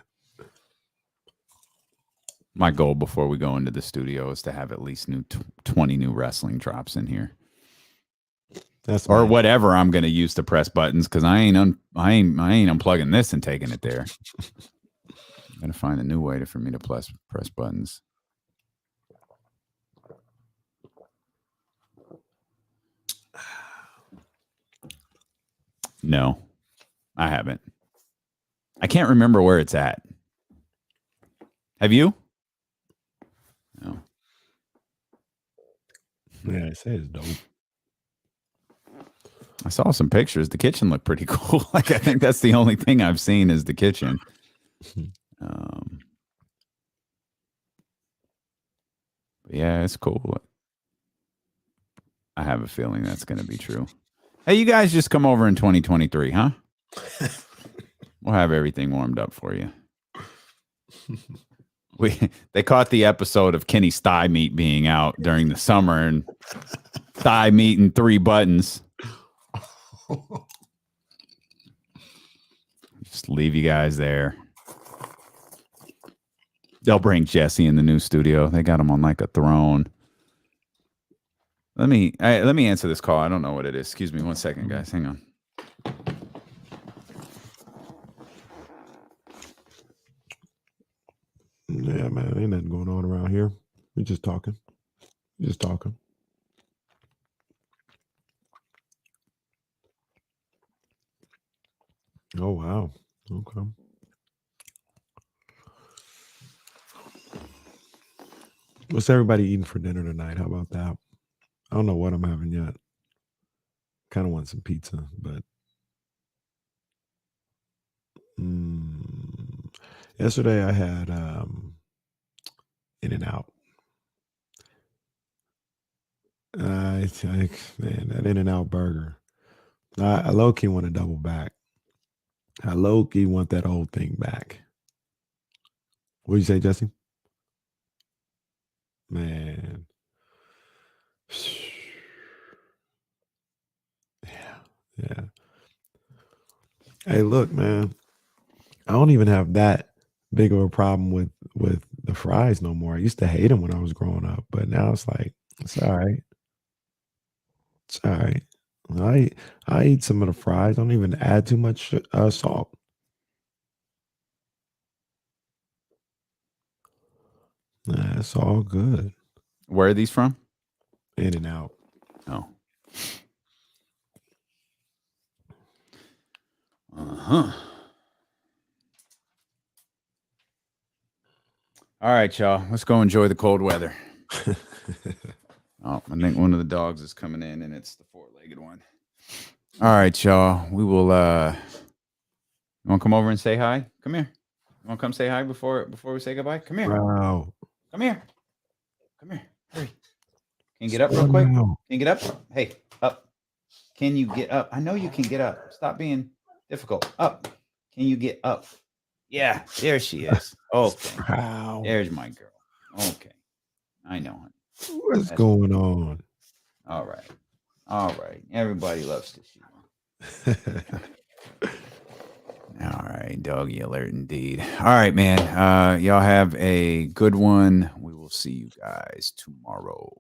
My goal before we go into the studio is to have at least 20 new wrestling drops in here. Or whatever I'm going to use to press buttons, because I ain't unplugging this and taking it there. I'm going to find a new way for me to press buttons. No, I haven't. I can't remember where it's at. Have you? No. Yeah, I say it's dope. I saw some pictures. The kitchen looked pretty cool. Like, I think that's the only thing I've seen is the kitchen. But yeah, it's cool. I have a feeling that's going to be true. Hey, you guys just come over in 2023, huh? We'll have everything warmed up for you. They caught the episode of Kenny's thigh meat being out during the summer, and thigh meat and 3 buttons. Just leave you guys there. They'll bring Jesse in the new studio. They got him on like a throne. Let me answer this call. I don't know what it is. Excuse me 1 second, guys. Hang on. Yeah, man, ain't nothing going on around here. We're just talking. Oh, wow. Okay. What's everybody eating for dinner tonight? How about that? I don't know what I'm having yet. Kind of want some pizza, but yesterday I had In-N-Out. Man, that In-N-Out burger. I low-key want to double back. I low-key want that old thing back. What did you say, Jesse? Man. Yeah. Hey, look, man. I don't even have that big of a problem with the fries no more. I used to hate them when I was growing up, but now it's like, it's all right. It's all right. I eat some of the fries. Don't even add too much salt. Nah, it's all good. Where are these from? In-N-Out. Oh. Uh-huh. All right, y'all. Let's go enjoy the cold weather. Oh, I think one of the dogs is coming in, and it's the 4-legged one. All right, y'all. We will. You want to come over and say hi? Come here. You want to come say hi before we say goodbye? Come here. Wow. Come here. Come here. Hurry. Can you get up real quick? Can you get up? Hey, up. Can you get up? I know you can get up. Stop being difficult. Up. Can you get up? Yeah, there she is. Okay. Wow. There's my girl. Okay. I know, honey. What's going on? All right. All right. Everybody loves to see one. All right. Doggy alert indeed. All right, man. Y'all have a good one. We will see you guys tomorrow.